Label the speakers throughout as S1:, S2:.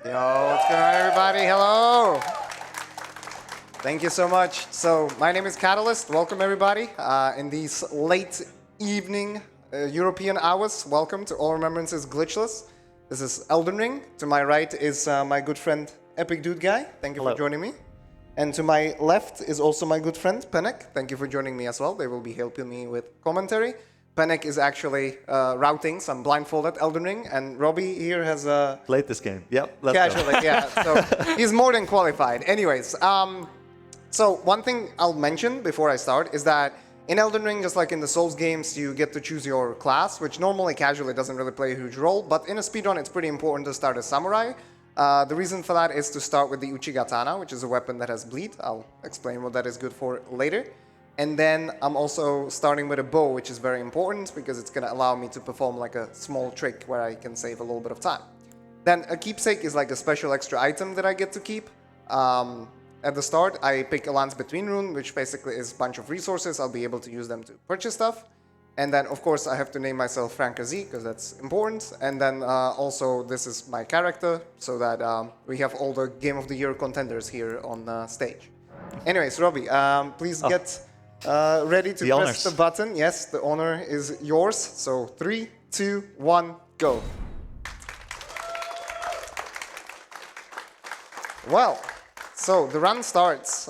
S1: Yo, what's going on, everybody? Hello. Thank you so much. So, my name is Catalystz. Welcome, everybody. In these late evening European hours, welcome to All Remembrances Glitchless. This is Elden Ring. To my right is my good friend, Epic Dude Guy. Thank you for joining me. And to my left is also my good friend, Penek. Thank you for joining me as well. They will be helping me with commentary. Penek is actually routing some blindfolded Elden Ring, and Robbie here has
S2: played this game. Yep, let's
S1: casually,
S2: go.
S1: yeah. So he's more than qualified. Anyways, so one thing I'll mention before I start is that in Elden Ring, just like in the Souls games, you get to choose your class, which normally casually doesn't really play a huge role. But in a speedrun, it's pretty important to start as samurai. The reason for that is to start with the Uchigatana, which is a weapon that has bleed. I'll explain what that is good for later. And then I'm also starting with a bow, which is very important because it's going to allow me to perform like a small trick where I can save a little bit of time. Then a keepsake is like a special extra item that I get to keep. At the start, I pick a Lance Between Rune, which basically is a bunch of resources. I'll be able to use them to purchase stuff. And then, of course, I have to name myself Frankazi because that's important. And then also, this is my character, so that we have all the Game of the Year contenders here on stage. Anyways, Robbie, please get ready to press the button. Yes, the honor is yours. So 3, 2, 1, go. Well, so the run starts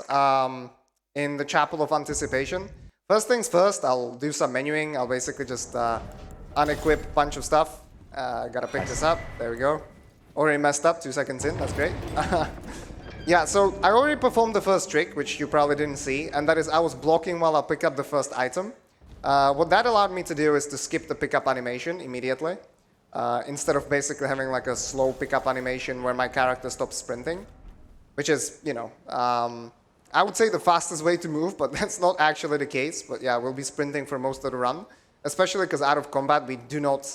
S1: in the Chapel of Anticipation. First things first, I'll do some menuing. I'll basically just unequip a bunch of stuff. Gotta pick this up. There we go. Already messed up 2 seconds in. That's great. Yeah, so I already performed the first trick, which you probably didn't see, and that is I was blocking while I pick up the first item. What that allowed me to do is to skip the pickup animation immediately, instead of basically having like a slow pickup animation where my character stops sprinting, which is, you know, I would say the fastest way to move, but that's not actually the case. But yeah, we'll be sprinting for most of the run, especially because out of combat, we do not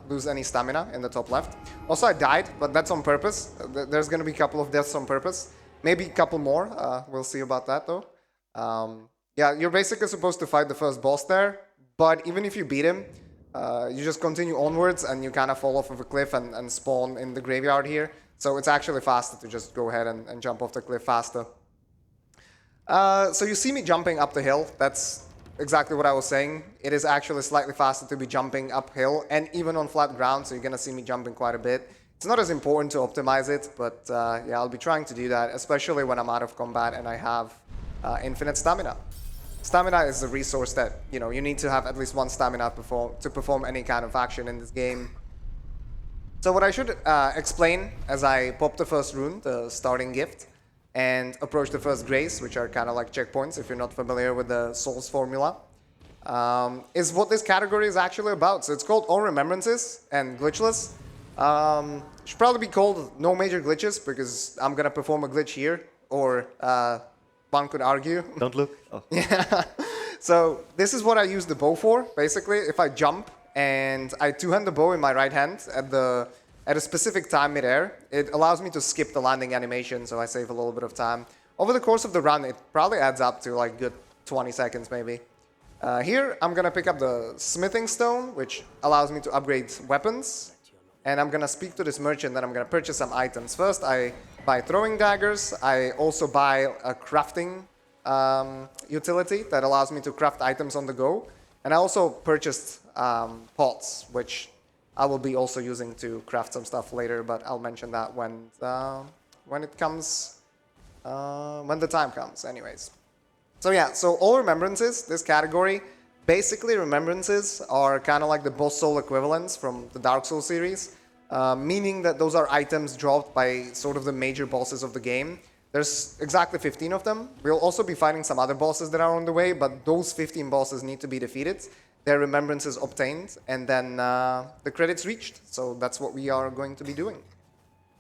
S1: lose any stamina in the top left. Also, I died, but that's on purpose. There's going to be a couple of deaths on purpose. Maybe a couple more. We'll see about that, though. Yeah, you're basically supposed to fight the first boss there, but even if you beat him, you just continue onwards and you kind of fall off of a cliff and spawn in the graveyard here. So it's actually faster to just go ahead and jump off the cliff faster. So you see me jumping up the hill. That's exactly what I was saying. It is actually slightly faster to be jumping uphill and even on flat ground, so you're going to see me jumping quite a bit. It's not as important to optimize it, but yeah, I'll be trying to do that, especially when I'm out of combat and I have infinite stamina. Stamina is a resource that, you know, you need to have at least one stamina to perform any kind of action in this game. So what I should explain as I pop the first rune, the starting gift, and approach the first grace, which are kind of like checkpoints if you're not familiar with the Souls formula, is what this category is actually about. So it's called All Remembrances and Glitchless. Should probably be called No Major Glitches because I'm going to perform a glitch here, or one could argue.
S2: Don't look. Oh.
S1: Yeah. So this is what I use the bow for. Basically, if I jump and I two-hand the bow in my right hand at a specific time mid-air, it allows me to skip the landing animation, so I save a little bit of time. Over the course of the run, it probably adds up to like good 20 seconds maybe. Here, I'm going to pick up the smithing stone, which allows me to upgrade weapons. And I'm going to speak to this merchant and I'm going to purchase some items. First, I buy throwing daggers. I also buy a crafting utility that allows me to craft items on the go. And I also purchased pots, which I will be also using to craft some stuff later, but I'll mention that when it comes, when the time comes, anyways. So yeah, so All Remembrances, this category, basically Remembrances are kind of like the boss soul equivalents from the Dark Souls series, meaning that those are items dropped by sort of the major bosses of the game. There's exactly 15 of them. We'll also be fighting some other bosses that are on the way, but those 15 bosses need to be defeated. Their remembrances obtained, and then the credits reached. So that's what we are going to be doing.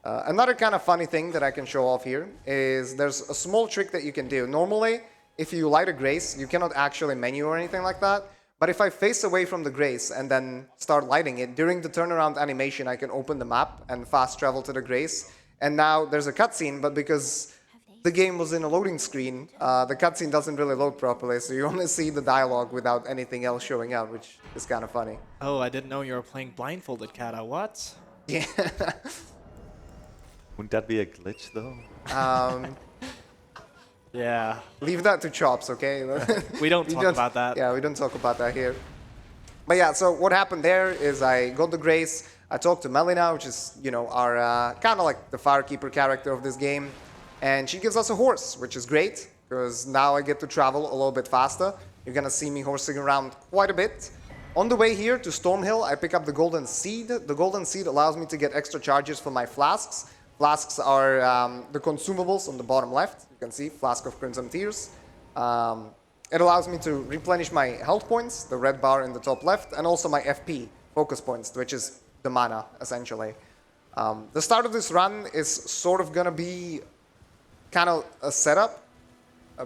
S1: Another kind of funny thing that I can show off here is there's a small trick that you can do. Normally, if you light a grace, you cannot actually menu or anything like that. But if I face away from the grace and then start lighting it, during the turnaround animation, I can open the map and fast travel to the grace. And now there's a cutscene, but because the game was in a loading screen, the cutscene doesn't really load properly, so you only see the dialogue without anything else showing up, which is kind of funny.
S3: Oh, I didn't know you were playing blindfolded, Kata. What?
S1: Yeah.
S2: Wouldn't that be a glitch though?
S3: Yeah.
S1: Leave that to Chops, okay?
S3: We don't talk about that.
S1: Yeah, we don't talk about that here. But yeah, so what happened there is I got the Grace. I talked to Malenia, which is, you know, our kind of like the Firekeeper character of this game. And she gives us a horse, which is great, because now I get to travel a little bit faster. You're going to see me horsing around quite a bit. On the way here to Stormhill, I pick up the Golden Seed. The Golden Seed allows me to get extra charges for my flasks. Flasks are the consumables on the bottom left. You can see Flask of Crimson Tears. It allows me to replenish my health points, the red bar in the top left, and also my FP, focus points, which is the mana, essentially. The start of this run is sort of going to be kind of a setup,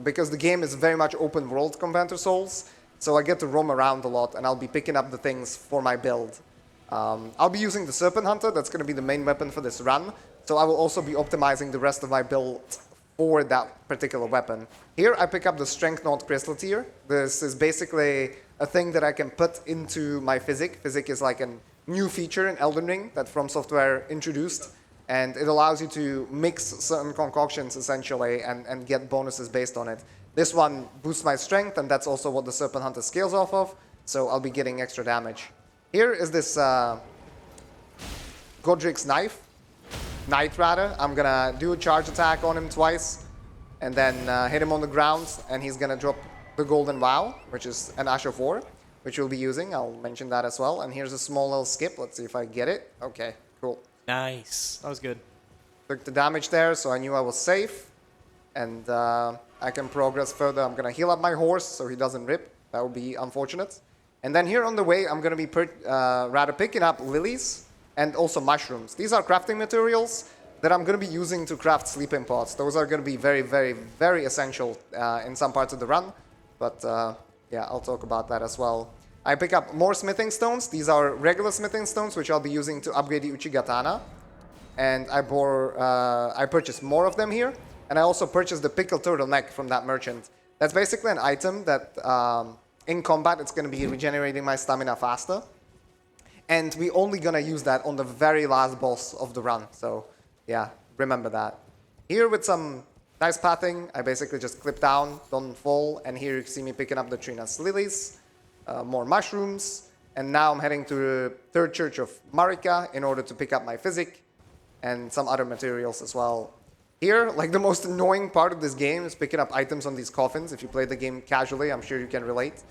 S1: because the game is very much open world compared to Souls. So I get to roam around a lot, and I'll be picking up the things for my build. I'll be using the Serpent Hunter. That's going to be the main weapon for this run. So I will also be optimizing the rest of my build for that particular weapon. Here I pick up the Strength Knot Crystal Tier. This is basically a thing that I can put into my Physic. Physic is like a new feature in Elden Ring that From Software introduced. And it allows you to mix certain concoctions, essentially, and get bonuses based on it. This one boosts my strength, and that's also what the Serpent Hunter scales off of, so I'll be getting extra damage. Here is this Godrick's Knight rather. I'm gonna do a charge attack on him twice, and then hit him on the ground, and he's gonna drop the Golden Vow, which is an Ash of War, which we'll be using. I'll mention that as well. And here's a small little skip. Let's see if I get it. Okay, cool.
S3: Nice. That was good.
S1: Took the damage there, so I knew I was safe. And I can progress further. I'm going to heal up my horse so he doesn't rip. That would be unfortunate. And then here on the way, I'm going to be rather picking up lilies and also mushrooms. These are crafting materials that I'm going to be using to craft sleeping pods. Those are going to be very, very, very essential in some parts of the run. But yeah, I'll talk about that as well. I pick up more smithing stones. These are regular smithing stones, which I'll be using to upgrade the Uchigatana. And I purchased more of them here. And I also purchased the Pickled Turtleneck from that merchant. That's basically an item that in combat, it's going to be regenerating my stamina faster. And we're only going to use that on the very last boss of the run. So yeah, remember that. Here with some nice pathing, I basically just clip down, don't fall. And here you see me picking up the Trina's Lilies. More mushrooms, and now I'm heading to the Third Church of Marika in order to pick up my Physic and some other materials as well. Here, like the most annoying part of this game is picking up items on these coffins. If you play the game casually, I'm sure you can relate.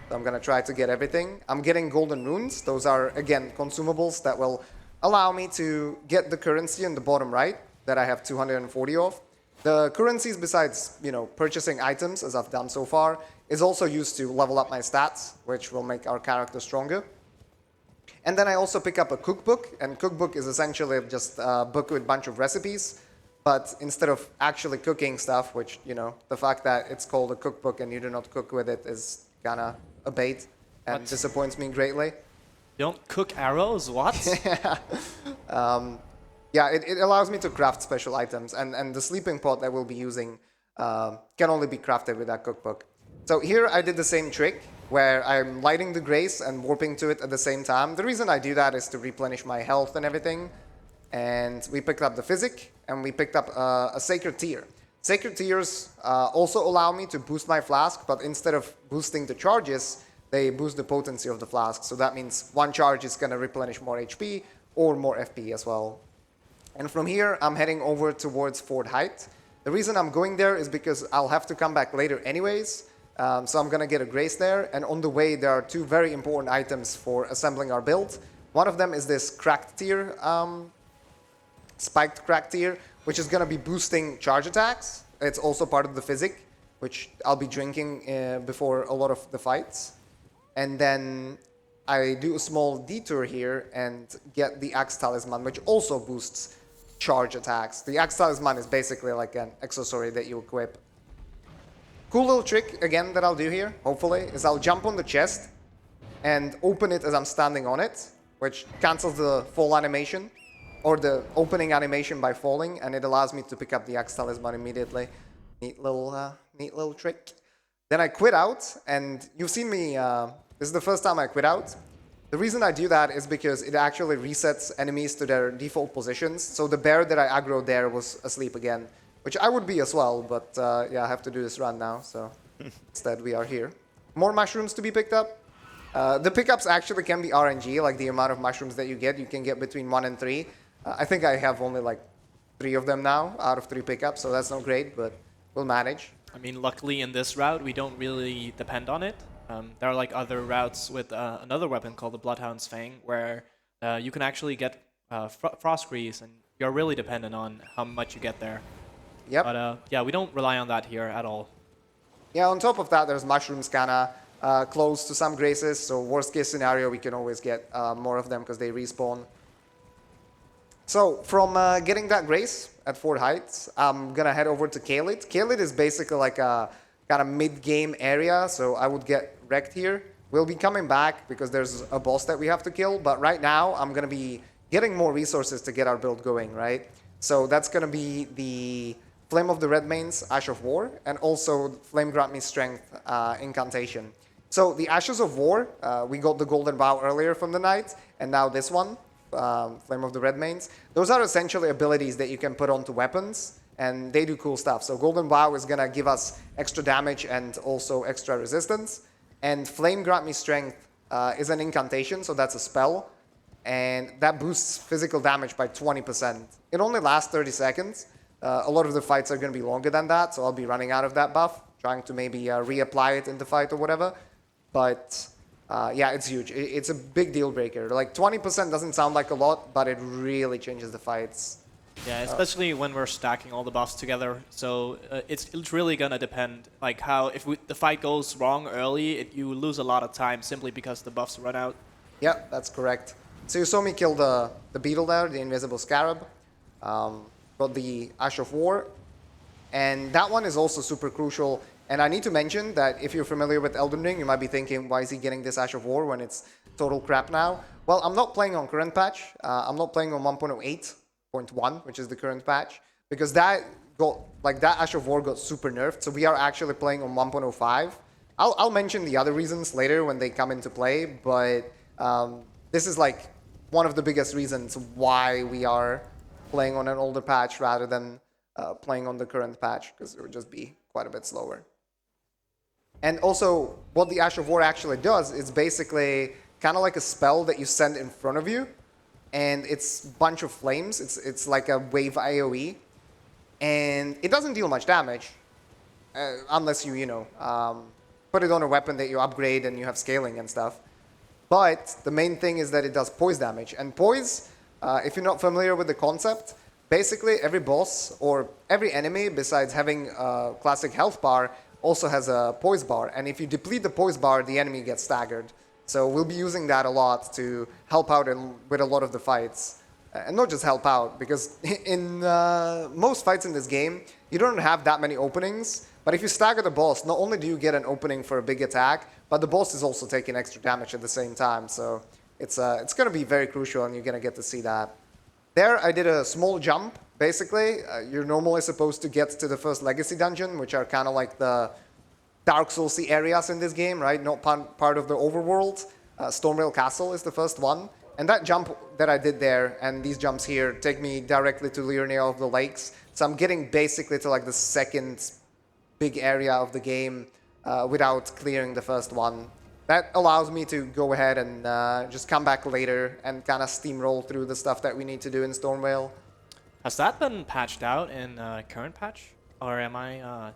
S1: So I'm gonna try to get everything. I'm getting golden runes. Those are, again, consumables that will allow me to get the currency in the bottom right that I have 240 of. The currencies, besides, you know, purchasing items, as I've done so far, is also used to level up my stats, which will make our character stronger. And then I also pick up a cookbook, and cookbook is essentially just a book with a bunch of recipes, but instead of actually cooking stuff, which, you know, the fact that it's called a cookbook and you do not cook with it is kind of a bait and disappoints me greatly.
S3: You don't cook arrows? What?
S1: Yeah, it allows me to craft special items, and the sleeping pod that we'll be using can only be crafted with that cookbook. So here I did the same trick, where I'm lighting the Grace and warping to it at the same time. The reason I do that is to replenish my health and everything. And we picked up the Physic, and we picked up a Sacred Tear. Sacred Tears also allow me to boost my flask, but instead of boosting the charges, they boost the potency of the flask. So that means one charge is going to replenish more HP or more FP as well. And from here, I'm heading over towards Fort Height. The reason I'm going there is because I'll have to come back later anyways. So I'm going to get a Grace there. And on the way, there are two very important items for assembling our build. One of them is this Cracked Tier, Spiked Cracked Tier, which is going to be boosting charge attacks. It's also part of the Physic, which I'll be drinking before a lot of the fights. And then I do a small detour here and get the Axe Talisman, which also boosts charge attacks. The Axe Talisman is basically like an accessory that you equip. Cool little trick, again, that I'll do here, hopefully, is I'll jump on the chest and open it as I'm standing on it, which cancels the fall animation, or the opening animation by falling, and it allows me to pick up the Axe Talisman immediately. Neat little trick. Then I quit out, and you've seen me, this is the first time I quit out. The reason I do that is because it actually resets enemies to their default positions. So the bear that I aggroed there was asleep again, which I would be as well, but yeah, I have to do this run now, so instead we are here. More mushrooms to be picked up. The pickups actually can be RNG, like the amount of mushrooms that you can get between 1 and 3. I think I have only like 3 of them now out of 3 pickups, so that's not great, but we'll manage.
S3: I mean, luckily in this route, we don't really depend on it. There are like other routes with another weapon called the Bloodhound's Fang, where you can actually get Frost Grease, and you're really dependent on how much you get there.
S1: Yep.
S3: But yeah, we don't rely on that here at all.
S1: Yeah, on top of that, there's mushrooms kinda close to some graces, so worst case scenario, we can always get more of them because they respawn. So from getting that grace at Fort Heights, I'm gonna head over to Caelid. Caelid is basically like a kind of mid-game area, so I would get wrecked here. We'll be coming back because there's a boss that we have to kill, but right now I'm gonna be getting more resources to get our build going, right? So that's gonna be the Flame of the Redmane's Ash of War, and also Flame Grant Me Strength incantation. So the Ashes of War, we got the Golden Bow earlier from the night, and now this one, Flame of the Redmane's. Those are essentially abilities that you can put onto weapons, and they do cool stuff. So Golden Bow is gonna give us extra damage and also extra resistance. And Flame Grant Me Strength is an incantation, so that's a spell. And that boosts physical damage by 20%. It only lasts 30 seconds. A lot of the fights are gonna be longer than that, so I'll be running out of that buff, trying to maybe reapply it in the fight or whatever. But yeah, it's huge. It's a big deal breaker. Like 20% doesn't sound like a lot, but it really changes the fights.
S3: Yeah, especially when we're stacking all the buffs together. So it's really gonna depend, like how if the fight goes wrong early, you lose a lot of time simply because the buffs run out.
S1: Yeah, that's correct. So you saw me kill the beetle there, the invisible scarab. Got the Ash of War, and that one is also super crucial. And I need to mention that if you're familiar with Elden Ring, you might be thinking, why is he getting this Ash of War when it's total crap now? Well, I'm not playing on current patch. I'm not playing on 1.08.1, which is the current patch, because that Ash of War got super nerfed. So we are actually playing on 1.05. I'll mention the other reasons later when they come into play, but this is like one of the biggest reasons why we are playing on an older patch rather than playing on the current patch, because it would just be quite a bit slower. And also, what the Ash of War actually does is basically kind of like a spell that you send in front of you, and it's a bunch of flames. It's like a wave AoE, and it doesn't deal much damage unless you put it on a weapon that you upgrade and you have scaling and stuff. But the main thing is that it does poise damage, and poise, if you're not familiar with the concept, basically every boss or every enemy, besides having a classic health bar, also has a poise bar. And if you deplete the poise bar, the enemy gets staggered. So we'll be using that a lot to help out with a lot of the fights. And not just help out, because in most fights in this game, you don't have that many openings. But if you stagger the boss, not only do you get an opening for a big attack, but the boss is also taking extra damage at the same time. So it's going to be very crucial, and you're going to get to see that. There, I did a small jump. Basically, you're normally supposed to get to the first Legacy dungeon, which are kind of like the Dark Souls-y areas in this game, right? Not part of the overworld. Stormveil Castle is the first one. And that jump that I did there, and these jumps here, take me directly to Liurnia of the Lakes. So I'm getting basically to like the second big area of the game without clearing the first one. That allows me to go ahead and just come back later and kind of steamroll through the stuff that we need to do in Stormveil.
S3: Has that been patched out in current patch, or am I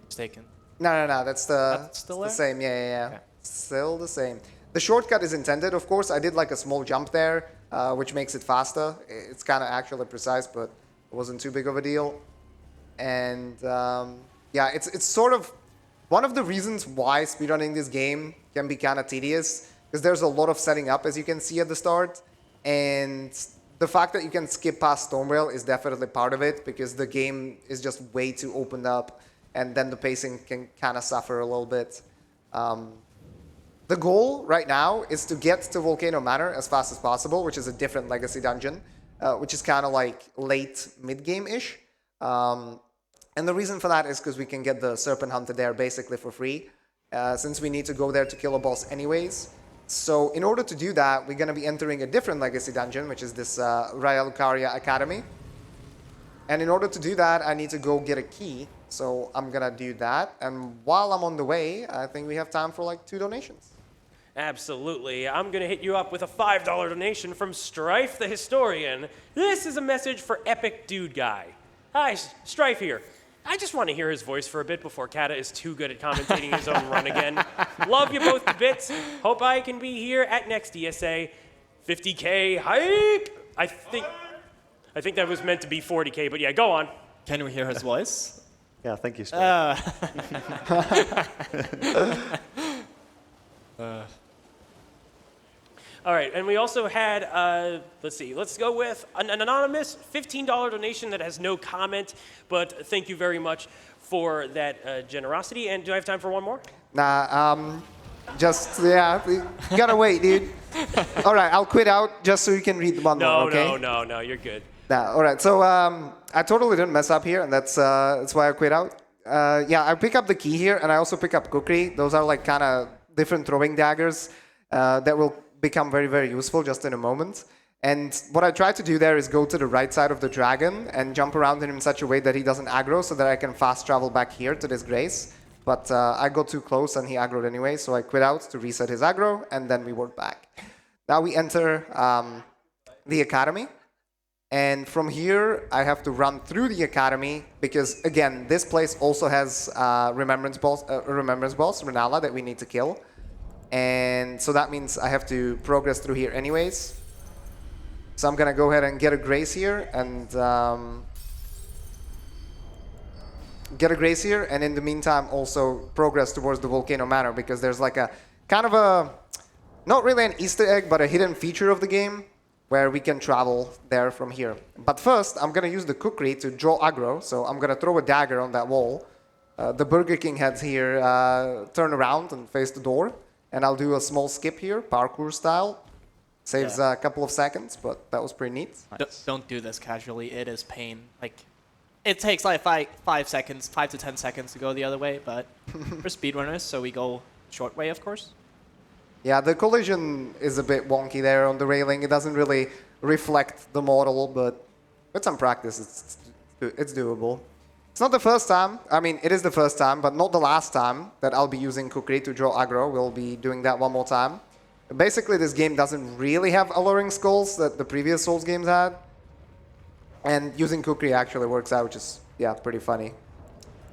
S3: mistaken?
S1: No, that's
S3: still
S1: the
S3: there?
S1: same. Yeah.
S3: Okay.
S1: Still the same. The shortcut is intended, of course. I did like a small jump there, which makes it faster. It's kind of actually precise, but it wasn't too big of a deal. And yeah, it's sort of one of the reasons why speedrunning this game can be kind of tedious, because there's a lot of setting up, as you can see at the start. And the fact that you can skip past Stormveil is definitely part of it, because the game is just way too opened up, and then the pacing can kind of suffer a little bit. The goal right now is to get to Volcano Manor as fast as possible, which is a different Legacy dungeon, which is kind of like late mid-game-ish. And the reason for that is because we can get the Serpent Hunter there basically for free, since we need to go there to kill a boss anyways. So in order to do that, we're going to be entering a different legacy dungeon, which is this Caria Academy. And in order to do that, I need to go get a key. So I'm going to do that. And while I'm on the way, I think we have time for like 2 donations.
S4: Absolutely. I'm going to hit you up with a $5 donation from Strife the Historian. This is a message for Epic Dude Guy. Hi, Strife here. I just want to hear his voice for a bit before Kata is too good at commentating his own run again. Love you both to bits. Hope I can be here at next ESA. 50K hype! I think that was meant to be 40K, but yeah, go on.
S3: Can we hear his voice?
S2: Yeah, thank you, Steve.
S4: All right, and we also had, let's go with an anonymous $15 donation that has no comment, but thank you very much for that generosity. And do I have time for one more?
S1: Nah, we gotta wait, dude. All right, I'll quit out just so you can read the one more, okay?
S4: No, you're good.
S1: Nah, all right, so I totally didn't mess up here, and that's why I quit out. Yeah, I pick up the key here, and I also pick up kukri. Those are like kind of different throwing daggers that will become very, very useful just in a moment. And what I try to do there is go to the right side of the dragon and jump around him in such a way that he doesn't aggro so that I can fast travel back here to this grace. But I got too close and he aggroed anyway, so I quit out to reset his aggro, and then we work back. Now we enter the academy. And from here, I have to run through the academy because, again, this place also has Remembrance boss, Rennala, that we need to kill. And so that means I have to progress through here anyways. So I'm going to go ahead and get a grace here and in the meantime also progress towards the Volcano Manor because there's like a kind of a, not really an Easter egg, but a hidden feature of the game where we can travel there from here. But first, I'm going to use the kukri to draw aggro. So I'm going to throw a dagger on that wall. The Burger King heads here turn around and face the door. And I'll do a small skip here, parkour style. Saves a couple of seconds, but that was pretty neat.
S3: Nice. Don't do this casually. It is pain. Like, it takes like 5 seconds, 5 to 10 seconds to go the other way, but we're speedrunners, so we go short way, of course.
S1: Yeah, the collision is a bit wonky there on the railing. It doesn't really reflect the model, but with some practice, it's doable. It's not the first time. I mean, it is the first time, but not the last time that I'll be using kukri to draw aggro. We'll be doing that one more time. Basically, this game doesn't really have alluring skulls that the previous Souls games had. And using kukri actually works out, which is, yeah, pretty funny.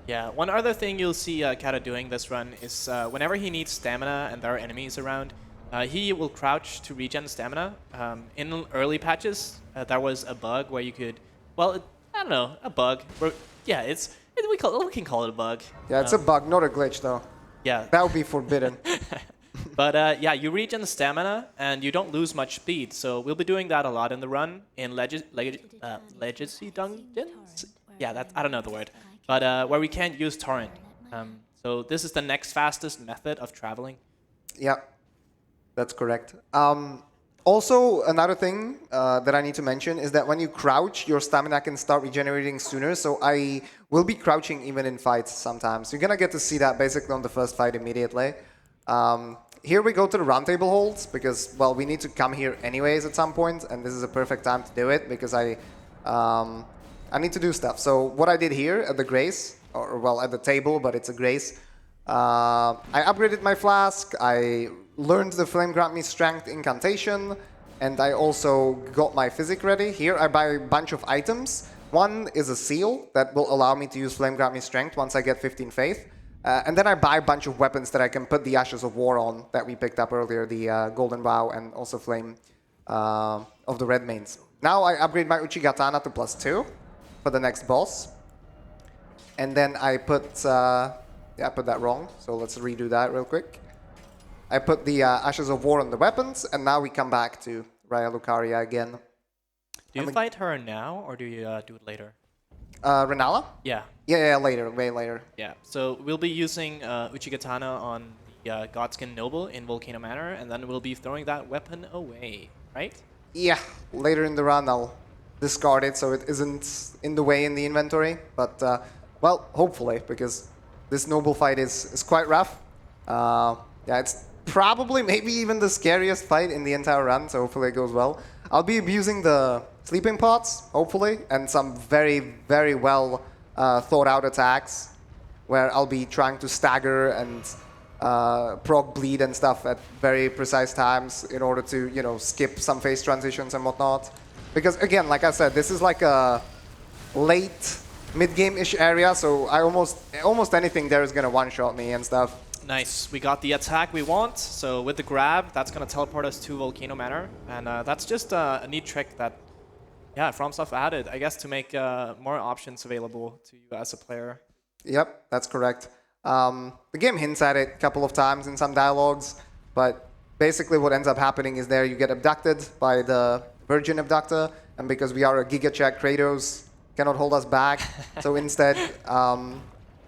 S3: Yeah, one other thing you'll see Kata doing this run is whenever he needs stamina and there are enemies around, he will crouch to regen stamina. In early patches, there was a bug where you could, well, I don't know, a bug. Yeah, we can call it a bug.
S1: Yeah, it's a bug, not a glitch, though.
S3: Yeah.
S1: That would be forbidden.
S3: But yeah, you regen stamina and you don't lose much speed. So we'll be doing that a lot in the run in legacy dungeons. Yeah, I don't know the word, but where we can't use torrent. So this is the next fastest method of traveling.
S1: Yeah, that's correct. Also, another thing that I need to mention is that when you crouch, your stamina can start regenerating sooner. So I will be crouching even in fights sometimes. You're going to get to see that basically on the first fight immediately. Here we go to the round table holds because, well, we need to come here anyways at some point. And this is a perfect time to do it because I need to do stuff. So what I did here at the grace, or well, at the table, but it's a grace, I upgraded my flask. I learned the Flame Grant Me Strength incantation, and I also got my physic ready. Here I buy a bunch of items. One is a seal that will allow me to use Flame Grant Me Strength once I get 15 faith. And then I buy a bunch of weapons that I can put the Ashes of War on that we picked up earlier, the Golden Vow and also Flame of the Red Mains. Now I upgrade my Uchigatana to +2 for the next boss. And then I put, I put that wrong, so let's redo that real quick. I put the Ashes of War on the weapons, and now we come back to Caria again.
S3: Do you fight her now, or do you do it later?
S1: Rennala?
S3: Yeah.
S1: Yeah, later, way later.
S3: Yeah, so we'll be using Uchigatana on the Godskin Noble in Volcano Manor, and then we'll be throwing that weapon away, right?
S1: Yeah, later in the run I'll discard it so it isn't in the way in the inventory. But, well, hopefully, because this Noble fight is quite rough. Yeah, it's probably maybe even the scariest fight in the entire run, so hopefully it goes well. I'll be abusing the sleeping pots, hopefully, and some very, very well thought out attacks where I'll be trying to stagger and proc bleed and stuff at very precise times in order to, you know, skip some phase transitions and whatnot. Because again, like I said, this is like a late mid-game-ish area, so I almost anything there is gonna one-shot me and stuff.
S3: Nice. We got the attack we want. So with the grab, that's going to teleport us to Volcano Manor. And that's just a neat trick that, yeah, FromSoft added, I guess, to make more options available to you as a player.
S1: Yep, that's correct. The game hints at it a couple of times in some dialogues, but basically what ends up happening is there you get abducted by the Virgin Abductor, and because we are a Giga Check, Kratos cannot hold us back. So instead,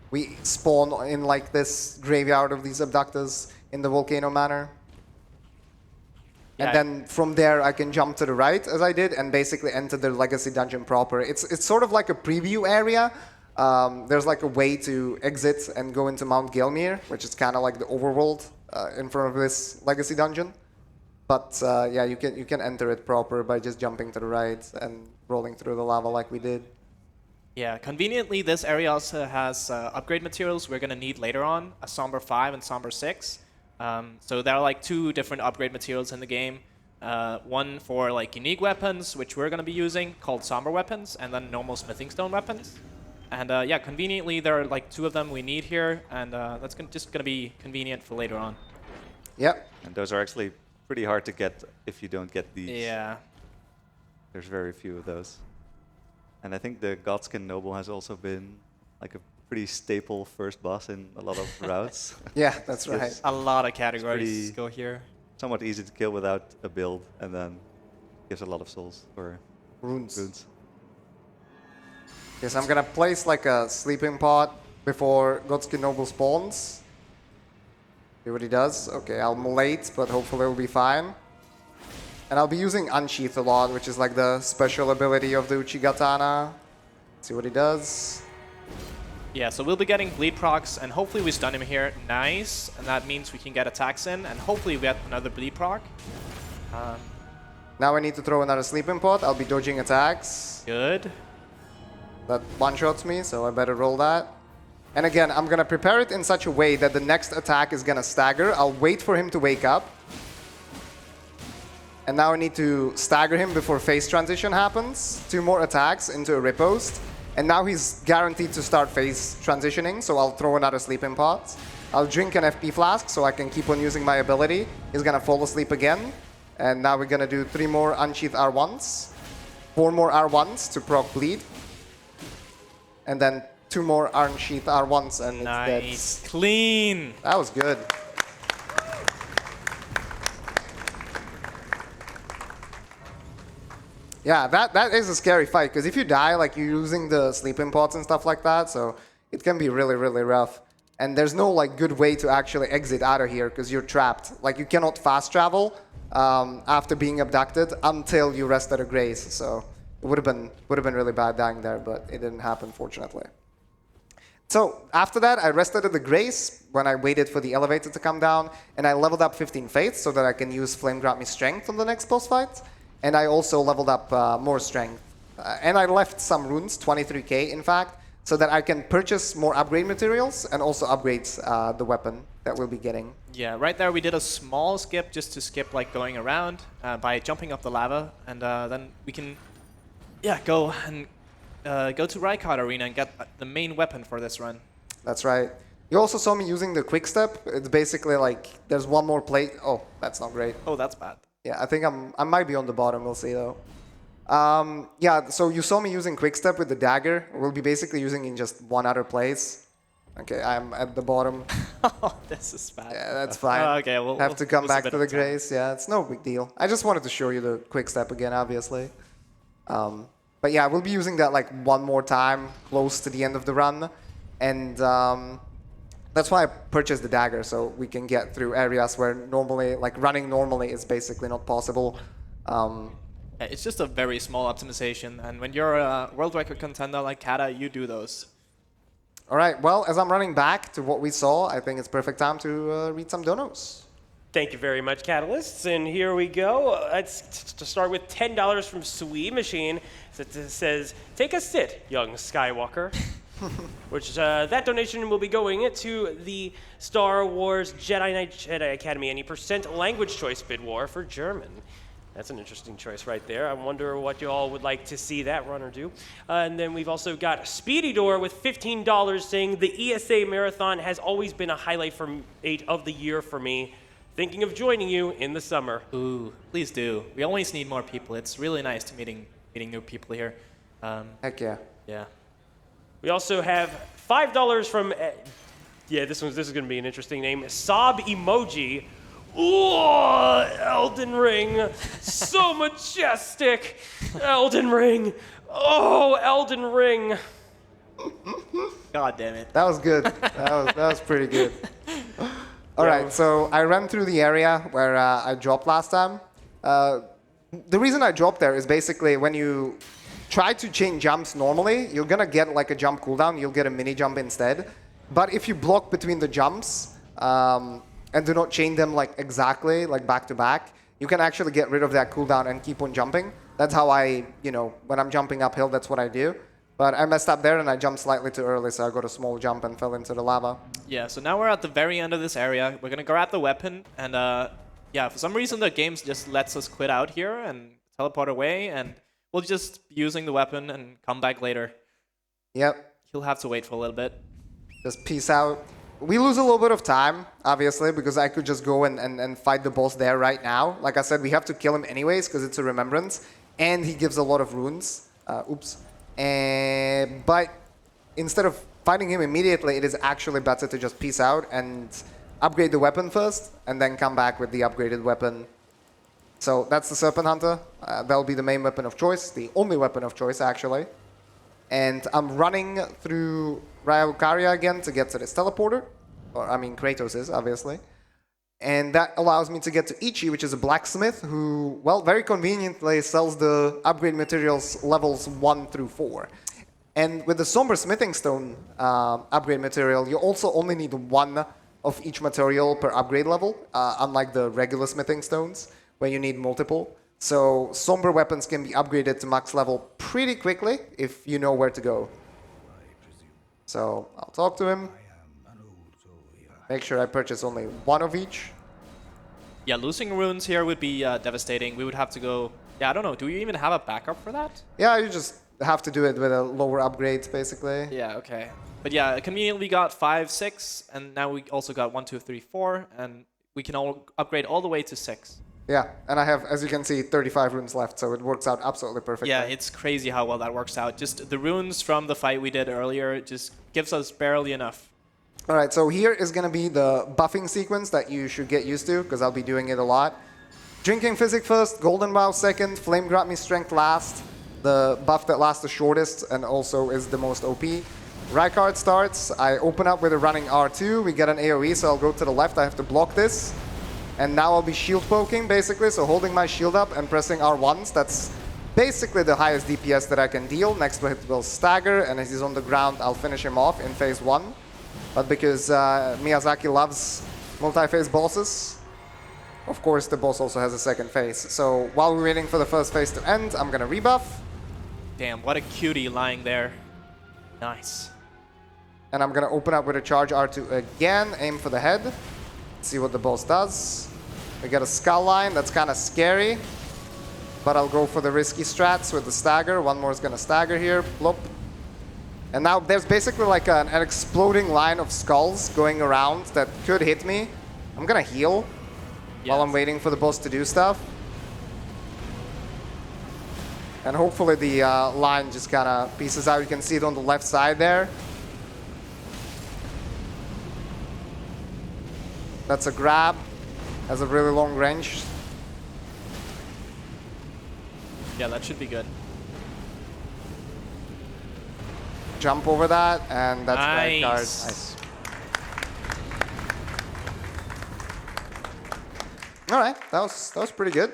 S1: we spawn in like this graveyard of these abductors in the Volcano Manor.
S3: Yeah.
S1: And then from there I can jump to the right as I did and basically enter the Legacy Dungeon proper. It's sort of like a preview area. There's like a way to exit and go into Mount Gelmir, which is kind of like the overworld in front of this Legacy Dungeon. But yeah, you can enter it proper by just jumping to the right and rolling through the lava like we did.
S3: Yeah, conveniently, this area also has upgrade materials we're going to need later on, a Somber 5 and Somber 6. So there are like two different upgrade materials in the game. One for like unique weapons, which we're going to be using, called Somber weapons, and then normal smithing stone weapons. And yeah, conveniently, there are like two of them we need here, and that's just going to be convenient for later on.
S1: Yep.
S2: And those are actually pretty hard to get if you don't get these.
S3: Yeah.
S2: There's very few of those. And I think the Godskin Noble has also been like a pretty staple first boss in a lot of routes.
S1: Yeah, that's right.
S3: A lot of categories
S2: pretty-
S3: go here.
S2: Somewhat easy to kill without a build, and then gives a lot of souls for
S1: Runes. Yes, I'm gonna place like a sleeping pod before Godskin Noble spawns. See what he does. Okay, I'll late, but hopefully it'll be fine. And I'll be using Unsheath a lot, which is like the special ability of the Uchigatana. See what he does.
S3: Yeah, so we'll be getting bleed procs, and hopefully we stun him here. Nice, and that means we can get attacks in, and hopefully we get another bleed proc.
S1: Now I need to throw another sleeping pod. I'll be dodging attacks.
S3: Good.
S1: That one-shots me, so I better roll that. And again, I'm gonna prepare it in such a way that the next attack is gonna stagger. I'll wait for him to wake up. And now I need to stagger him before phase transition happens. 2 more attacks into a riposte. And now he's guaranteed to start phase transitioning, so I'll throw another sleeping pod. I'll drink an FP flask so I can keep on using my ability. He's gonna fall asleep again. And now we're gonna do 3 more Unsheath R1s. 4 more R1s to proc bleed. And then 2 more Unsheath R1s and
S3: Nice.
S1: it's dead.
S3: Clean.
S1: That was good. Yeah, that is a scary fight, because if you die, like, you're using the sleeping pods and stuff like that, so it can be really, really rough. And there's no, like, good way to actually exit out of here, because you're trapped. Like, you cannot fast travel after being abducted until you rest at a grace, so it would have been really bad dying there, but it didn't happen, fortunately. So after that, I rested at the grace when I waited for the elevator to come down, and I leveled up 15 faith so that I can use Flame Grant Me Strength on the next boss fight. And I also leveled up more strength. And I left some runes, 23k in fact, so that I can purchase more upgrade materials and also upgrade the weapon that we'll be getting.
S3: Yeah, right there we did a small skip just to skip like going around by jumping up the lava, and then we can, yeah, go and go to Rykard Arena and get the main weapon for this run.
S1: That's right. You also saw me using the quick step. It's basically like there's one more plate. Oh, that's not great.
S3: Oh, that's bad.
S1: Yeah, I think I might be on the bottom, we'll see though. Yeah, so you saw me using Quickstep with the dagger. We'll be basically using in just one other place. Okay, I'm at the bottom.
S3: Oh, this is bad.
S1: Yeah, that's fine.
S3: Okay, we'll
S1: have to come
S3: lose a
S1: back
S3: bit
S1: to the
S3: of time.
S1: grace. Yeah, it's no big deal. I just wanted to show you the Quickstep again, obviously. But yeah, we'll be using that like one more time close to the end of the run. And that's why I purchased the dagger, so we can get through areas where normally, like running normally is basically not possible.
S3: Yeah, it's just a very small optimization, and when you're a world record contender like Kata, you do those.
S1: All right, well, as I'm running back to what we saw, I think it's perfect time to read some donos.
S4: Thank you very much, Catalysts. And here we go. Let's to start with $10 from Sweet Machine. It says, "Take a sit, young Skywalker." Which that donation will be going to the Star Wars Jedi Knight Jedi Academy, and he % language choice bid war for German. That's an interesting choice right there. I wonder what you all would like to see that runner do. And then we've also got Speedy Door with $15 saying, "The ESA Marathon has always been a highlight of the year for me. Thinking of joining you in the summer."
S3: Ooh, please do. We always need more people. It's really nice to meeting new people here.
S1: Heck yeah.
S3: Yeah.
S4: We also have $5 from, this is going to be an interesting name, Sob Emoji. Ooh, Elden Ring, so majestic. Elden Ring, oh, Elden Ring.
S3: God damn it.
S1: That was good. that was pretty good. All right, so I ran through the area where I dropped last time. The reason I dropped there is basically when you try to chain jumps normally, you're gonna get like a jump cooldown, you'll get a mini jump instead. But if you block between the jumps and do not chain them like exactly, like back to back, you can actually get rid of that cooldown and keep on jumping. That's how I, when I'm jumping uphill, that's what I do. But I messed up there and I jumped slightly too early, so I got a small jump and fell into the lava.
S3: Yeah, so now we're at the very end of this area. We're gonna grab the weapon, and for some reason the game just lets us quit out here and teleport away, and we'll just be using the weapon and come back later.
S1: Yep.
S3: He'll have to wait for a little bit.
S1: Just peace out. We lose a little bit of time, obviously, because I could just go and fight the boss there right now. Like I said, we have to kill him anyways, because it's a remembrance, and he gives a lot of runes. But instead of fighting him immediately, it is actually better to just peace out and upgrade the weapon first, and then come back with the upgraded weapon. So that's the Serpent Hunter. That'll be the main weapon of choice, the only weapon of choice, actually. And I'm running through Caria again to get to this teleporter. Kratos is, obviously. And that allows me to get to Ichi, which is a blacksmith who, well, very conveniently sells the upgrade materials levels 1 through 4. And with the Somber Smithing Stone upgrade material, you also only need 1 of each material per upgrade level, unlike the regular Smithing Stones, where you need multiple. So Somber weapons can be upgraded to max level pretty quickly if you know where to go. So I'll talk to him. Make sure I purchase only 1 of each.
S3: Yeah, losing runes here would be devastating. We would have to go... Yeah, I don't know. Do we even have a backup for that?
S1: Yeah, you just have to do it with a lower upgrade, basically.
S3: Yeah, okay. But yeah, conveniently we got 5, 6, and now we also got 1, 2, 3, 4, and we can all upgrade all the way to 6.
S1: Yeah, and I have, as you can see, 35 runes left, so it works out absolutely perfectly.
S3: Yeah, it's crazy how well that works out. Just the runes from the fight we did earlier just gives us barely enough.
S1: All right, so here is going to be the buffing sequence that you should get used to, because I'll be doing it a lot. Drinking Physic first, Golden Vow second, Flame Grant Me Strength last, the buff that lasts the shortest and also is the most OP. Rykard starts, I open up with a running R2, we get an AoE, so I'll go to the left, I have to block this. And now I'll be shield poking, basically, so holding my shield up and pressing R1s, that's basically the highest DPS that I can deal. Next to it will stagger, and as he's on the ground, I'll finish him off in phase 1. But because Miyazaki loves multi-phase bosses, of course the boss also has a second phase. So while we're waiting for the first phase to end, I'm gonna rebuff.
S3: Damn, what a cutie lying there. Nice.
S1: And I'm gonna open up with a charge R2 again, aim for the head. See what the boss does. We get a skull line, that's kind of scary. But I'll go for the risky strats with the stagger. One more is gonna stagger here, plop. And now there's basically like an exploding line of skulls going around that could hit me. I'm gonna heal while I'm waiting for the boss to do stuff. And hopefully the line just kind of pieces out. You can see it on the left side there. That's a grab. Has a really long range.
S3: Yeah, that should be good.
S1: Jump over that, and that's
S3: nice.
S1: Right card. Nice. All right, that was pretty good.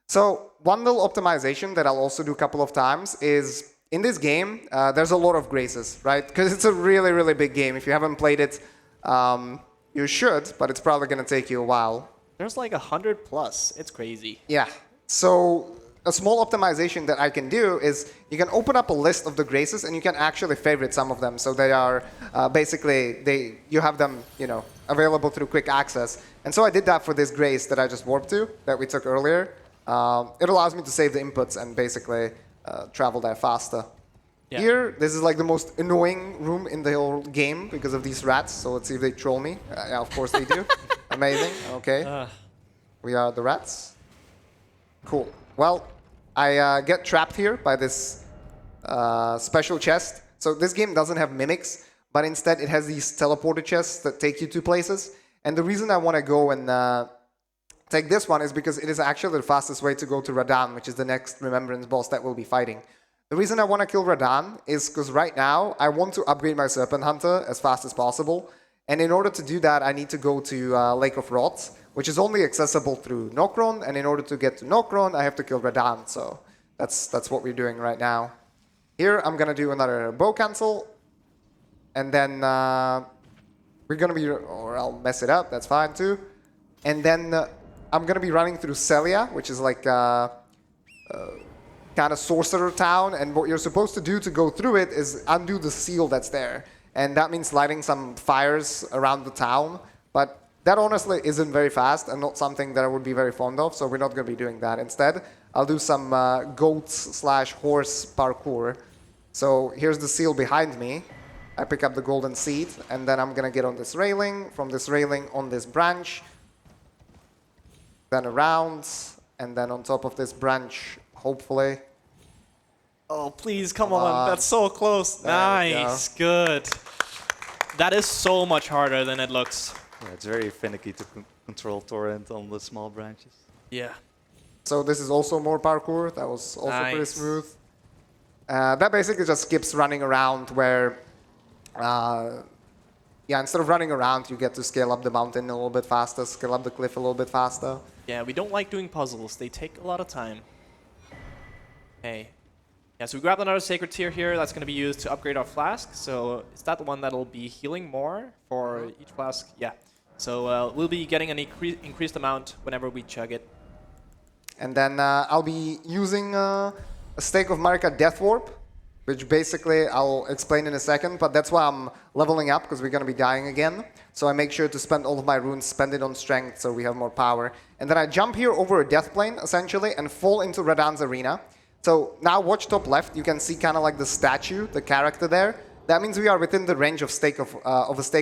S1: So one little optimization that I'll also do a couple of times is in this game, there's a lot of graces, right? Because it's a really, really big game. If you haven't played it, you should, but it's probably going to take you a while.
S3: There's like 100 plus. It's crazy.
S1: Yeah. So a small optimization that I can do is you can open up a list of the graces and you can actually favorite some of them. So they are basically you have them available through quick access. And so I did that for this grace that I just warped to that we took earlier. It allows me to save the inputs and basically travel there faster.
S3: Yeah.
S1: Here, this is like the most annoying room in the whole game because of these rats. So let's see if they troll me. Yeah, of course they do. Amazing. Okay. We are the rats. Cool. Well, I get trapped here by this special chest. So this game doesn't have mimics, but instead it has these teleporter chests that take you to places. And the reason I want to go and take this one is because it is actually the fastest way to go to Radahn, which is the next Remembrance boss that we'll be fighting. The reason I want to kill Radahn is because right now I want to upgrade my Serpent Hunter as fast as possible. And in order to do that, I need to go to Lake of Rots, which is only accessible through Nokron. And in order to get to Nokron, I have to kill Radahn. So that's what we're doing right now. Here, I'm going to do another bow cancel. And then we're going to be, or I'll mess it up, that's fine too. And then I'm going to be running through Celia, which is like kind of sorcerer town, and what you're supposed to do to go through it is undo the seal that's there. And that means lighting some fires around the town, but that honestly isn't very fast and not something that I would be very fond of, so we're not going to be doing that. Instead, I'll do some goats/horse parkour. So here's the seal behind me. I pick up the golden seed, and then I'm going to get on this railing, from this railing on this branch, then around, and then on top of this branch, hopefully.
S3: Oh, please, come on. That's so close. Nice. Good. That is so much harder than it looks.
S2: Yeah, it's very finicky to control torrent on the small branches.
S3: Yeah.
S1: So this is also more parkour. That was also pretty
S3: Nice.
S1: smooth. That basically just skips running around where, instead of running around, you get to scale up the mountain a little bit faster, scale up the cliff a little bit faster.
S3: Yeah, we don't like doing puzzles. They take a lot of time. Okay. Yeah, so we grabbed another Sacred Tear here. That's going to be used to upgrade our flask. So is that the one that'll be healing more for each flask? Yeah. So we'll be getting an increased amount whenever we chug it.
S1: And then I'll be using a Stake of Marika Death Warp, which basically I'll explain in a second, but that's why I'm leveling up, because we're going to be dying again. So I make sure to spend all of my runes, spend it on strength, so we have more power. And then I jump here over a death plane, essentially, and fall into Radahn's arena. So now watch top left, you can see kind of like the statue, the character there. That means we are within the range of a Stake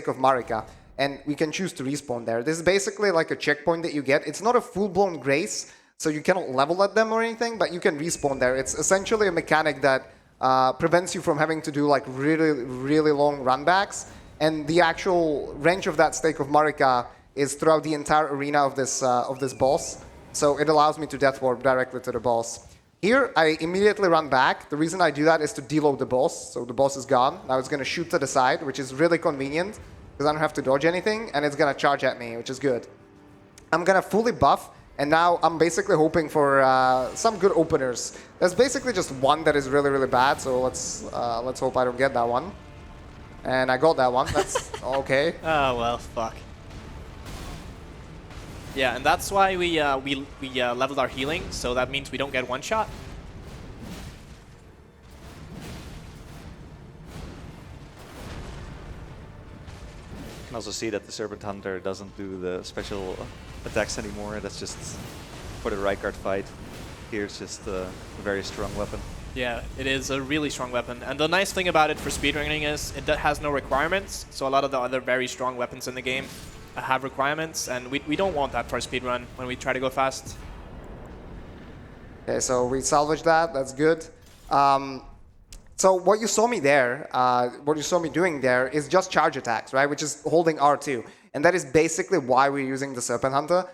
S1: of Marika, and we can choose to respawn there. This is basically like a checkpoint that you get. It's not a full-blown grace, so you cannot level at them or anything, but you can respawn there. It's essentially a mechanic that prevents you from having to do like really, really long runbacks. And the actual range of that Stake of Marika is throughout the entire arena of this boss. So it allows me to death warp directly to the boss. Here, I immediately run back. The reason I do that is to deload the boss. So the boss is gone. Now it's going to shoot to the side, which is really convenient because I don't have to dodge anything, and it's going to charge at me, which is good. I'm going to fully buff, and now I'm basically hoping for some good openers. There's basically just one that is really, really bad, so let's hope I don't get that one. And I got that one. That's okay.
S3: Oh, well, fuck. Yeah, and that's why we leveled our healing, so that means we don't get one shot.
S2: You can also see that the Serpent Hunter doesn't do the special attacks anymore. That's just for the Rykard fight. Here it's just a very strong weapon.
S3: Yeah, it is a really strong weapon. And the nice thing about it for speedrunning is it has no requirements. So a lot of the other very strong weapons in the game have requirements, and we don't want that for a speedrun when we try to go fast.
S1: Okay, so we salvaged that. That's good. So what you saw me there, what you saw me doing there is just charge attacks, right? Which is holding R2. And that is basically why we're using the Serpent Hunter.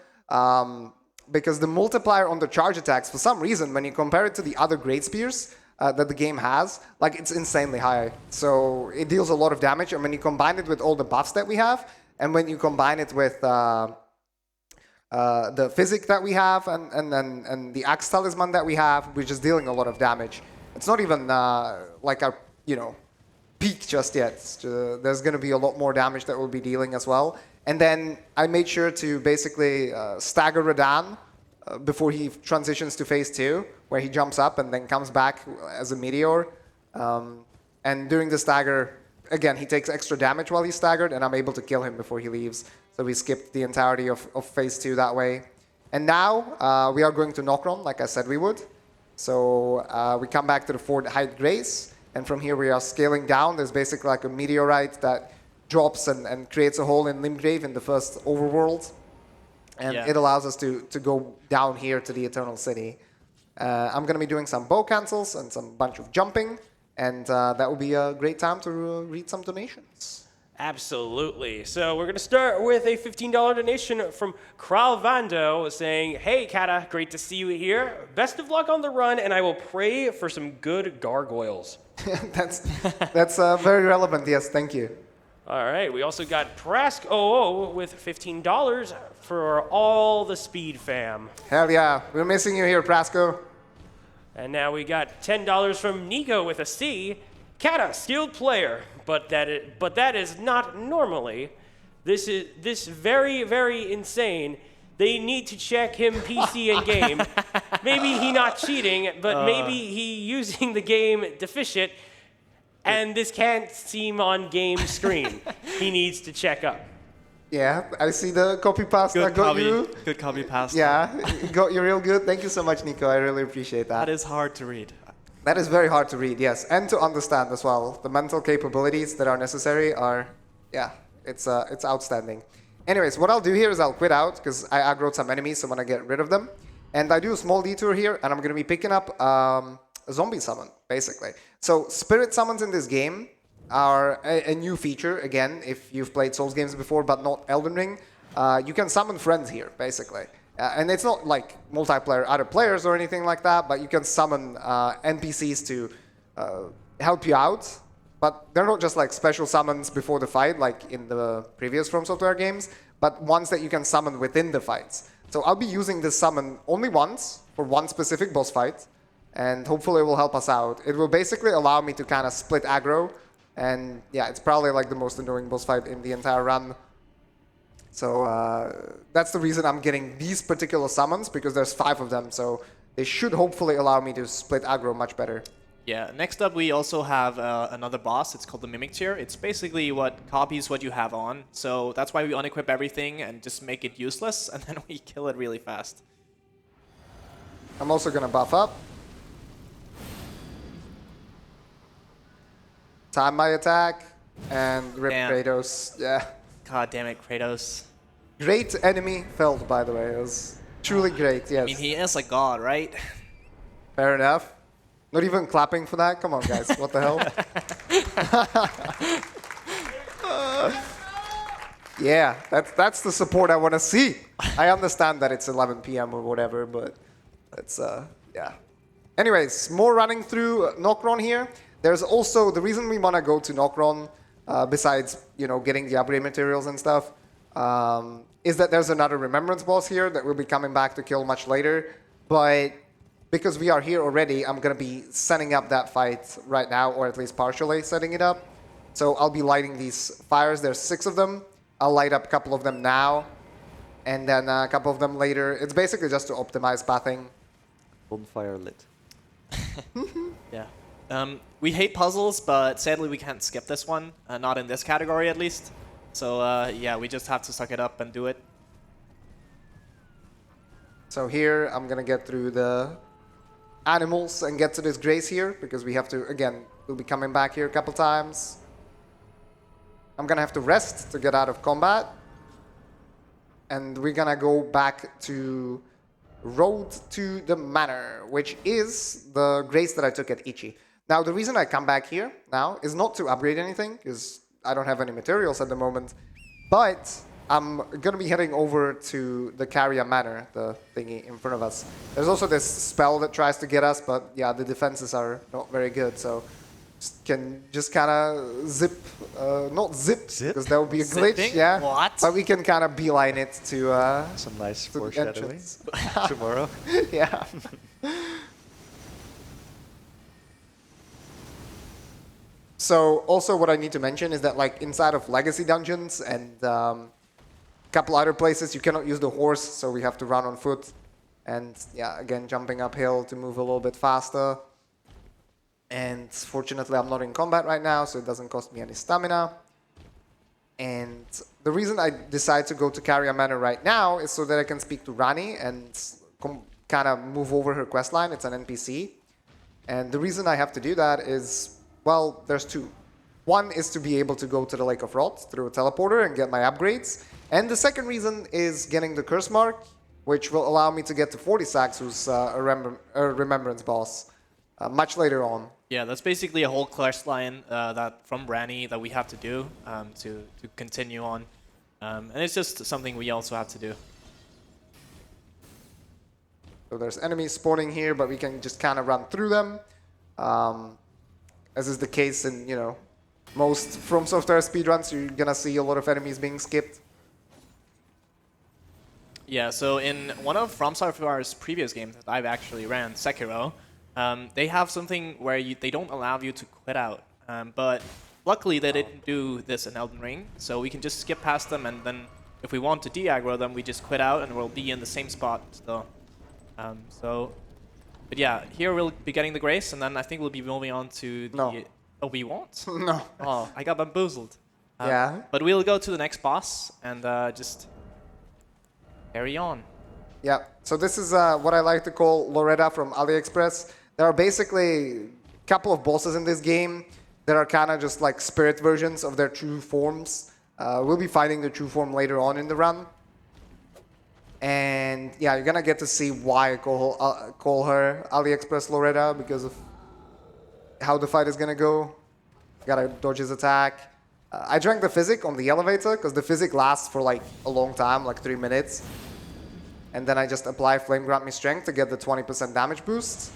S1: Because the multiplier on the charge attacks, for some reason, when you compare it to the other Great Spears that the game has, like it's insanely high. So it deals a lot of damage, and when you combine it with all the buffs that we have, and when you combine it with the physic that we have and the Axe Talisman that we have, we're just dealing a lot of damage. It's not even like our, peak just yet. There's going to be a lot more damage that we'll be dealing as well. And then I made sure to basically stagger Radahn before he transitions to phase 2, where he jumps up and then comes back as a meteor. And during the stagger, again, he takes extra damage while he's staggered, and I'm able to kill him before he leaves. So we skipped the entirety of phase 2 that way. And now we are going to Nokron, like I said we would. So we come back to the Fort Height Grace, and from here we are scaling down. There's basically like a meteorite that drops and creates a hole in Limgrave in the first overworld. And it allows us to go down here to the Eternal City. I'm going to be doing some bow cancels and some bunch of jumping, and that will be a great time to read some donations.
S4: Absolutely. So we're going to start with a $15 donation from Kralvando saying, "Hey, Kata, great to see you here. Best of luck on the run, and I will pray for some good gargoyles."
S1: That's very relevant, yes, thank you.
S4: All right, we also got Prask OO with $15 for all the Speed fam.
S1: Hell yeah, we're missing you here, Prasco.
S4: And now we got $10 from Nico with a C. Kata, skilled player, but that is not normally. This very, very insane. They need to check him PC and game. Maybe he not cheating, but maybe he using the game deficient. And this can't seem on game screen. He needs to check up.
S1: Yeah, I see the copy paste I got you.
S3: Good copy paste.
S1: Yeah, got you real good. Thank you so much, Nico. I really appreciate that.
S3: That is hard to read.
S1: That is very hard to read, yes, and to understand as well. The mental capabilities that are necessary are, yeah, it's outstanding. Anyways, what I'll do here is I'll quit out because I aggroed some enemies, so I'm gonna get rid of them. And I do a small detour here, and I'm gonna be picking up a zombie summon, basically. So spirit summons in this game are a new feature. Again, if you've played Souls games before, but not Elden Ring, you can summon friends here, basically. And it's not like multiplayer other players or anything like that, but you can summon NPCs to help you out. But they're not just like special summons before the fight, like in the previous From Software games, but ones that you can summon within the fights. So I'll be using this summon only once for one specific boss fight, and hopefully it will help us out. It will basically allow me to kind of split aggro, and yeah, it's probably like the most annoying boss fight in the entire run. So that's the reason I'm getting these particular summons, because there's 5 of them, so they should hopefully allow me to split aggro much better.
S3: Yeah, next up we also have another boss. It's called the Mimic Tier. It's basically what copies what you have on, so that's why we unequip everything and just make it useless, and then we kill it really fast.
S1: I'm also going to buff up. Time my attack, and rip Kratos. Yeah.
S3: God damn it, Kratos.
S1: Great enemy felled, by the way. It was truly great, yes.
S3: I mean, he is a god, right?
S1: Fair enough. Not even clapping for that? Come on, guys. What the hell? Yeah, that's the support I want to see. I understand that it's 11 p.m. or whatever, but it's, yeah. Anyways, more running through Nokron here. There's also, the reason we want to go to Nokron, besides, you know, getting the upgrade materials and stuff, is that there's another Remembrance boss here that we'll be coming back to kill much later. But because we are here already, I'm going to be setting up that fight right now, or at least partially setting it up. So I'll be lighting these fires. There's 6 of them. I'll light up a couple of them now, and then a couple of them later. It's basically just to optimize pathing.
S2: Bonfire lit.
S3: Yeah. We hate puzzles, but sadly we can't skip this one. Not in this category, at least. So, yeah, we just have to suck it up and do it.
S1: So here, I'm going to get through the animals and get to this grace here, because we have to, again, we'll be coming back here a couple times. I'm going to have to rest to get out of combat. And we're going to go back to Road to the Manor, which is the grace that I took at Ichi. Now, the reason I come back here now is not to upgrade anything, because I don't have any materials at the moment, but I'm going to be heading over to the Caria Manor, the thingy in front of us. There's also this spell that tries to get us, but yeah, the defenses are not very good, so can just kind of zip, not zip, because that would be a glitch,
S3: Zipping?
S1: yeah.
S3: What?
S1: But we can kind of beeline it to
S2: Some nice
S1: to the
S2: foreshadowing
S1: entrance.
S2: tomorrow.
S1: Yeah. So also what I need to mention is that like inside of legacy dungeons and couple other places you cannot use the horse, so we have to run on foot. And yeah, again, jumping uphill to move a little bit faster. And fortunately, I'm not in combat right now, so it doesn't cost me any stamina. And the reason I decide to go to Caria Manor right now is so that I can speak to Ranni and kind of move over her questline. It's an NPC. And the reason I have to do that is, well, there's two. One is to be able to go to the Lake of Rot through a teleporter and get my upgrades. And the second reason is getting the curse mark, which will allow me to get to 40 Sacks, who's a Remembrance boss, much later on.
S3: Yeah, that's basically a whole quest line that from Ranni that we have to do to continue on. And it's just something we also have to do.
S1: So there's enemies spawning here, but we can just kind of run through them. As is the case in, most From Software speedruns, you're gonna see a lot of enemies being skipped.
S3: Yeah, so in one of From Software's previous games that I've actually ran, Sekiro, they have something where they don't allow you to quit out. But luckily they didn't do this in Elden Ring, so we can just skip past them, and then if we want to de-aggro them, we just quit out and we'll be in the same spot still. But yeah, here we'll be getting the Grace, and then I think we'll be moving on to the...
S1: No.
S3: Oh, we won't?
S1: No.
S3: Oh, I got bamboozled.
S1: Yeah.
S3: But we'll go to the next boss and just carry on.
S1: Yeah, so this is what I like to call Loretta from AliExpress. There are basically a couple of bosses in this game that are kind of just like spirit versions of their true forms. We'll be fighting the true form later on in the run. And yeah, you're gonna get to see why I call her AliExpress Loretta, because of how the fight is gonna go. Gotta dodge his attack. I drank the physic on the elevator because the physic lasts for like a long time, like 3 minutes. And then I just apply Flame Grant Me Strength to get the 20% damage boost.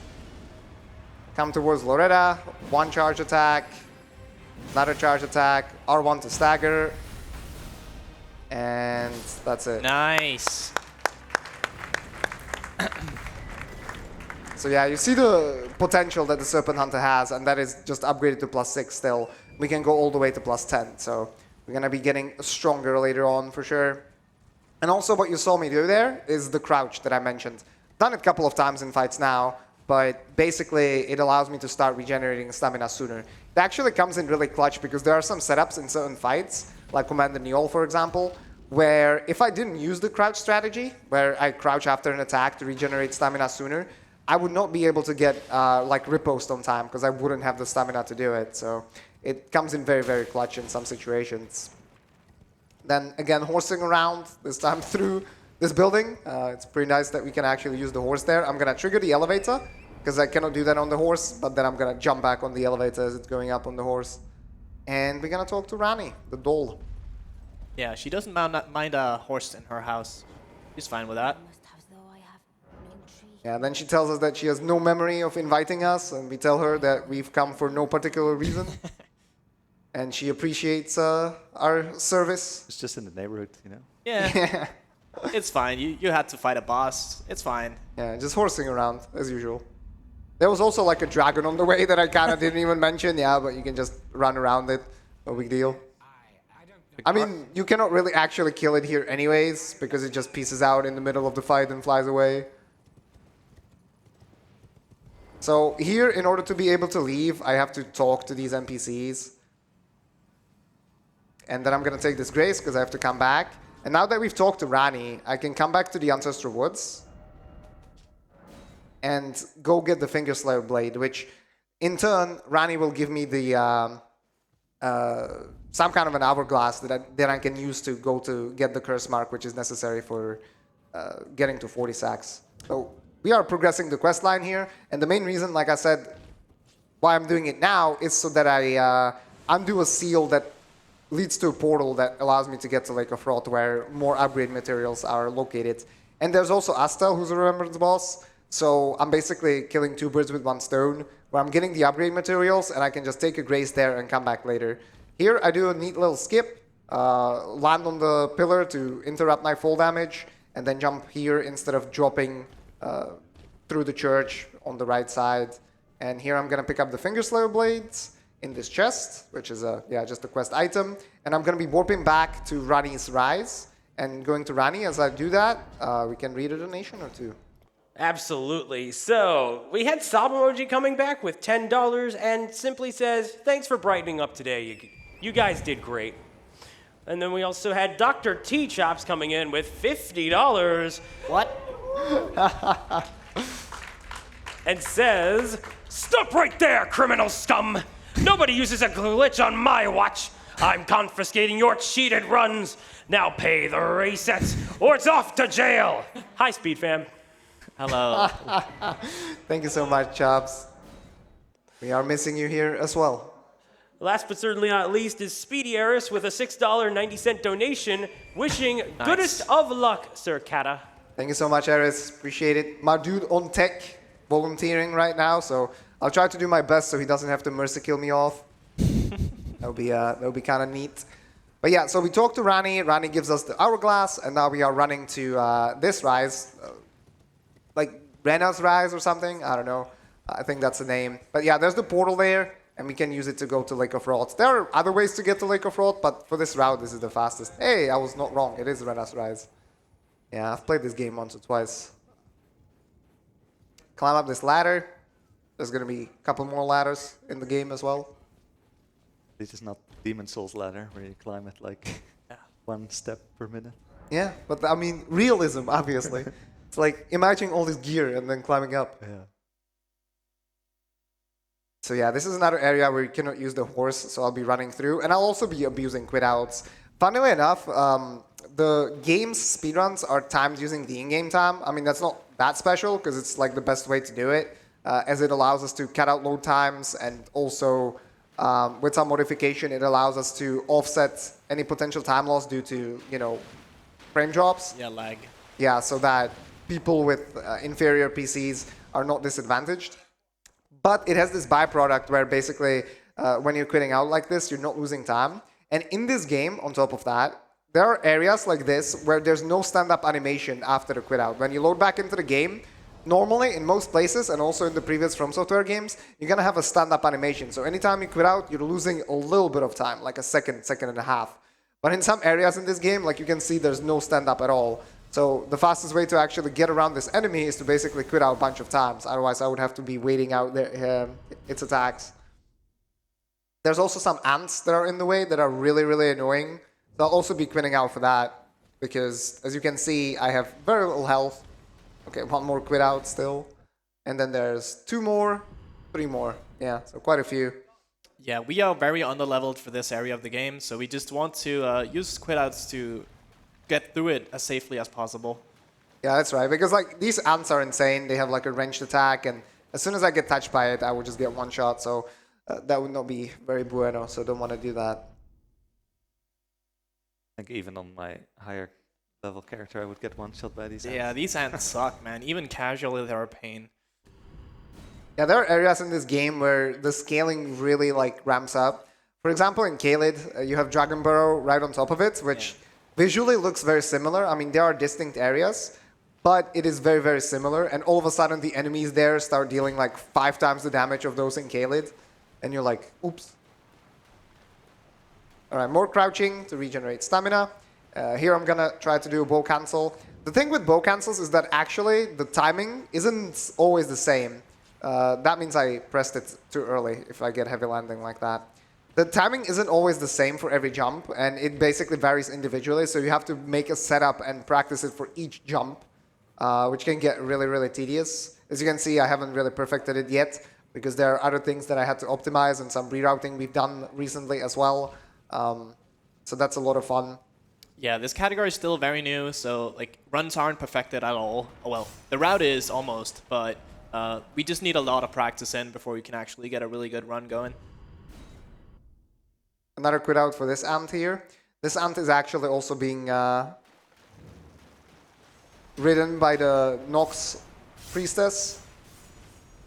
S1: Come towards Loretta, 1 charge attack, another charge attack, R1 to stagger, and that's it.
S3: Nice.
S1: So yeah, you see the potential that the Serpent Hunter has, and that is just upgraded to +6 still. We can go all the way to +10, so we're gonna be getting stronger later on for sure. And also what you saw me do there is the crouch that I mentioned. Done it a couple of times in fights now, but basically it allows me to start regenerating stamina sooner. It actually comes in really clutch because there are some setups in certain fights, like Commander Niall for example, where if I didn't use the crouch strategy, where I crouch after an attack to regenerate stamina sooner, I would not be able to get like riposte on time because I wouldn't have the stamina to do it. So it comes in very, very clutch in some situations. Then again, horsing around, this time through this building. It's pretty nice that we can actually use the horse there. I'm gonna trigger the elevator because I cannot do that on the horse, but then I'm gonna jump back on the elevator as it's going up on the horse. And we're gonna talk to Ranni, the doll.
S3: Yeah, she doesn't mind a horse in her house. She's fine with that.
S1: Yeah, and then she tells us that she has no memory of inviting us, and we tell her that we've come for no particular reason. And she appreciates our service.
S2: It's just in the neighborhood,
S3: Yeah,
S1: Yeah.
S3: it's fine. You had to fight a boss. It's fine.
S1: Yeah, just horsing around, as usual. There was also like a dragon on the way that I kind of didn't even mention, yeah, but you can just run around it. No big deal. I mean, you cannot really actually kill it here anyways, because it just pieces out in the middle of the fight and flies away. So here, in order to be able to leave, I have to talk to these NPCs. And then I'm going to take this Grace, because I have to come back. And now that we've talked to Ranni, I can come back to the Ancestor Woods and go get the Fingerslayer Blade, which in turn, Ranni will give me the some kind of an hourglass that I can use to go to get the curse mark, which is necessary for getting to 40 sacks. So we are progressing the quest line here, and the main reason, like I said, why I'm doing it now is so that I undo a seal that leads to a portal that allows me to get to Lake of Rot, where more upgrade materials are located. And there's also Astel, who's a Remembrance boss. So I'm basically killing 2 birds with 1 stone, where I'm getting the upgrade materials, and I can just take a Grace there and come back later. Here I do a neat little skip, land on the pillar to interrupt my fall damage, and then jump here instead of dropping through the church on the right side. And here I'm gonna pick up the Fingerslayer Blades in this chest, which is just a quest item. And I'm gonna be warping back to Ranni's Rise. And going to Rani, as I do that, we can read a donation or two.
S4: Absolutely. So, we had Sabamoji coming back with $10 and simply says, thanks for brightening up today. You guys did great. And then we also had Dr. T Chops coming in with $50.
S3: What?
S4: And says, stop right there, criminal scum! Nobody uses a glitch on my watch. I'm confiscating your cheated runs. Now pay the resets, or it's off to jail. Hi, Speed fam.
S3: Hello.
S1: Thank you so much, Chops. We are missing you here as well.
S4: Last but certainly not least is Speedy Eris with a $6.90 donation, wishing goodest of luck, Sir Kata.
S1: Thank you so much, Eris. Appreciate it. My dude on tech volunteering right now, so I'll try to do my best so he doesn't have to mercy kill me off. That'll be kind of neat. But yeah, so we talked to Rani. Rani gives us the hourglass, and now we are running to this rise, like Renna's rise or something. I don't know. I think that's the name. But yeah, there's the portal there, and we can use it to go to Lake of Rot. There are other ways to get to Lake of Rot, but for this route, this is the fastest. Hey, I was not wrong. It is Renna's rise. Yeah, I've played this game once or twice. Climb up this ladder. There's going to be a couple more ladders in the game as well.
S2: This is not Demon Souls ladder where you climb it like 1 step per minute.
S1: Yeah, but I mean, realism, obviously. It's like imagining all this gear and then climbing up.
S2: Yeah.
S1: So yeah, this is another area where you cannot use the horse, so I'll be running through. And I'll also be abusing quit outs. Funnily enough, the game's speedruns are timed using the in-game time. I mean, that's not that special because it's like the best way to do it, as it allows us to cut out load times, and also with some modification, it allows us to offset any potential time loss due to, you know, frame drops.
S3: Yeah, lag.
S1: Yeah, so that people with inferior PCs are not disadvantaged. But it has this byproduct where basically when you're quitting out like this, you're not losing time. And in this game, on top of that, there are areas like this where there's no stand-up animation after the quit out. When you load back into the game, normally in most places, and also in the previous From Software games, you're going to have a stand-up animation. So anytime you quit out, you're losing a little bit of time, like a second and a half. But in some areas in this game, like you can see, there's no stand-up at all. So the fastest way to actually get around this enemy is to basically quit out a bunch of times. Otherwise, I would have to be waiting out its attacks. There's also some ants that are in the way that are really, really annoying. So I'll also be quitting out for that, because as you can see, I have very little health. Okay, 1 more quit out still. And then there's 2 more, 3 more. Yeah, so quite a few.
S3: Yeah, we are very underleveled for this area of the game, so we just want to use quit outs to get through it as safely as possible.
S1: Yeah, that's right, because like these ants are insane. They have like a ranged attack, and as soon as I get touched by it, I would just get one shot. So that would not be very bueno, so don't want to do that.
S2: I think even on my higher level character, I would get one shot by these ants.
S3: Yeah, these ants suck, man. Even casually, they're a pain.
S1: Yeah, there are areas in this game where the scaling really like ramps up. For example, in Caelid, you have Dragon Burrow right on top of it, which visually looks very similar. I mean, there are distinct areas, but it is very, very similar. And all of a sudden, the enemies there start dealing like 5 times the damage of those in Caelid. And you're like, oops. All right, more crouching to regenerate stamina. Here I'm going to try to do a bow cancel. The thing with bow cancels is that actually the timing isn't always the same. That means I pressed it too early if I get heavy landing like that. The timing isn't always the same for every jump, and it basically varies individually, so you have to make a setup and practice it for each jump, which can get really, really tedious. As you can see, I haven't really perfected it yet, because there are other things that I had to optimize and some rerouting we've done recently as well. So that's a lot of fun.
S3: Yeah, this category is still very new, so like runs aren't perfected at all. Oh, well, the route is almost, but we just need a lot of practice in before we can actually get a really good run going.
S1: Another quit out for this ant here. This ant is actually also being ridden by the Nox priestess.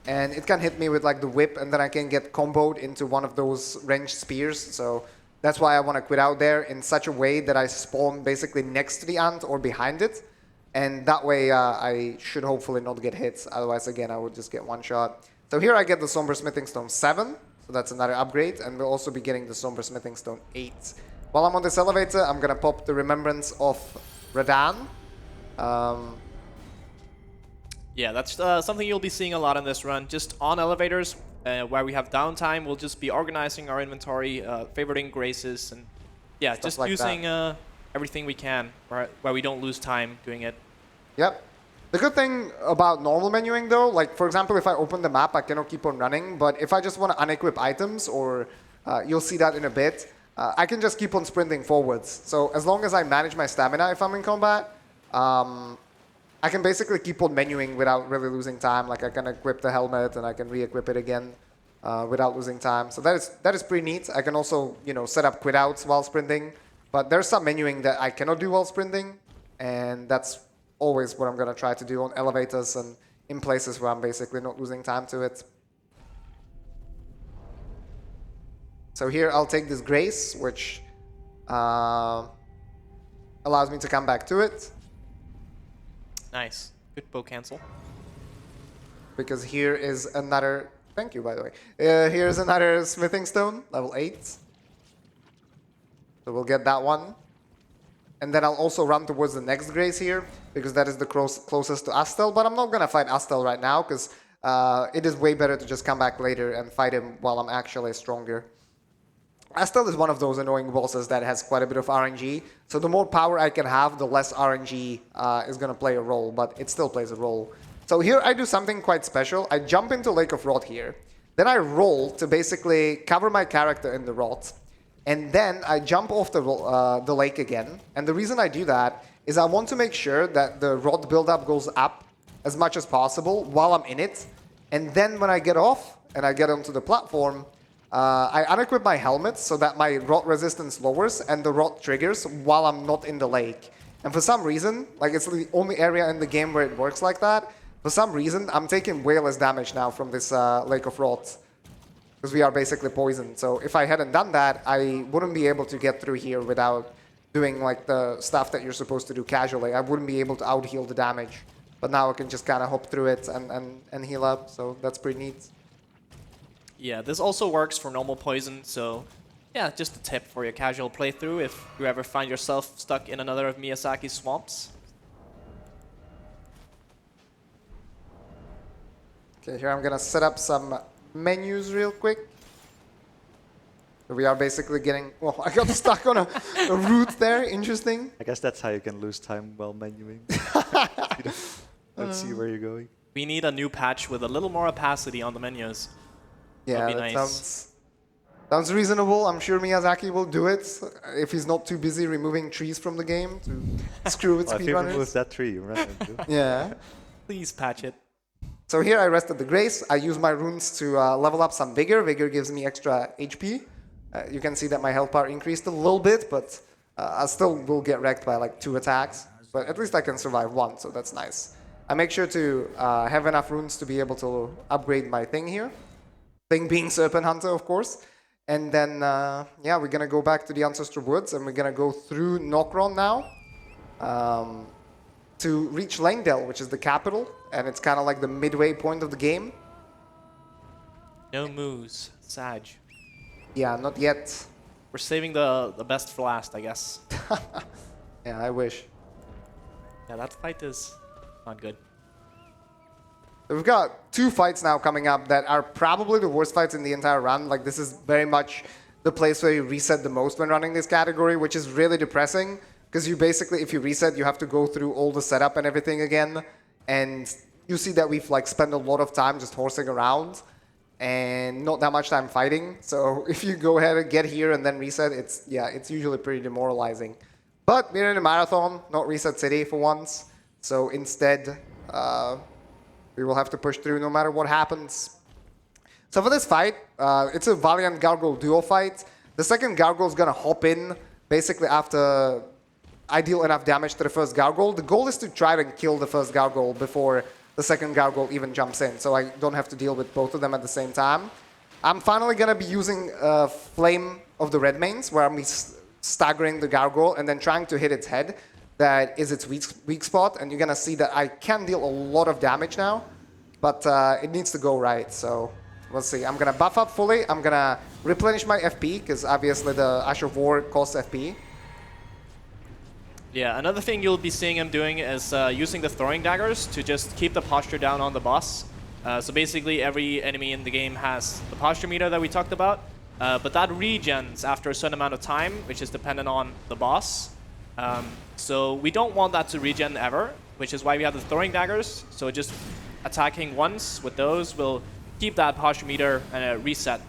S1: And it can hit me with like the whip, and then I can get comboed into one of those ranged spears. So that's why I want to quit out there in such a way that I spawn basically next to the ant or behind it. And that way I should hopefully not get hit. Otherwise, again, I would just get one shot. So here I get the Somber Smithing Stone 7. So that's another upgrade. And we'll also be getting the Somber Smithing Stone 8. While I'm on this elevator, I'm going to pop the Remembrance of Radahn.
S3: Yeah, that's something you'll be seeing a lot in this run. Just on elevators, where we have downtime, we'll just be organizing our inventory, favoriting graces, and yeah,
S1: Stuff
S3: just
S1: like
S3: using everything we can where we don't lose time doing it.
S1: Yep. The good thing about normal menuing though, like for example, if I open the map, I cannot keep on running, but if I just want to unequip items, or you'll see that in a bit, I can just keep on sprinting forwards. So as long as I manage my stamina if I'm in combat, I can basically keep on menuing without really losing time. Like I can equip the helmet and I can re-equip it again without losing time. So that is pretty neat. I can also, you know, set up quit outs while sprinting, but there's some menuing that I cannot do while sprinting, and that's always what I'm gonna try to do on elevators and in places where I'm basically not losing time to it. So here I'll take this Grace, which allows me to come back to it.
S3: Nice. Good bow cancel.
S1: Because here is another, thank you by the way, here's another smithing stone, level 8. So we'll get that one. And then I'll also run towards the next Grace here, because that is the closest to Astel, but I'm not gonna fight Astel right now, because it is way better to just come back later and fight him while I'm actually stronger. Astel is one of those annoying bosses that has quite a bit of RNG, so the more power I can have, the less RNG is going to play a role, but it still plays a role. So here I do something quite special. I jump into Lake of Rot here, then I roll to basically cover my character in the rot, and then I jump off the lake again. And the reason I do that is I want to make sure that the rot buildup goes up as much as possible while I'm in it, and then when I get off and I get onto the platform, I unequip my helmet so that my rot resistance lowers and the rot triggers while I'm not in the lake. And for some reason, like it's the only area in the game where it works like that, for some reason I'm taking way less damage now from this Lake of Rot, because we are basically poisoned. So if I hadn't done that, I wouldn't be able to get through here without doing like the stuff that you're supposed to do casually. I wouldn't be able to out-heal the damage. But now I can just kind of hop through it and heal up, so that's pretty neat.
S3: Yeah, this also works for normal poison, so yeah, just a tip for your casual playthrough if you ever find yourself stuck in another of Miyazaki's swamps.
S1: Okay, here I'm gonna set up some menus real quick. We are basically getting, well, I got stuck on a route there, interesting.
S2: I guess that's how you can lose time while menuing. You don't see where you're going.
S3: We need a new patch with a little more opacity on the menus.
S1: Yeah,
S3: That'd be
S1: that
S3: nice.
S1: sounds reasonable. I'm sure Miyazaki will do it if he's not too busy removing trees from the game to screw with
S2: Well, if you remove
S1: speedrunners.
S2: that tree, you run into.
S1: Yeah.
S3: Please patch it.
S1: So here I rested the Grace. I use my runes to level up some Vigor. Vigor gives me extra HP. You can see that my health bar increased a little bit, but I still will get wrecked by like 2 attacks. But at least I can survive 1, so that's nice. I make sure to have enough runes to be able to upgrade my thing here. Thing being Serpent Hunter, of course. And then, yeah, we're going to go back to the Ancestor Woods, and we're going to go through Nokron now to reach Leyndell, which is the capital, and it's kind of like the midway point of the game.
S3: No moves. Sag.
S1: Yeah, not yet.
S3: We're saving the best for last, I guess.
S1: Yeah, I wish.
S3: Yeah, that fight is not good.
S1: We've got 2 fights now coming up that are probably the worst fights in the entire run. Like, this is very much the place where you reset the most when running this category, which is really depressing, because you basically, if you reset, you have to go through all the setup and everything again. And you see that we've like spent a lot of time just horsing around and not that much time fighting. So if you go ahead and get here and then reset, it's usually pretty demoralizing. But we're in a marathon, not Reset City for once. So instead, we will have to push through no matter what happens. So for this fight, it's a Valiant Gargoyle duo fight. The second Gargoyle is going to hop in basically after I deal enough damage to the first Gargoyle. The goal is to try to kill the first Gargoyle before the second Gargoyle even jumps in, so I don't have to deal with both of them at the same time. I'm finally going to be using Flame of the Redmanes, where I'm staggering the Gargoyle and then trying to hit its head. That is its weak spot, and you're going to see that I can deal a lot of damage now, but it needs to go right, so we'll see. I'm going to buff up fully. I'm going to replenish my FP, because obviously the Ash of War costs FP.
S3: Yeah, another thing you'll be seeing him doing is using the throwing daggers to just keep the posture down on the boss. So basically every enemy in the game has the posture meter that we talked about, but that regens after a certain amount of time, which is dependent on the boss. So we don't want that to regen ever, which is why we have the throwing daggers. So just attacking once with those will keep that posture meter reset.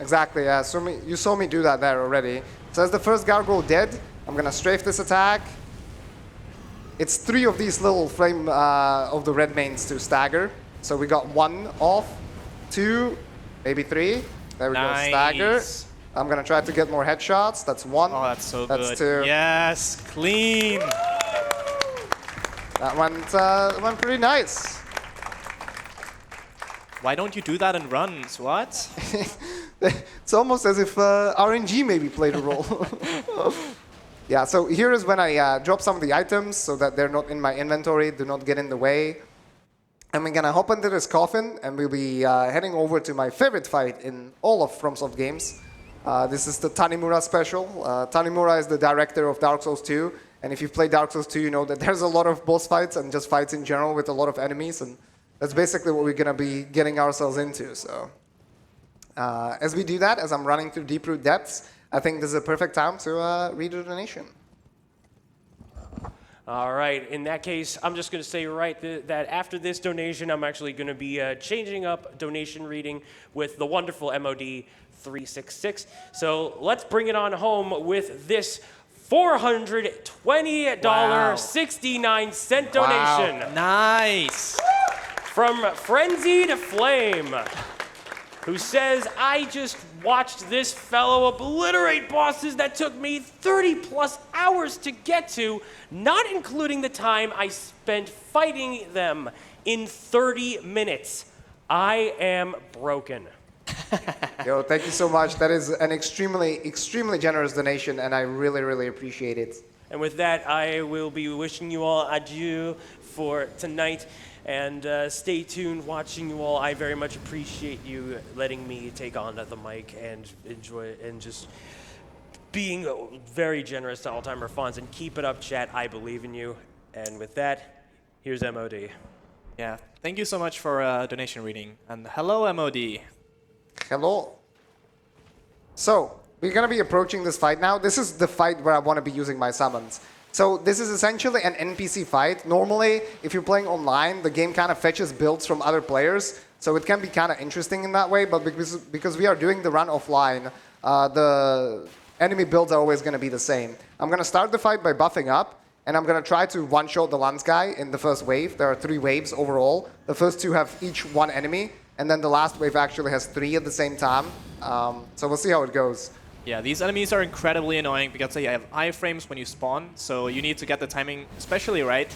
S1: Exactly, yeah. So you saw me do that there already. So as the first gargoyle dead, I'm gonna strafe this attack. It's 3 of these little flame of the red mains to stagger. So we got 1 off, 2, maybe 3. There we go, stagger. I'm gonna try to get more headshots. That's 1.
S3: Oh, that's so good.
S1: That's 2.
S3: Yes, clean.
S1: That went pretty nice.
S3: Why don't you do that in runs? What?
S1: It's almost as if RNG maybe played a role. Yeah, so here is when I drop some of the items so that they're not in my inventory, do not get in the way. And we're gonna hop into this coffin and we'll be heading over to my favorite fight in all of FromSoft games. This is the Tanimura special. Tanimura is the director of Dark Souls 2. And if you've played Dark Souls 2, you know that there's a lot of boss fights and just fights in general with a lot of enemies. And that's basically what we're gonna be getting ourselves into. So as we do that, as I'm running through Deeproot depths, I think this is a perfect time to read a donation.
S4: All right, in that case, I'm just going to say that after this donation, I'm actually going to be changing up donation reading with the wonderful MOD 366. So let's bring it on home with this $420.69 donation.
S1: Wow.
S3: Nice.
S4: From Frenzied Flame, who says, I just watched this fellow obliterate bosses that took me 30 plus hours to get to, not including the time I spent fighting them in 30 minutes. I am broken.
S1: Yo, thank you so much. That is an extremely, extremely generous donation, and I really, really appreciate it.
S4: And with that, I will be wishing you all adieu for tonight. And stay tuned, watching you all. I very much appreciate you letting me take on the mic and enjoy and just being very generous to All-Timer Fonz. And keep it up, chat. I believe in you. And with that, here's MOD.
S3: Yeah, thank you so much for donation reading. And hello, MOD.
S1: Hello. So, we're going to be approaching this fight now. This is the fight where I want to be using my summons. So this is essentially an NPC fight. Normally, if you're playing online, the game kind of fetches builds from other players. So it can be kind of interesting in that way. But because we are doing the run offline, the enemy builds are always going to be the same. I'm going to start the fight by buffing up. And I'm going to try to one-shot the Lance guy in the first wave. There are 3 waves overall. The first 2 have each 1 enemy. And then the last wave actually has 3 at the same time. So we'll see how it goes.
S3: Yeah, these enemies are incredibly annoying because they have iframes when you spawn, so you need to get the timing especially right.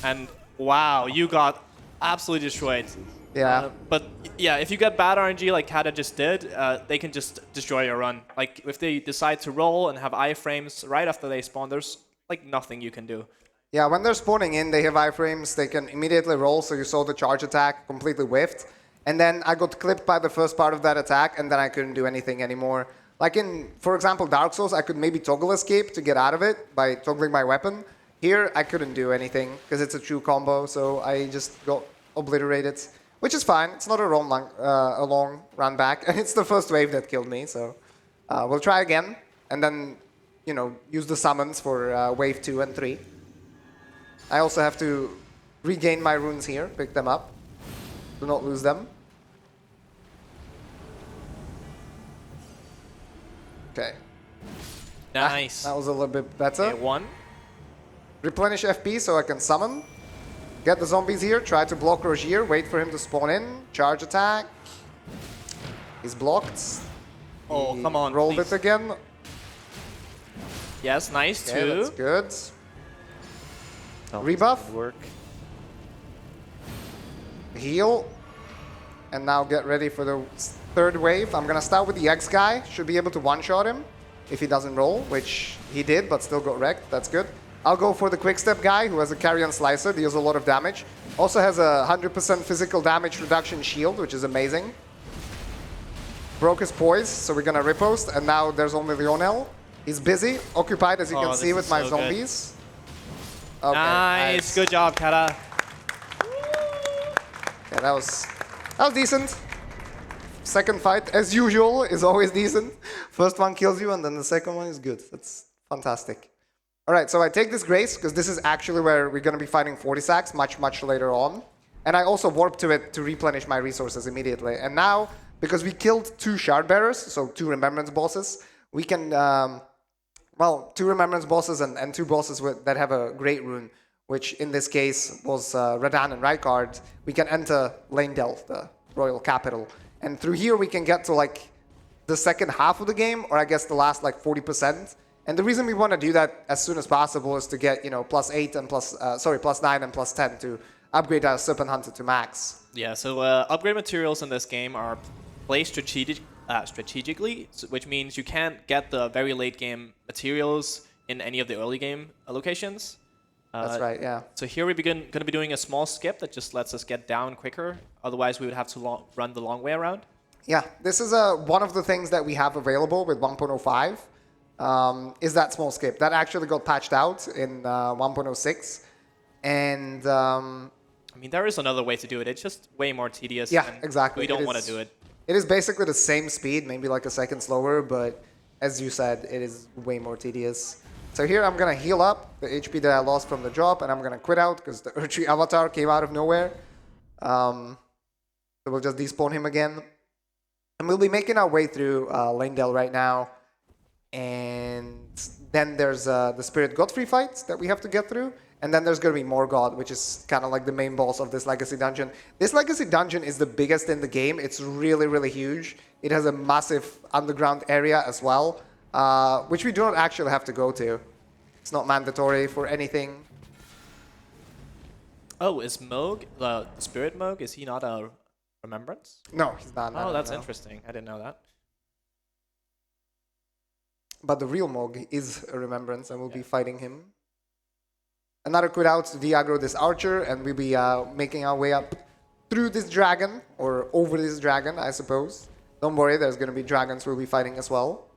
S3: And wow, you got absolutely destroyed.
S1: Yeah.
S3: But yeah, if you get bad RNG like Kata just did, they can just destroy your run. Like if they decide to roll and have iframes right after they spawn, there's like nothing you can do.
S1: Yeah, when they're spawning in, they have iframes, they can immediately roll, so you saw the charge attack completely whiffed. And then I got clipped by the first part of that attack, and then I couldn't do anything anymore. Like in, for example, Dark Souls, I could maybe toggle escape to get out of it by toggling my weapon. Here, I couldn't do anything because it's a true combo, so I just got obliterated, which is fine. It's not a long run back, and it's the first wave that killed me, so we'll try again, and then, you know, use the summons for wave 2 and 3. I also have to regain my runes here, pick them up. Do not lose them. Okay.
S3: Nice.
S1: That was a little bit better.
S3: Okay, 1.
S1: Replenish FP so I can summon. Get the zombies here. Try to block Rogier. Wait for him to spawn in. Charge attack. He's blocked.
S3: Oh,
S1: He
S3: come on,
S1: rolled
S3: please.
S1: it again.
S3: Yes, nice,
S1: Okay,
S3: 2.
S1: that's good.
S2: Oh,
S1: Rebuff.
S2: doesn't work.
S1: Heal. And now get ready for the 3rd wave. I'm gonna start with the X guy. Should be able to one-shot him if he doesn't roll, which he did, but still got wrecked. That's good. I'll go for the quick-step guy who has a Carrion Slicer, deals a lot of damage. Also has a 100% physical damage reduction shield, which is amazing. Broke his poise, so we're gonna riposte, and now there's only Lionel. He's busy, occupied as you can
S3: Oh,
S1: see
S3: this
S1: with
S3: is
S1: my
S3: so good.
S1: zombies. Okay,
S3: Nice. Good job, Kata.
S1: Yeah, that was decent. Second fight, as usual, is always decent. First one kills you, and then the second one is good. That's fantastic. All right, so I take this Grace, because this is actually where we're going to be fighting 40 sacks much later on. And I also warp to it to replenish my resources immediately. And now, because we killed 2 Shard Bearers, so 2 Remembrance bosses, we can, 2 Remembrance bosses and 2 bosses that have a Great Rune, which in this case was Radahn and Rykard. We can enter Leyndell, the royal capital. And through here we can get to like the second half of the game, or I guess the last like 40%. And the reason we want to do that as soon as possible is to get, +8 and +9 and +10 to upgrade our Serpent Hunter to max.
S3: Yeah, so upgrade materials in this game are placed strategically, which means you can't get the very late game materials in any of the early game locations.
S1: That's right, yeah.
S3: So here we're going to be doing a small skip that just lets us get down quicker. Otherwise, we would have to run the long way around.
S1: Yeah, this is one of the things that we have available with 1.05. Is that small skip. That actually got patched out in 1.06. And
S3: I mean, there is another way to do it. It's just way more tedious.
S1: yeah,
S3: and
S1: exactly.
S3: We don't want to do it.
S1: It is basically the same speed, maybe like a second slower, but as you said, it is way more tedious. So here I'm going to heal up the HP that I lost from the drop, and I'm going to quit out because the Urchi Avatar came out of nowhere. So we'll just despawn him again. And we'll be making our way through Leyndell right now. And then there's the Spirit Godfrey fight that we have to get through. And then there's going to be Morgott, which is kind of like the main boss of this Legacy Dungeon. This Legacy Dungeon is the biggest in the game. It's really huge. It has a massive underground area as well, which we do not actually have to go to. It's not mandatory for anything.
S3: Oh, is Mog, the Spirit Mog, is he not a Remembrance?
S1: No, he's not.
S3: Oh, that's interesting. I didn't know that.
S1: But the real Mog is a Remembrance, and we'll be fighting him. Another quit out to de-aggro this archer, and we'll be making our way up through this dragon, or over this dragon, I suppose. Don't worry, there's going to be dragons we'll be fighting as well.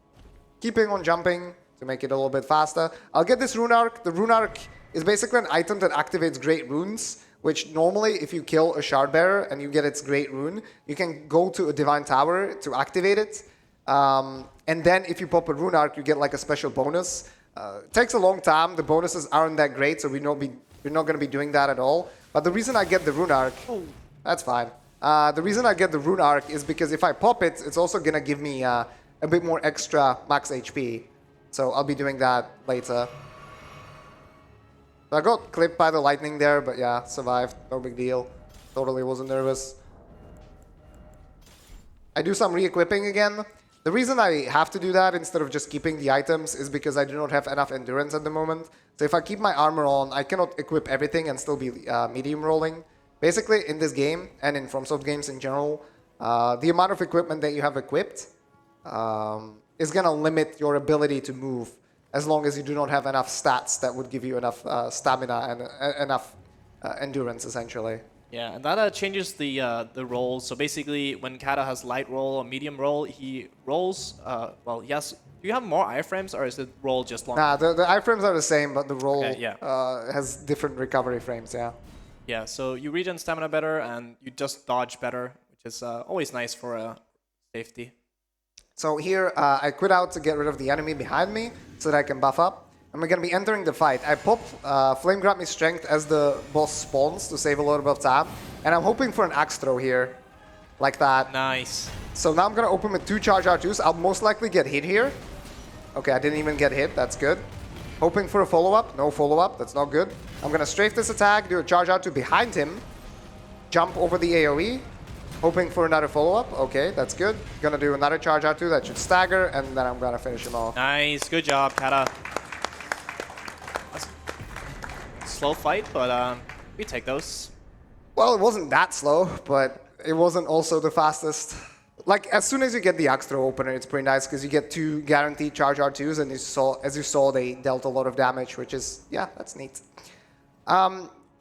S1: Keeping on jumping to make it a little bit faster. I'll get this Rune Arc. The Rune Arc is basically an item that activates Great Runes, which normally if you kill a Shard Bearer and you get its Great Rune, you can go to a Divine Tower to activate it. And then if you pop a Rune Arc, you get like a special bonus. It takes a long time. The bonuses aren't that great, so we're not going to be doing that at all. But the reason I get the Rune Arc, that's fine. The reason I get the Rune Arc is because if I pop it, it's also going to give me a bit more extra max HP. So I'll be doing that later. So I got clipped by the lightning there, but yeah, survived. No big deal. Totally wasn't nervous. I do some re-equipping again. The reason I have to do that instead of just keeping the items is because I do not have enough endurance at the moment. So if I keep my armor on, I cannot equip everything and still be medium rolling. Basically, in this game, and in FromSoft games in general, the amount of equipment that you have equipped is going to limit your ability to move as long as you do not have enough stats that would give you enough stamina and enough endurance, essentially.
S3: Yeah, and that changes the rolls. So basically, when Kata has light roll or medium roll, he rolls. Well, yes. Do you have more iframes, or is the roll just longer?
S1: Nah, the iframes are the same, but the roll
S3: Okay,
S1: has different recovery frames. Yeah.
S3: Yeah. So you regen stamina better, and you just dodge better, which is always nice for safety.
S1: So here, I quit out to get rid of the enemy behind me, so that I can buff up. And we're going to be entering the fight. I pop Flame Grab Me Strength as the boss spawns to save a little bit of time. And I'm hoping for an axe throw here. Like that.
S3: Nice.
S1: So now I'm going to open with 2 charge R2s. I'll most likely get hit here. Okay, I didn't even get hit. That's good. Hoping for a follow-up. No follow-up. That's not good. I'm going to strafe this attack, do a charge R2 behind him. Jump over the AoE. Hoping for another follow-up. Okay, that's good. Going to do another charge R2 that should stagger. And then I'm going to finish him off.
S3: Nice. Good job, Kata. Slow fight, but we take those.
S1: Well, it wasn't that slow, but it wasn't also the fastest. Like, as soon as you get the axe throw opener, it's pretty nice because you get 2 guaranteed charge R2s, and as you saw, they dealt a lot of damage, which is, yeah, that's neat.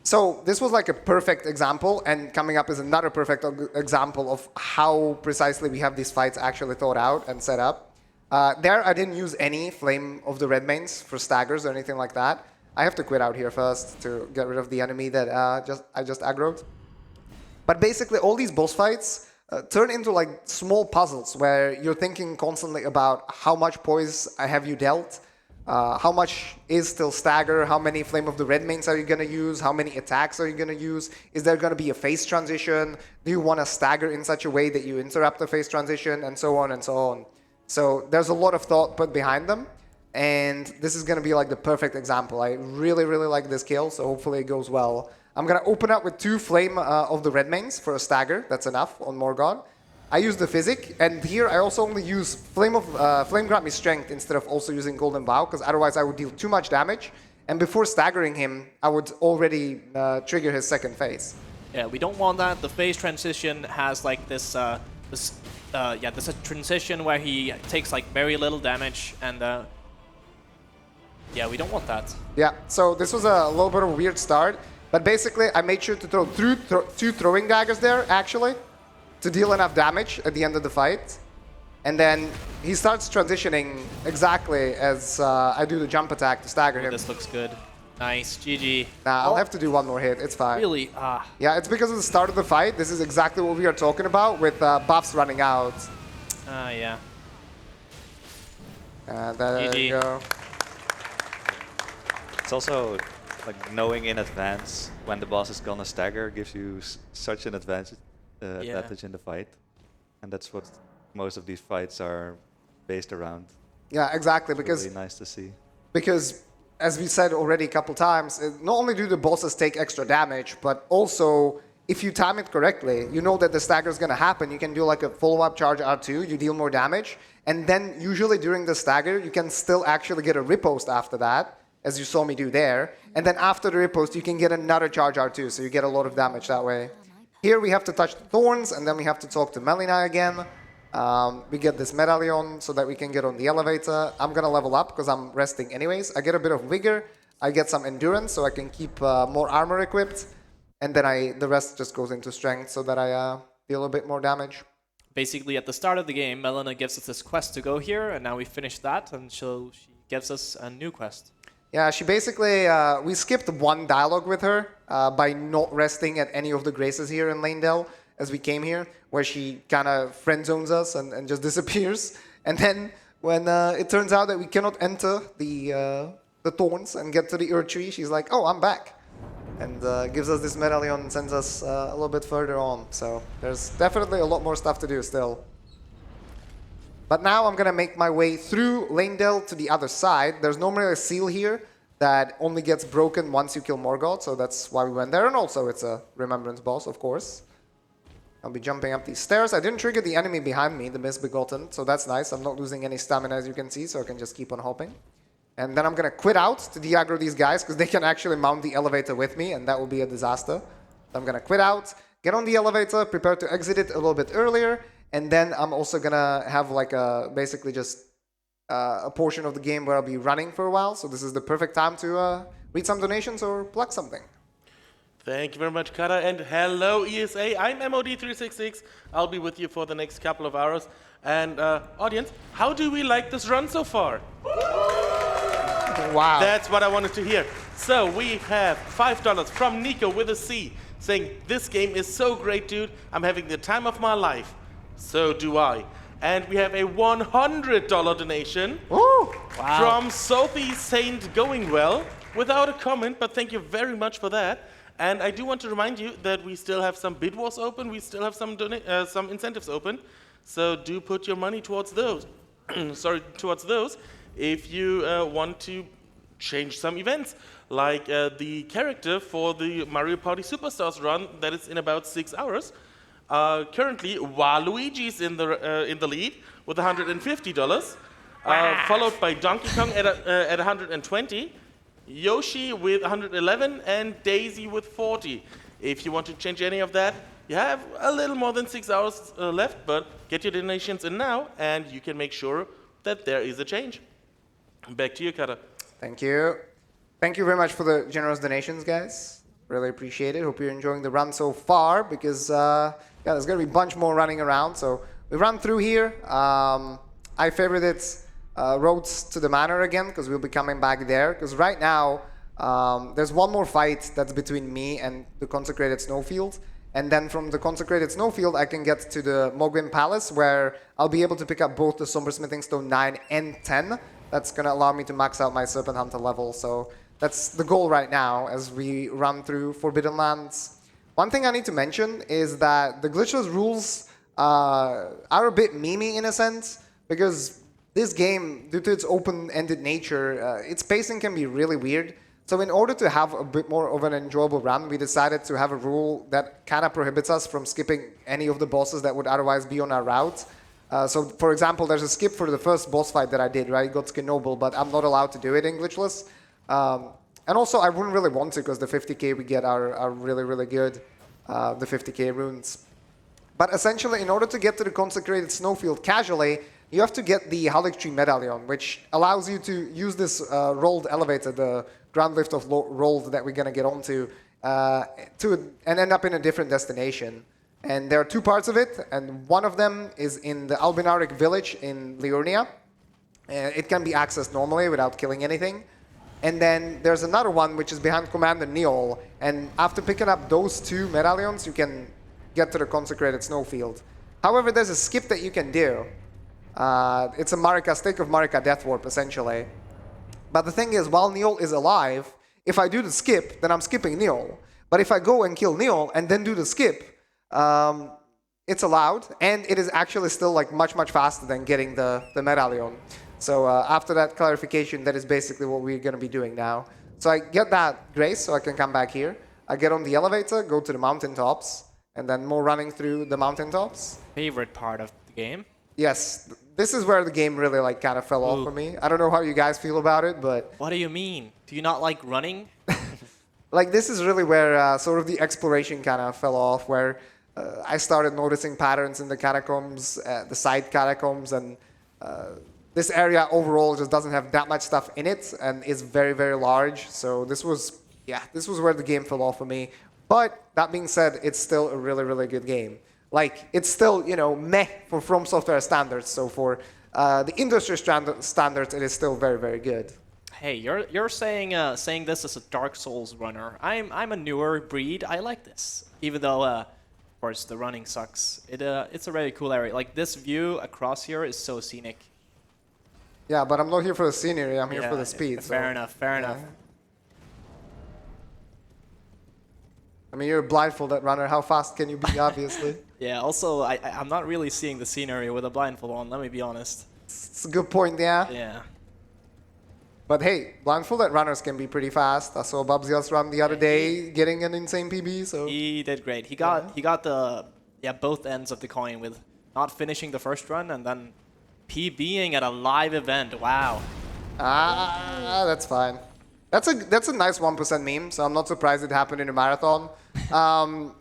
S1: So this was like a perfect example, and coming up is another perfect example of how precisely we have these fights actually thought out and set up. There, I didn't use any Flame of the Redmanes for staggers or anything like that. I have to quit out here first to get rid of the enemy that I just aggroed. But basically, all these boss fights turn into like small puzzles where you're thinking constantly about how much poise have you dealt, how much is still stagger, how many Flame of the Redmanes are you going to use, how many attacks are you going to use, is there going to be a phase transition, do you want to stagger in such a way that you interrupt the phase transition, and so on and so on. So there's a lot of thought put behind them, and this is going to be like the perfect example. I really, really like this kill, so hopefully it goes well. I'm going to open up with 2 Flame of the Redmanes for a stagger. That's enough on Morgott. I use the Physic, and here I also only use Flame Grant Me Strength instead of also using Golden Bow, because otherwise I would deal too much damage. And before staggering him, I would already trigger his second phase.
S3: Yeah, we don't want that. The phase transition has like this transition where he takes like very little damage, and yeah, we don't want that.
S1: Yeah, so this was a little bit of a weird start. But basically, I made sure to throw 2 throwing daggers there, actually, to deal enough damage at the end of the fight. And then he starts transitioning exactly as I do the jump attack to stagger him.
S3: This looks good. Nice, GG.
S1: Nah, I'll have to do one more hit, it's fine.
S3: Really?
S1: Yeah, it's because of the start of the fight. This is exactly what we are talking about with buffs running out.
S3: Yeah.
S1: There you go.
S2: It's also like knowing in advance when the boss is gonna stagger gives you such an advantage in the fight, and that's what most of these fights are based around.
S1: Yeah, exactly. Because
S2: really nice to see.
S1: Because as we said already a couple times, not only do the bosses take extra damage, but also if you time it correctly, you know that the stagger is gonna happen. You can do like a follow-up charge R2, you deal more damage, and then usually during the stagger, you can still actually get a riposte after that, as you saw me do there. And then after the riposte, you can get another charge R2, so you get a lot of damage that way. Here we have to touch the thorns, and then we have to talk to Malenia again. We get this medallion so that we can get on the elevator. I'm gonna level up because I'm resting anyways. I get a bit of vigor, I get some endurance so I can keep more armor equipped, and then the rest just goes into strength so that I deal a bit more damage.
S3: Basically, at the start of the game, Malenia gives us this quest to go here, and now we finished that, and she gives us a new quest.
S1: Yeah, she basically, we skipped one dialogue with her by not resting at any of the graces here in Leyndell as we came here, where she kind of friend zones us and just disappears. And then when it turns out that we cannot enter the thorns and get to the Earth Tree, she's like, oh, I'm back. And gives us this medallion and sends us a little bit further on. So there's definitely a lot more stuff to do still. But now I'm going to make my way through Leyndell to the other side. There's normally a seal here that only gets broken once you kill Morgott, so that's why we went there. And also it's a Remembrance boss, of course. I'll be jumping up these stairs. I didn't trigger the enemy behind me, the Misbegotten, so that's nice. I'm not losing any stamina, as you can see, so I can just keep on hopping. And then I'm going to quit out to de-aggro these guys, because they can actually mount the elevator with me, and that will be a disaster. So I'm going to quit out, get on the elevator, prepare to exit it a little bit earlier, and then I'm also going to have like basically just a portion of the game where I'll be running for a while. So this is the perfect time to read some donations or plug something.
S5: Thank you very much, Kara, and hello, ESA. I'm MOD366. I'll be with you for the next couple of hours. And audience, how do we like this run so far?
S1: Wow.
S5: That's what I wanted to hear. So we have $5 from Nico with a C, saying, this game is so great, dude. I'm having the time of my life. So do I. And we have a $100 donation from Sophie Saint Going Well, without a comment, but thank you very much for that. And I do want to remind you that we still have some bid wars open, we still have some incentives open, so do put your money towards those. towards those, if you want to change some events, like the character for the Mario Party Superstars run that is in about 6 hours. Currently, Waluigi's in the lead with $150, followed by Donkey Kong at 120, Yoshi with 111, and Daisy with 40. If you want to change any of that, you have a little more than 6 hours left, but get your donations in now, and you can make sure that there is a change. Back to you, Kara.
S1: Thank you. Thank you very much for the generous donations, guys. Really appreciate it. Hope you're enjoying the run so far, because yeah, there's going to be a bunch more running around. So we run through here. I favorited roads to the Manor again, because we'll be coming back there. Because right now, There's one more fight that's between me and the Consecrated Snowfield. And then from the Consecrated Snowfield, I can get to the Mogwhyn Palace, where I'll be able to pick up both the Sombersmithing Stone 9 and 10. That's going to allow me to max out my Serpent Hunter level. So that's the goal right now as we run through Forbidden Lands. One thing I need to mention is that the Glitchless rules are a bit memey in a sense, because this game, due to its open-ended nature, its pacing can be really weird. So in order to have a bit more of an enjoyable run, we decided to have a rule that kind of prohibits us from skipping any of the bosses that would otherwise be on our route. So for example, there's a skip for the first boss fight that I did, right? Godskin Noble, but I'm not allowed to do it in Glitchless. And also I wouldn't really want to, because the 50k we get are really, really good, the 50k runes. But essentially, in order to get to the Consecrated Snowfield casually, you have to get the Halleck Tree Medallion, which allows you to use this rolled elevator, the ground lift of rolled that we're going to get onto, and end up in a different destination. And there are two parts of it, and one of them is in the Albinaric village in Liurnia. It can be accessed normally without killing anything. And then there's another one which is behind Commander Niall, and after picking up those two medallions, you can get to the Consecrated Snowfield. However, there's a skip that you can do. It's a Marika, Stake of Marika Death Warp, essentially. But the thing is, while Niall is alive, if I do the skip, then I'm skipping Niall. But if I go and kill Niall and then do the skip, it's allowed, and it is actually still like much, much faster than getting the medallion. So after that clarification, that is basically what we're going to be doing now. So I get that grace, so I can come back here. I get on the elevator, go to the Mountaintops, and then more running through the Mountaintops.
S3: Favorite part of the game.
S1: Yes, this is where the game really like kind of fell off for me. I don't know how you guys feel about it, but...
S3: What do you mean? Do you not like running?
S1: Like, this is really where sort of the exploration kind of fell off, where I started noticing patterns in the catacombs, the side catacombs, and this area overall just doesn't have that much stuff in it, and is very, very large. So this was where the game fell off for me. But that being said, it's still a really, really good game. Like, it's still, you know, meh for From Software standards. So for the industry standards, it is still very, very good.
S3: Hey, you're saying saying this as a Dark Souls runner. I'm a newer breed. I like this, even though, of course, the running sucks. It's a really cool area. Like, this view across here is so scenic.
S1: Yeah, but I'm not here for the scenery. I'm here for the speed.
S3: Fair enough. Fair enough.
S1: I mean, you're a blindfolded runner. How fast can you be, obviously?
S3: Yeah, also, I'm not really seeing the scenery with a blindfold on, let me be honest.
S1: It's a good point, yeah.
S3: Yeah.
S1: But hey, blindfolded runners can be pretty fast. I saw Bubsias run the other day, getting an insane PB, so...
S3: He did great. He got the both ends of the coin with not finishing the first run and then PBing at a live event. Wow.
S1: That's fine. That's a nice 1% meme, so I'm not surprised it happened in a marathon.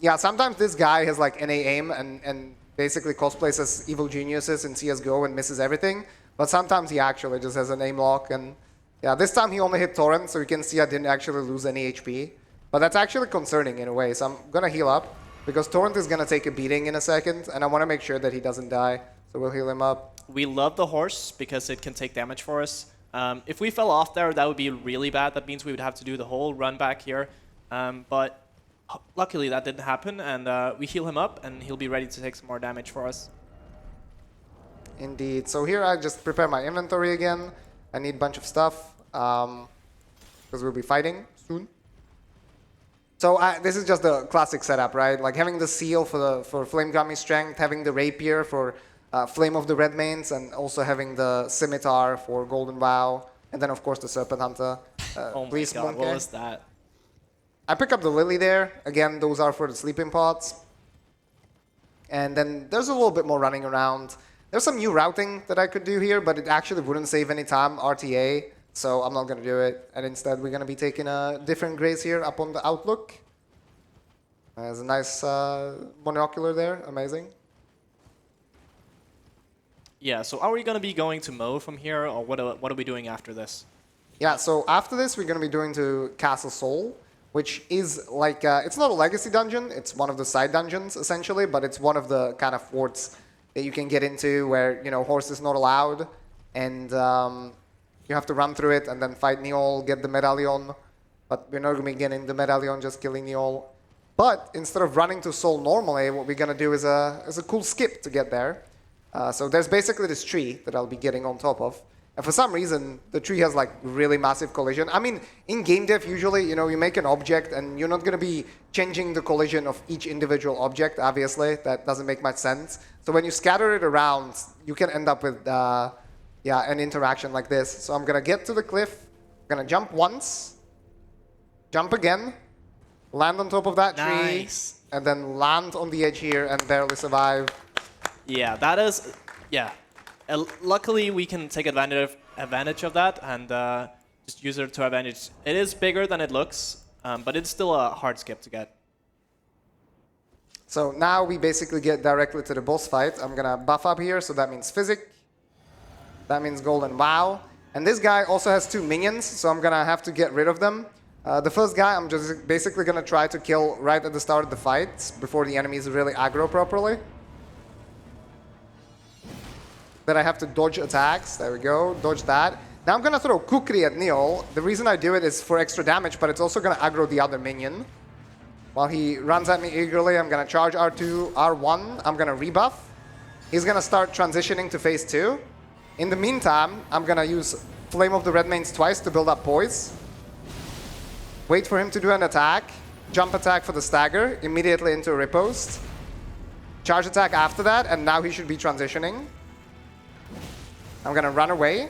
S1: Yeah, sometimes this guy has like NA aim and basically cosplays as evil geniuses in CSGO and misses everything. But sometimes he actually just has an aim lock. And yeah, this time he only hit Torrent, so you can see I didn't actually lose any HP. But that's actually concerning in a way, so I'm going to heal up. Because Torrent is going to take a beating in a second, and I want to make sure that he doesn't die. So we'll heal him up.
S3: We love the horse because it can take damage for us. If we fell off there, that would be really bad. That means we would have to do the whole run back here. But luckily that didn't happen, and we heal him up, and he'll be ready to take some more damage for us.
S1: Indeed. So here I just prepare my inventory again. I need a bunch of stuff, because we'll be fighting soon. So this is just the classic setup, right? Like having the seal for Flame Gummy Strength, having the Rapier for Flame of the Redmanes, and also having the Scimitar for Golden Vow, and then of course the Serpent Hunter.
S3: Oh my god, what was that?
S1: I pick up the Lily there. Again, those are for the sleeping pods. And then there's a little bit more running around. There's some new routing that I could do here, but it actually wouldn't save any time, RTA, so I'm not going to do it. And instead, we're going to be taking a different grace here up on the Outlook. There's a nice monocular there, amazing.
S3: Yeah, so are we going to be going to Mo from here, or what are we doing after this?
S1: Yeah, so after this, we're going to be doing to Castle Sol, which is like, it's not a legacy dungeon, it's one of the side dungeons, essentially, but it's one of the kind of forts that you can get into where, you know, horse is not allowed, and you have to run through it and then fight Niall, get the medallion, but we're not going to be getting the medallion, just killing Niall. But instead of running to Soul normally, what we're going to do is a cool skip to get there. So there's basically this tree that I'll be getting on top of. And for some reason, the tree has like really massive collision. I mean, in game dev, usually, you know, you make an object and you're not going to be changing the collision of each individual object, obviously. That doesn't make much sense. So when you scatter it around, you can end up with, an interaction like this. So I'm going to get to the cliff, I'm going to jump once, jump again, land on top of that tree, and then land on the edge here and barely survive.
S3: Yeah, that is, yeah. Luckily, we can take advantage of that and just use it to our advantage. It is bigger than it looks, but it's still a hard skip to get.
S1: So now we basically get directly to the boss fight. I'm going to buff up here, so that means Physic. That means Golden Wow. And this guy also has 2 minions, so I'm going to have to get rid of them. The first guy, I'm just basically going to try to kill right at the start of the fight, before the enemies really aggro properly. Then I have to dodge attacks. There we go. Dodge that. Now I'm going to throw Kukri at Niall. The reason I do it is for extra damage, but it's also going to aggro the other minion. While he runs at me eagerly, I'm going to charge R2, R1. I'm going to rebuff. He's going to start transitioning to phase 2. In the meantime, I'm going to use Flame of the Redmanes twice to build up poise. Wait for him to do an attack. Jump attack for the stagger. Immediately into a riposte. Charge attack after that, and now he should be transitioning. I'm going to run away,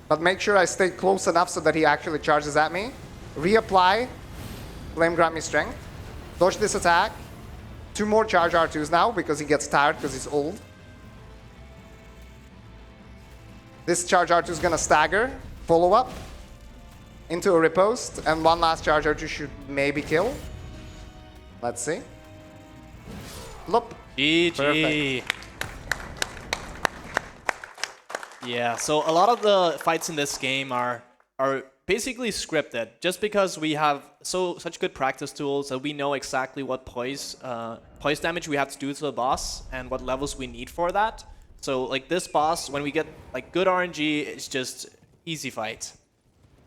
S1: but make sure I stay close enough so that he actually charges at me. Reapply. Flame grant me strength. Dodge this attack. 2 more charge R2s now because he gets tired because he's old. This charge R2 is going to stagger. Follow up. Into a riposte. And 1 last charge R2 should maybe kill. Let's see. Loop.
S3: GG.
S1: Perfect.
S3: Yeah, so a lot of the fights in this game are basically scripted, just because we have such good practice tools that we know exactly what poise damage we have to do to the boss and what levels we need for that. So like this boss, when we get like good RNG, it's just easy fight.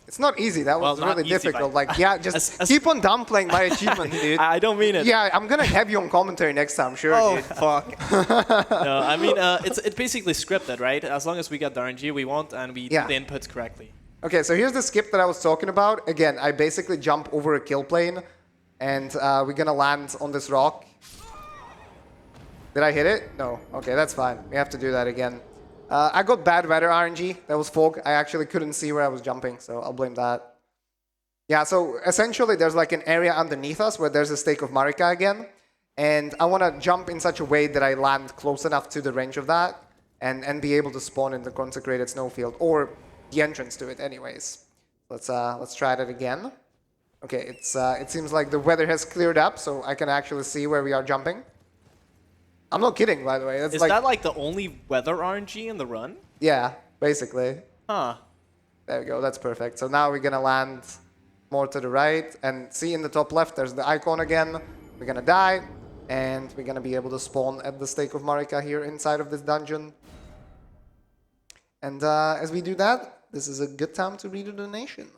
S1: It's not easy. That was really difficult. Like, yeah, just keep on downplaying my achievement, dude.
S3: I don't mean it.
S1: Yeah, I'm gonna have you on commentary next time, sure.
S3: Oh,
S1: dude.
S3: fuck. No, I mean, it's basically scripted, right? As long as we get the RNG we want and we do the inputs correctly.
S1: Okay, so here's the skip that I was talking about. Again, I basically jump over a kill plane, and we're gonna land on this rock. Did I hit it? No. Okay, that's fine. We have to do that again. I got bad weather RNG. That was fog. I actually couldn't see where I was jumping, so I'll blame that. Yeah, so essentially there's like an area underneath us where there's a stake of Marika again. And I want to jump in such a way that I land close enough to the range of that and be able to spawn in the consecrated snowfield, or the entrance to it anyways. Let's try that again. Okay, it seems like the weather has cleared up, so I can actually see where we are jumping. I'm not kidding, by the way.
S3: Is that like the only weather RNG in the run?
S1: Yeah, basically.
S3: Huh.
S1: There we go, that's perfect. So now we're gonna land more to the right, and see in the top left, there's the icon again. We're gonna die, and we're gonna be able to spawn at the stake of Marika here inside of this dungeon. And as we do that, this is a good time to read a donation.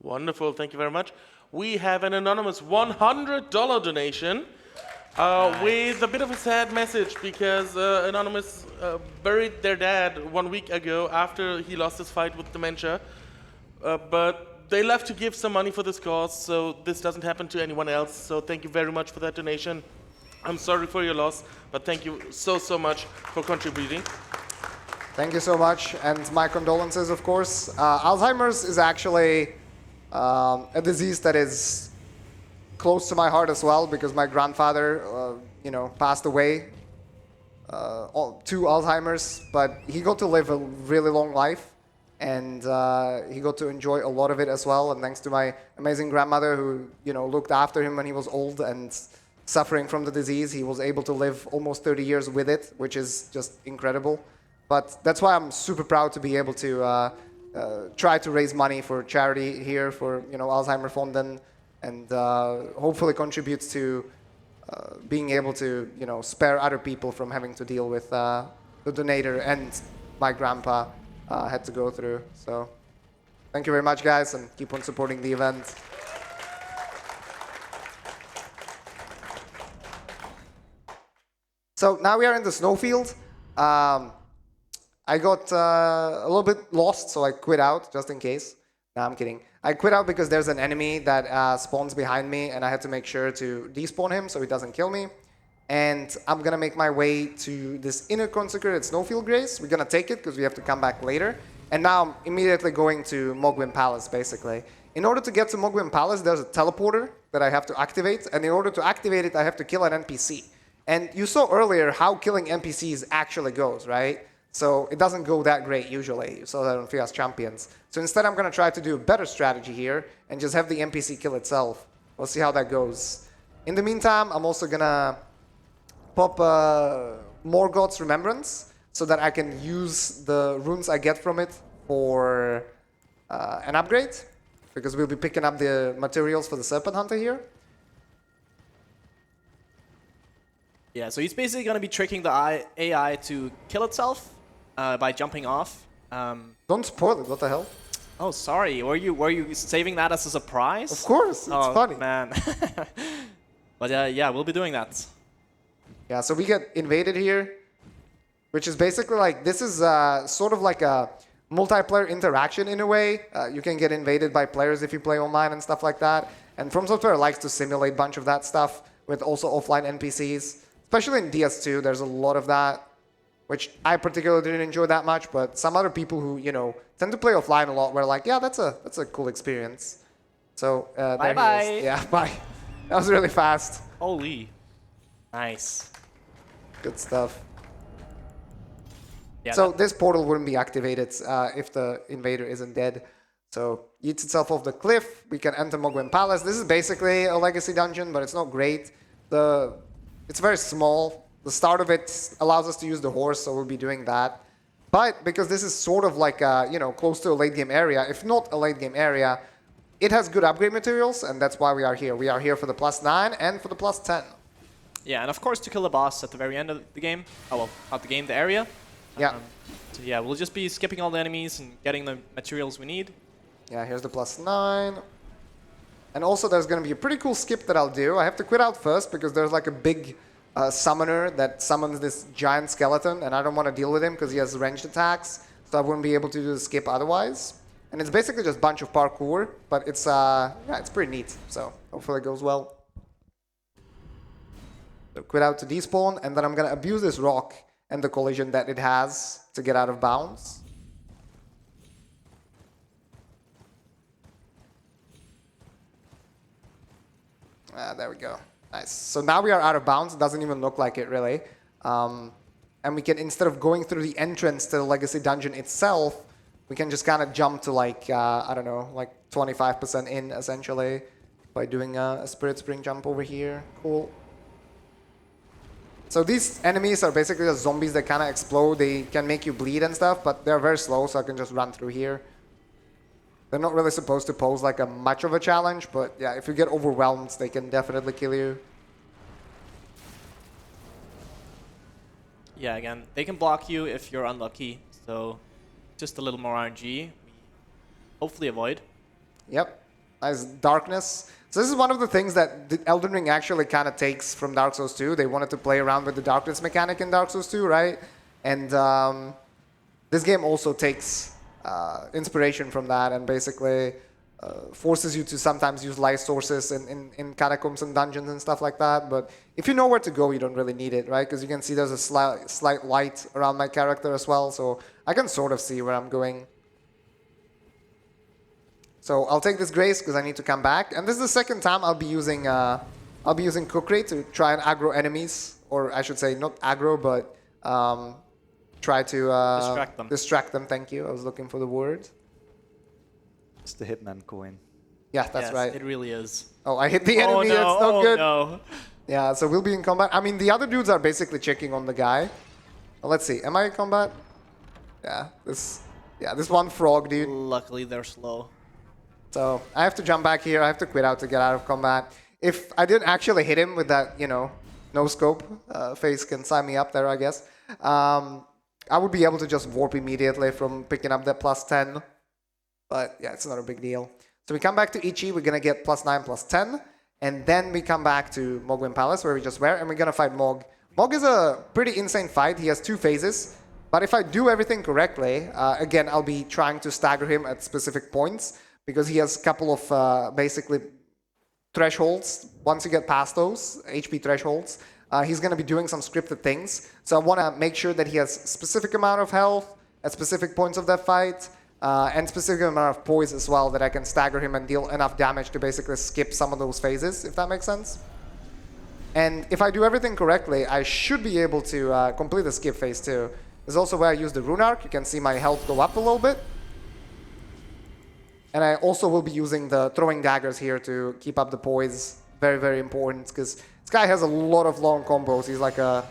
S5: Wonderful, thank you very much. We have an anonymous $100 donation. With a bit of a sad message, because Anonymous buried their dad 1 week ago after he lost his fight with dementia. But they left to give some money for this cause, so this doesn't happen to anyone else. So thank you very much for that donation. I'm sorry for your loss, but thank you so much for contributing.
S1: Thank you so much, and my condolences, of course. Alzheimer's is actually a disease that is close to my heart as well, because my grandfather, passed away to Alzheimer's, but he got to live a really long life, and he got to enjoy a lot of it as well. And thanks to my amazing grandmother, who looked after him when he was old and suffering from the disease, he was able to live almost 30 years with it, which is just incredible. But that's why I'm super proud to be able to try to raise money for charity here for Alzheimer Fonden. And hopefully contributes to being able to, spare other people from having to deal with the donator and my grandpa had to go through. So Thank you very much, guys, and keep on supporting the event. So now we are in the Snowfield. I got a little bit lost, so I quit out just in case. No, I'm kidding. I quit out because there's an enemy that spawns behind me, and I had to make sure to despawn him so he doesn't kill me. And I'm going to make my way to this inner consecrated Snowfield Grace. We're going to take it because we have to come back later. And now I'm immediately going to Mogwhyn Palace, basically. In order to get to Mogwhyn Palace, there's a teleporter that I have to activate. And in order to activate it, I have to kill an NPC. And you saw earlier how killing NPCs actually goes, right? So it doesn't go that great usually. You saw that on Fias Champions. So instead I'm going to try to do a better strategy here and just have the NPC kill itself. We'll see how that goes. In the meantime, I'm also going to pop Morgott's Remembrance so that I can use the runes I get from it for an upgrade. Because we'll be picking up the materials for the Serpent Hunter here.
S3: Yeah, so he's basically going to be tricking the AI to kill itself by jumping off.
S1: Don't spoil it, what the hell?
S3: Oh, sorry. Were you saving that as a surprise?
S1: Of course, it's funny.
S3: Man. But yeah, we'll be doing that.
S1: Yeah, so we get invaded here, which is basically like, this is sort of like a multiplayer interaction in a way. You can get invaded by players if you play online and stuff like that. And From Software likes to simulate a bunch of that stuff with also offline NPCs. Especially in DS2, there's a lot of that, which I particularly didn't enjoy that much, but some other people who, you know, tend to play offline a lot were like, yeah, that's a cool experience. So,
S3: bye-bye.
S1: Yeah, bye. That was really fast.
S3: Holy. Nice.
S1: Good stuff.
S3: Yeah,
S1: so this portal wouldn't be activated if the invader isn't dead. So eats itself off the cliff. We can enter Mogwhyn Palace. This is basically a legacy dungeon, but it's not great. It's very small. The start of it allows us to use the horse, so we'll be doing that. But because this is sort of like close to a late game area, if not a late game area, it has good upgrade materials, and that's why we are here. We are here for the +9 and for the +10.
S3: Yeah, and of course to kill the boss at the very end of the game. Oh well, not the game, the area.
S1: Yeah.
S3: So yeah, we'll just be skipping all the enemies and getting the materials we need.
S1: Yeah, here's the +9. And also there's going to be a pretty cool skip that I'll do. I have to quit out first because there's like a big summoner that summons this giant skeleton, and I don't want to deal with him because he has ranged attacks, so I wouldn't be able to do the skip otherwise. And it's basically just a bunch of parkour, but it's pretty neat, so hopefully it goes well. So quit out to despawn, and then I'm going to abuse this rock and the collision that it has to get out of bounds. There we go. Nice. So now we are out of bounds. It doesn't even look like it, really. And we can, instead of going through the entrance to the Legacy Dungeon itself, we can just kind of jump to like, I don't know, like 25% in, essentially, by doing a Spirit Spring jump over here. Cool. So these enemies are basically just zombies that kind of explode. They can make you bleed and stuff, but they're very slow, so I can just run through here. They're not really supposed to pose like much of a challenge, but yeah, if you get overwhelmed, they can definitely kill you.
S3: Yeah, again, they can block you if you're unlucky, so just a little more RNG. We hopefully avoid.
S1: Yep, nice darkness. So this is one of the things that the Elden Ring actually kind of takes from Dark Souls 2. They wanted to play around with the darkness mechanic in Dark Souls 2, right? And this game also takes inspiration from that and basically forces you to sometimes use light sources in catacombs and dungeons and stuff like that. But if you know where to go, you don't really need it, right? Because you can see there's a slight light around my character as well, so I can sort of see where I'm going. So I'll take this grace because I need to come back, and this is the second time I'll be using Kukri to try and aggro enemies, or I should say not aggro, but try to distract them. Thank you. I was looking for the word.
S2: It's the Hitman coin.
S1: Yeah, that's
S3: yes,
S1: right.
S3: It really is.
S1: Oh, I hit the enemy.
S3: Oh, no.
S1: That's not good.
S3: No.
S1: Yeah, so we'll be in combat. I mean, the other dudes are basically checking on the guy. Well, let's see. Am I in combat? Yeah, this one frog dude.
S3: Luckily, they're slow.
S1: So I have to jump back here. I have to quit out to get out of combat. If I didn't actually hit him with that, no scope, Face can sign me up there, I guess. I would be able to just warp immediately from picking up that +10. but yeah, it's not a big deal. So we come back to Ichi, we're gonna get +9, +10, and then we come back to Mogwhyn Palace where we just were, and we're gonna fight Mog. Mog is a pretty insane fight. He has 2 phases, but if I do everything correctly, again, I'll be trying to stagger him at specific points because he has a couple of basically thresholds. Once you get past those HP thresholds, he's going to be doing some scripted things. So I want to make sure that he has specific amount of health at specific points of that fight, and specific amount of poise as well that I can stagger him and deal enough damage to basically skip some of those phases, if that makes sense. And if I do everything correctly, I should be able to complete the skip phase too. This is also where I use the Rune Arc. You can see my health go up a little bit. And I also will be using the throwing daggers here to keep up the poise. Very, very important, because this guy has a lot of long combos. He's like a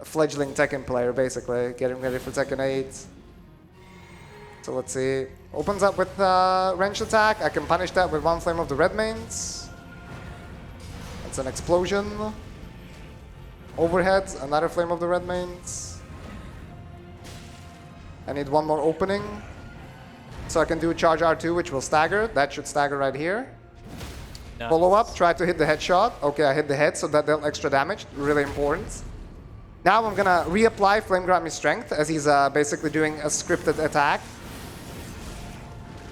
S1: fledgling Tekken player, basically, getting ready for Tekken 8. So let's see. Opens up with Wrench Attack. I can punish that with 1 Flame of the Redmanes. That's an explosion. Overhead, another Flame of the Redmanes. I need 1 more opening. So I can do Charge R2, which will stagger. That should stagger right here. Nice. Follow up, try to hit the headshot. Okay, I hit the head, so that dealt extra damage. Really important. Now I'm gonna reapply Flame Grant Me Strength, as he's basically doing a scripted attack.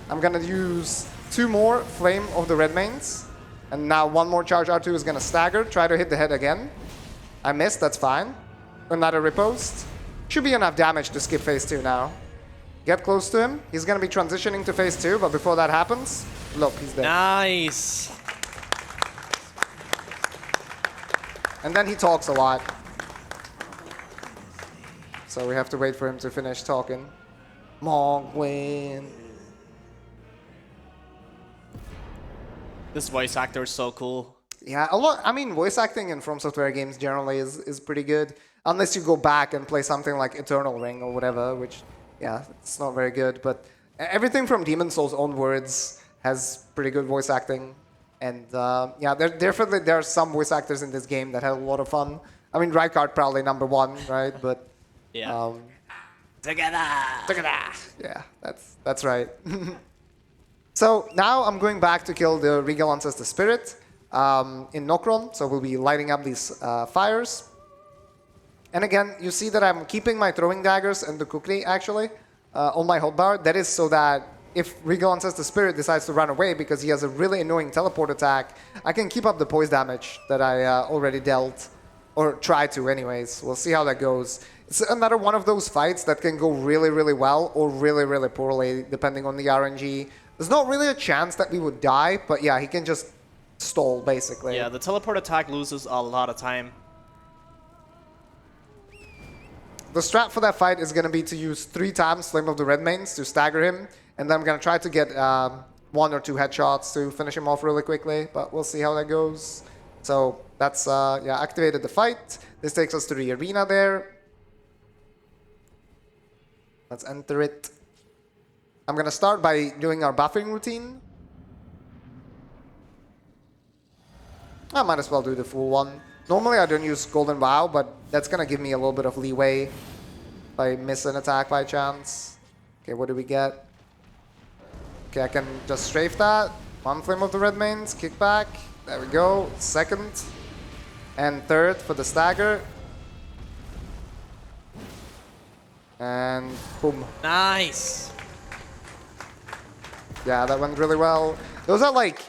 S1: I'm gonna use 2 more Flame of the Redmanes. And now 1 more Charge R2 is gonna stagger. Try to hit the head again. I missed, that's fine. Another Riposte. Should be enough damage to skip phase 2 now. Get close to him. He's going to be transitioning to phase 2, but before that happens, look, he's dead.
S3: Nice.
S1: And then he talks a lot. So we have to wait for him to finish talking. Mogwhyn.
S3: This voice actor is so cool.
S1: Yeah, a lot. I mean, voice acting in From Software games generally is pretty good. Unless you go back and play something like Eternal Ring or whatever, which... yeah, it's not very good, but everything from Demon's Souls onwards has pretty good voice acting. And yeah, there are some voice actors in this game that had a lot of fun. I mean, Rykard probably #1, right? But
S3: yeah,
S1: together. Yeah, that's right. So now I'm going back to kill the Regal Ancestor Spirit in Nokron. So we'll be lighting up these fires. And again, you see that I'm keeping my throwing daggers and the kukri, actually, on my hotbar. That is so that if Regal Ancestor Spirit decides to run away because he has a really annoying teleport attack, I can keep up the poise damage that I already dealt, or try to anyways. We'll see how that goes. It's another one of those fights that can go really, really well or really, really poorly, depending on the RNG. There's not really a chance that we would die, but yeah, he can just stall, basically.
S3: Yeah, the teleport attack loses a lot of time.
S1: The strat for that fight is going to be to use 3 times Flame of the Redmanes to stagger him, and then I'm going to try to get 1 or 2 headshots to finish him off really quickly, but we'll see how that goes. So that's, yeah, activated the fight. This takes us to the arena there. Let's enter it. I'm going to start by doing our buffing routine. I might as well do the full one. Normally I don't use Golden Vow, but that's going to give me a little bit of leeway if I miss an attack by chance. Okay, what do we get? Okay, I can just strafe that. 1 Flame of the Redmanes, kick back. There we go. 2nd. And 3rd for the stagger. And boom.
S3: Nice.
S1: Yeah, that went really well. Those are like...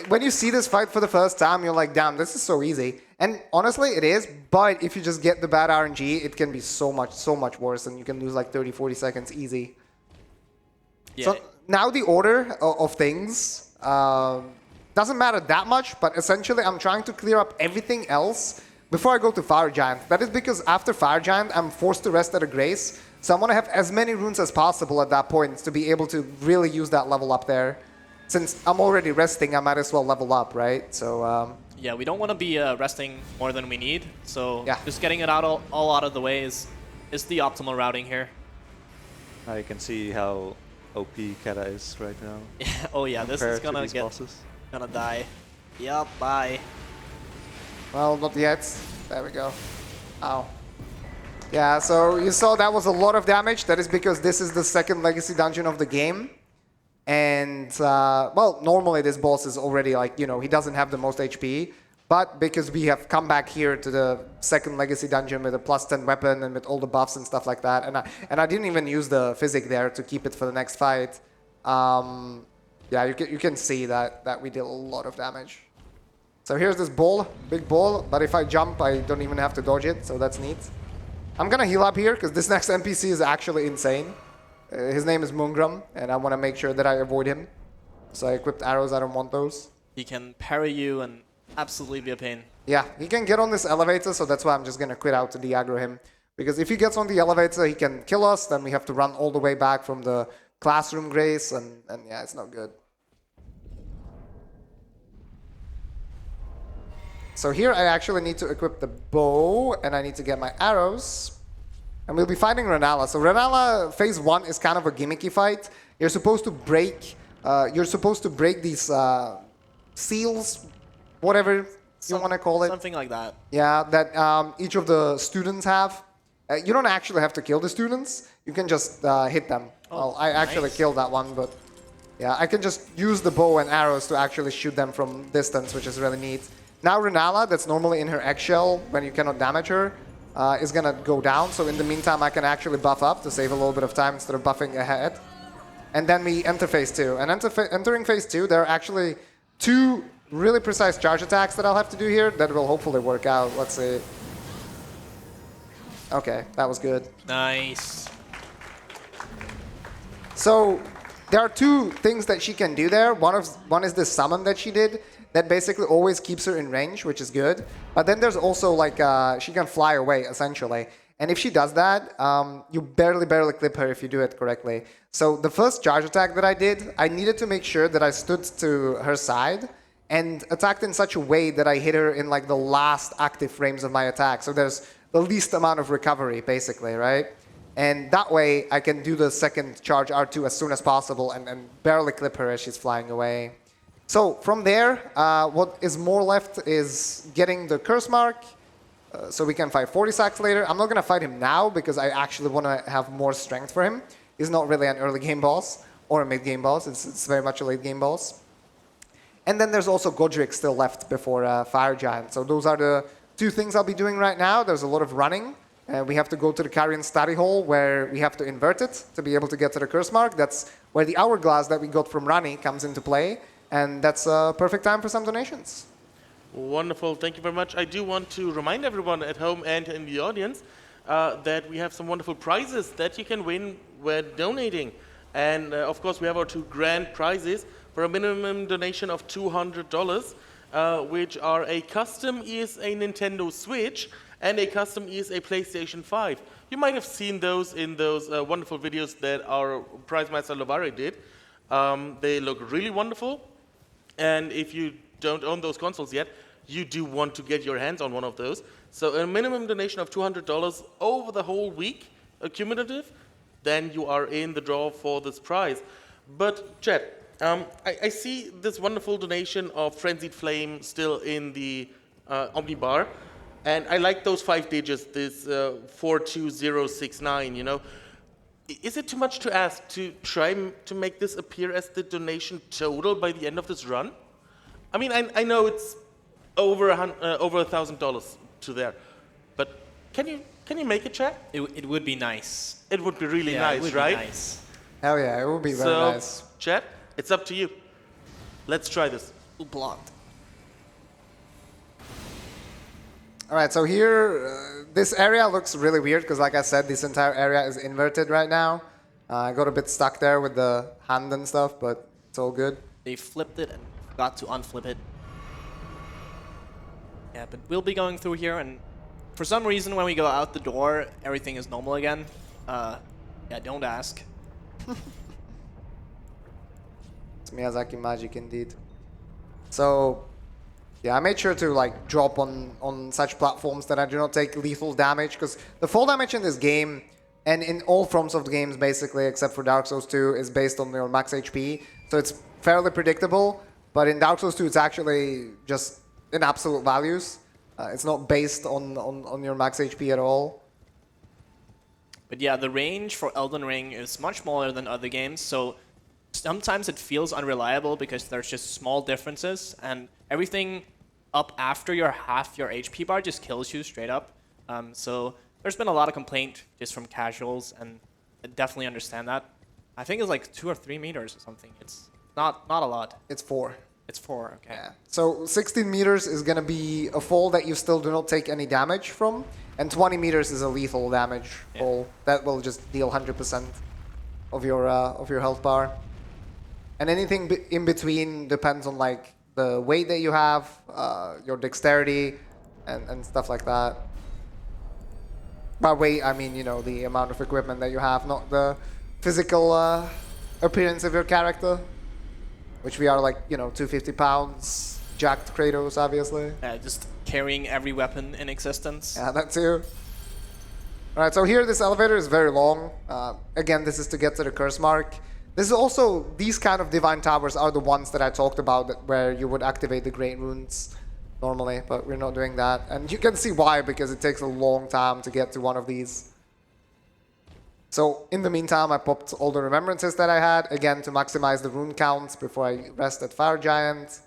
S1: when you see this fight for the first time, you're like, damn, this is so easy. And honestly, it is, but if you just get the bad RNG, it can be so much worse, and you can lose like 30, 40 seconds easy. Yeah. So now the order of things doesn't matter that much, but essentially I'm trying to clear up everything else before I go to Fire Giant. That is because after Fire Giant, I'm forced to rest at a Grace, so I want to have as many runes as possible at that point to be able to really use that level up there. Since I'm already resting, I might as well level up, right? So
S3: yeah, we don't want to be resting more than we need. So
S1: yeah,
S3: just getting it all out of the way is the optimal routing here.
S2: Now you can see how OP Kata is right now.
S3: Oh yeah, this is gonna die. Yup, bye.
S1: Well, not yet. There we go. Ow. Yeah, so you saw that was a lot of damage. That is because this is the 2nd legacy dungeon of the game. And, well, normally this boss is already like, you know, he doesn't have the most HP. But because we have come back here to the second legacy dungeon with a +10 weapon and with all the buffs and stuff like that, and I didn't even use the physic there to keep it for the next fight. Yeah, you can see that we did a lot of damage. So here's this ball, big ball, but if I jump, I don't even have to dodge it, so that's neat. I'm gonna heal up here because this next NPC is actually insane. His name is Mungram, and I want to make sure that I avoid him. So I equipped arrows. I don't want those.
S3: He can parry you and absolutely be a pain.
S1: Yeah, he can get on this elevator, so that's why I'm just going to quit out to de-aggro him. Because if he gets on the elevator, he can kill us, then we have to run all the way back from the classroom grace, and yeah, it's not good. So here I actually need to equip the bow, and I need to get my arrows. And we'll be fighting Rennala. So Rennala, phase 1 is kind of a gimmicky fight. You're supposed to break these seals, whatever you want to call it.
S3: Something like that.
S1: Yeah, that each of the students have. You don't actually have to kill the students. You can just hit them.
S3: Oh,
S1: well, I actually
S3: nice.
S1: killed that one, but yeah, I can just use the bow and arrows to actually shoot them from distance, which is really neat. Now Rennala, that's normally in her eggshell when you cannot damage her, is gonna go down. So in the meantime, I can actually buff up to save a little bit of time instead of buffing ahead. And then we enter phase 2. And entering phase 2, there are actually 2 really precise charge attacks that I'll have to do here that will hopefully work out. Let's see. Okay, that was good.
S3: Nice.
S1: So there are 2 things that she can do there. One is the summon that she did that basically always keeps her in range, which is good. But then there's also like she can fly away essentially. And if she does that, you barely clip her if you do it correctly. So the first charge attack that I did, I needed to make sure that I stood to her side and attacked in such a way that I hit her in like the last active frames of my attack. So there's the least amount of recovery, basically, right? And that way I can do the second charge R2 as soon as possible and barely clip her as she's flying away. So from there, what is more left is getting the curse mark, so we can fight 40 sacks later. I'm not going to fight him now because I actually want to have more strength for him. He's not really an early game boss or a mid game boss. It's very much a late game boss. And then there's also Godrick still left before Fire Giant. So those are the 2 things I'll be doing right now. There's a lot of running. We have to go to the Carian study hall where we have to invert it to be able to get to the curse mark. That's where the hourglass that we got from Rani comes into play. And that's a perfect time for some donations.
S5: Wonderful. Thank you very much. I do want to remind everyone at home and in the audience that we have some wonderful prizes that you can win when donating. And of course, we have our 2 grand prizes for a minimum donation of $200, which are a custom is a Nintendo Switch and a custom is a PlayStation 5. You might have seen those in those wonderful videos that our prize master Lovare did. They look really wonderful. And if you don't own those consoles yet, you do want to get your hands on one of those. So a minimum donation of $200 over the whole week, cumulative, then you are in the draw for this prize. But, Chet, I see this wonderful donation of Frenzied Flame still in the Omnibar. And I like those 5 digits, this 42069, you know. Is it too much to ask to try to make this appear as the donation total by the end of this run? I mean, I know it's over $1,000 to there, but can you make it, Chat?
S3: It would be nice.
S5: It would be really
S3: Yeah,
S5: nice,
S3: it would be
S5: right?
S3: nice.
S1: Hell yeah, it would be very
S5: So,
S1: nice.
S5: Chat, it's up to you. Let's try this.
S3: Blocked.
S1: All right, so here, this area looks really weird because, like I said, this entire area is inverted right now. I got a bit stuck there with the hand and stuff, but it's all good.
S3: They flipped it and forgot to unflip it. Yeah, but we'll be going through here, and for some reason, when we go out the door, everything is normal again. Yeah, don't ask.
S1: It's Miyazaki magic indeed. So, yeah, I made sure to like drop on such platforms that I do not take lethal damage, because the fall damage in this game, and in all forms of the games basically, except for Dark Souls 2, is based on your max HP. So it's fairly predictable, but in Dark Souls 2 it's actually just in absolute values. It's not based on your max HP at all.
S3: But yeah, the range for Elden Ring is much smaller than other games, so sometimes it feels unreliable because there's just small differences, and everything up after your half your HP bar just kills you straight up. So there's been a lot of complaint just from casuals, and I definitely understand that. I think it's like 2 or 3 meters or something. It's not a lot.
S1: It's 4.
S3: It's 4, okay.
S1: Yeah. So 16 meters is going to be a fall that you still do not take any damage from, and 20 meters is a lethal damage fall that will just deal 100% of your health bar. And anything in between depends on like the weight that you have, your dexterity, and stuff like that. By weight, I mean, you know, the amount of equipment that you have, not the physical appearance of your character, which we are like, you know, 250 pounds, jacked Kratos, obviously.
S3: Just carrying every weapon in existence.
S1: Yeah, that too. All right, so here this elevator is very long. Again, this is to get to the curse mark. This is also, these kind of divine towers are the ones that I talked about where you would activate the great runes normally, but we're not doing that. And you can see why, because it takes a long time to get to one of these. So in the meantime, I popped all the remembrances that I had, again, to maximize the rune counts before I rest at Fire Giant.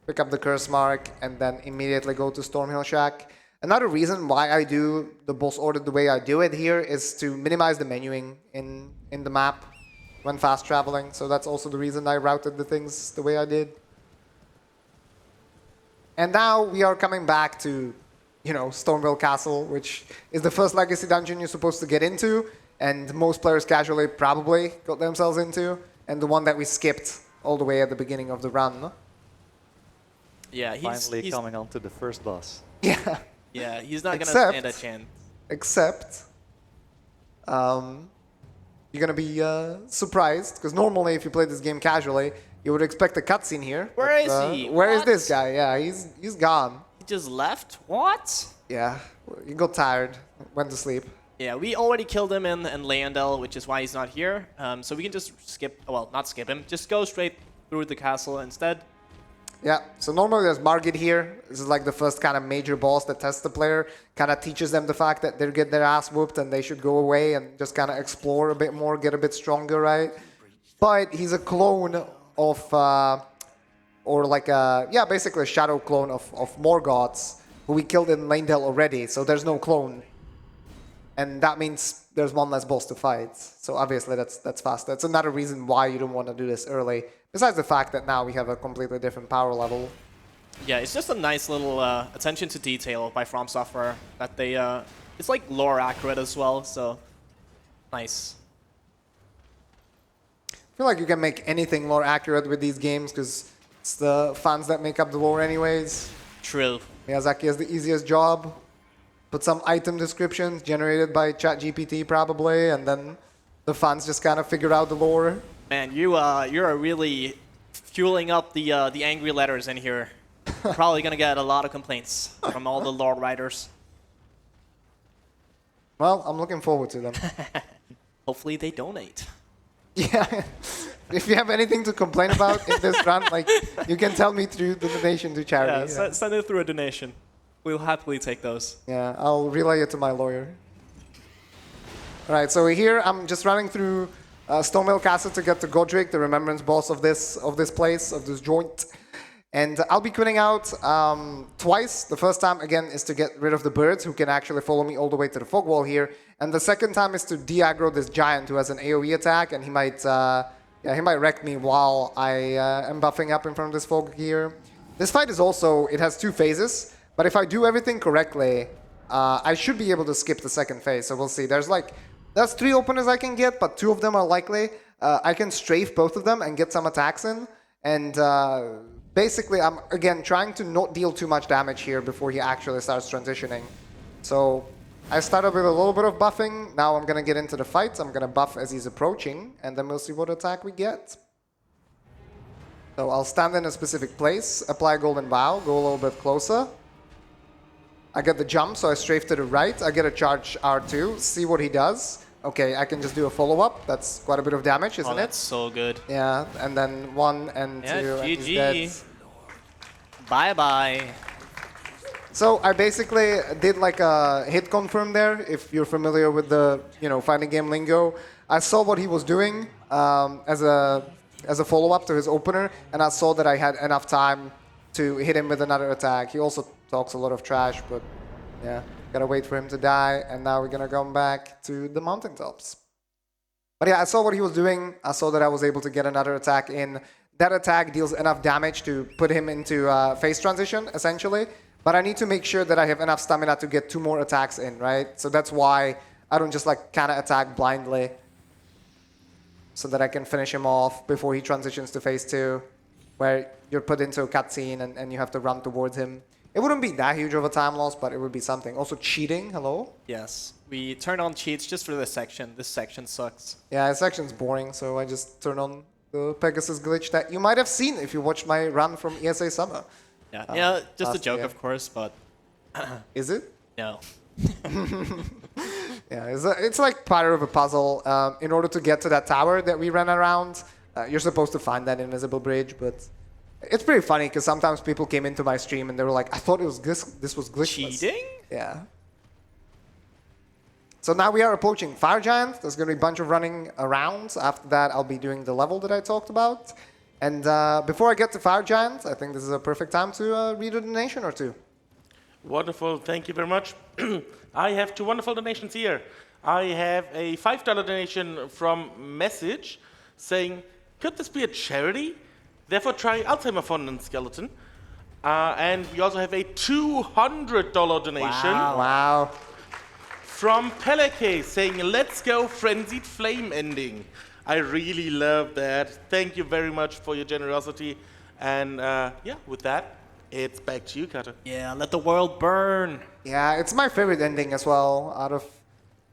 S1: Pick up the curse mark, and then immediately go to Stormhill Shack. Another reason why I do the boss order the way I do it here is to minimize the menuing in the map when fast traveling. So that's also the reason I routed the things the way I did. And now we are coming back to, you know, Stormveil Castle, which is the first legacy dungeon you're supposed to get into, and most players casually probably got themselves into, and the one that we skipped all the way at the beginning of the run.
S3: Yeah,
S2: Finally coming on to the first boss.
S1: Yeah.
S3: Yeah, he's not going to stand a chance.
S1: Except, you're going to be surprised, because normally if you play this game casually, you would expect a cutscene here.
S3: Where is he?
S1: Where is this guy? Yeah, he's gone.
S3: He just left? What?
S1: Yeah, he got tired, went to sleep.
S3: Yeah, we already killed him in Leyndell, which is why he's not here. So we can just skip, well, not skip him, just go straight through the castle instead.
S1: Yeah, so normally there's Morgott here. This is like the first kind of major boss that tests the player, kind of teaches them the fact that they get their ass whooped and they should go away and just kind of explore a bit more, get a bit stronger, right? But he's a clone of, or like a, yeah, basically a shadow clone of Morgott's, who we killed in Leyndell already, so there's no clone. And that means there's one less boss to fight. So obviously that's fast. That's another reason why you don't want to do this early. Besides the fact that now we have a completely different power level.
S3: Yeah, it's just a nice little attention to detail by From Software that they, it's like lore accurate as well, so nice.
S1: I feel like you can make anything more accurate with these games because it's the fans that make up the lore anyways.
S3: True.
S1: Miyazaki has the easiest job. Put some item descriptions generated by ChatGPT probably, and then the fans just kind of figure out the lore.
S3: Man, you're really fueling up the angry letters in here. Probably gonna get a lot of complaints from all the lore writers.
S1: Well, I'm looking forward to them.
S3: Hopefully they donate.
S1: Yeah, if you have anything to complain about in this run, like you can tell me through the donation to charity.
S3: Yeah, send it through a donation. We'll happily take those.
S1: Yeah, I'll relay it to my lawyer. All right, so here I'm just running through Stormveil Castle to get to Godrick, the remembrance boss of this place, of this joint. And I'll be quitting out twice. The first time, again, is to get rid of the birds who can actually follow me all the way to the fog wall here. And the second time is to de-aggro this giant who has an AoE attack, and he might wreck me while I am buffing up in front of this fog here. This fight is also, it has 2 phases, but if I do everything correctly, I should be able to skip the second phase, so we'll see. There's 3 openers I can get, but 2 of them are likely. I can strafe both of them and get some attacks in, and basically I'm, again, trying to not deal too much damage here before he actually starts transitioning. So I started with a little bit of buffing, now I'm going to get into the fight, I'm going to buff as he's approaching, and then we'll see what attack we get. So I'll stand in a specific place, apply Golden Vow, go a little bit closer. I get the jump, so I strafe to the right. I get a charge R2, see what he does. Okay, I can just do a follow-up. That's quite a bit of damage, isn't it?
S3: That's so good.
S1: Yeah, and then 1 and 2, and he's dead.
S3: Bye-bye.
S1: So I basically did like a hit confirm there, if you're familiar with the fighting game lingo. I saw what he was doing. as a follow-up to his opener, and I saw that I had enough time to hit him with another attack. He also talks a lot of trash, but yeah, gotta wait for him to die, and now we're gonna come back to the Mountaintops. But yeah, I saw what he was doing. I saw that I was able to get another attack in. That attack deals enough damage to put him into phase transition, essentially. But I need to make sure that I have enough stamina to get 2 more attacks in, right? So that's why I don't just like kind of attack blindly, so that I can finish him off before he transitions to phase 2, where you're put into a cutscene and you have to run towards him. It wouldn't be that huge of a time loss, but it would be something. Also cheating, hello?
S3: Yes, we turn on cheats just for this section. This section sucks.
S1: Yeah, this section's boring, so I just turn on the Pegasus glitch that you might have seen if you watched my run from ESA Summer.
S3: Yeah, just a
S1: last
S3: joke,
S1: year.
S3: of course, but
S1: Is it?
S3: no.
S1: Yeah, it's like part of a puzzle. In order to get to that tower that we ran around, you're supposed to find that invisible bridge, but it's pretty funny because sometimes people came into my stream and they were like, I thought it was this was glitchless.
S3: Cheating?
S1: Yeah. So now we are approaching Fire Giant. There's going to be a bunch of running around. After that, I'll be doing the level that I talked about. And before I get to Fire Giant, I think this is a perfect time to read a donation or two.
S5: Wonderful, thank you very much. I have 2 wonderful donations here. I have a $5 donation from Message saying, could this be a charity? Therefore try Alzheimer Fund and Skeleton. And we also have a $200 donation
S1: Wow.
S5: from Peleke saying, let's go Frenzied Flame ending. I really love that. Thank you very much for your generosity. And yeah, with that, it's back to you, Carter.
S3: Yeah, let the world burn.
S1: Yeah, it's my favorite ending as well. Out of,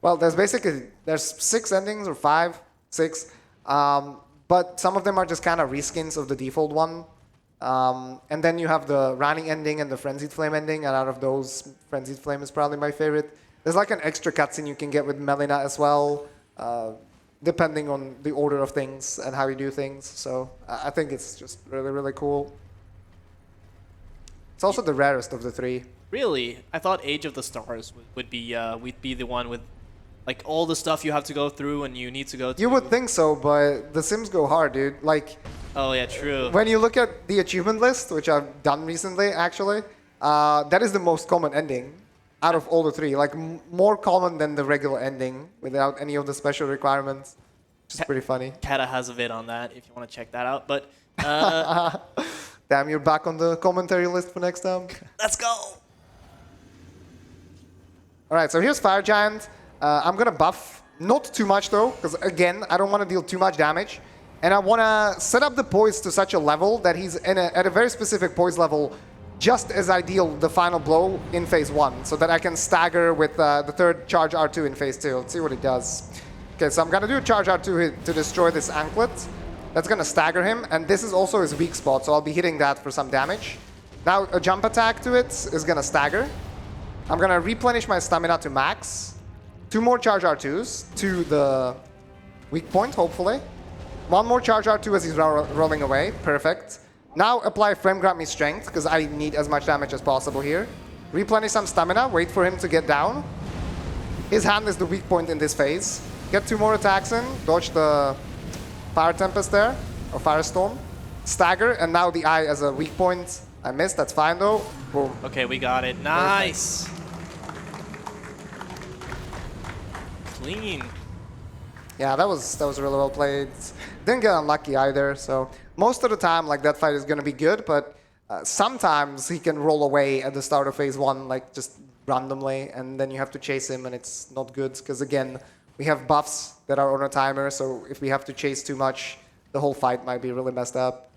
S1: well, there's 6 endings or 5, 6, but some of them are just kind of reskins of the default one. And then you have the Rani ending and the Frenzied Flame ending, and out of those, Frenzied Flame is probably my favorite. There's like an extra cutscene you can get with Malenia as well, depending on the order of things and how you do things. So I think it's just really, really cool. It's also the rarest of the 3.
S3: Really? I thought Age of the Stars would be the one with like all the stuff you have to go through and you need to go through.
S1: You would think so, but the Sims go hard, dude. Like,
S3: Oh yeah, true.
S1: when you look at the achievement list, which I've done recently, actually, that is the most common ending out of all the 3. Like, more common than the regular ending without any of the special requirements. Which is pretty funny.
S3: Kata has a vid on that if you want to check that out. But
S1: Damn, you're back on the commentary list for next time.
S3: let's go.
S1: All right, so here's Fire Giant. I'm going to buff, not too much though, because again, I don't want to deal too much damage. And I want to set up the poise to such a level that he's at a very specific poise level, just as I deal the final blow in phase 1, so that I can stagger with the 3rd charge R2 in phase 2. Let's see what he does. Okay, so I'm going to do a charge R2 to destroy this anklet. That's going to stagger him, and this is also his weak spot, so I'll be hitting that for some damage. Now, a jump attack to it is going to stagger. I'm going to replenish my stamina to max. 2 more charge R2s to the weak point, hopefully. 1 more charge R2 as he's rolling away. Perfect. Now apply Frame Grant Me Strength, because I need as much damage as possible here. Replenish some stamina, wait for him to get down. His hand is the weak point in this phase. Get 2 more attacks in, dodge the Fire Tempest there, or Firestorm. Stagger, and now the eye as a weak point. I missed, that's fine though. Boom.
S3: Okay, we got it. Nice. Clean.
S1: Yeah, that was really well played. Didn't get unlucky either, so most of the time, like, that fight is going to be good, but sometimes he can roll away at the start of phase 1, like, just randomly, and then you have to chase him, and it's not good, because, again, we have buffs that are on a timer, so if we have to chase too much, the whole fight might be really messed up.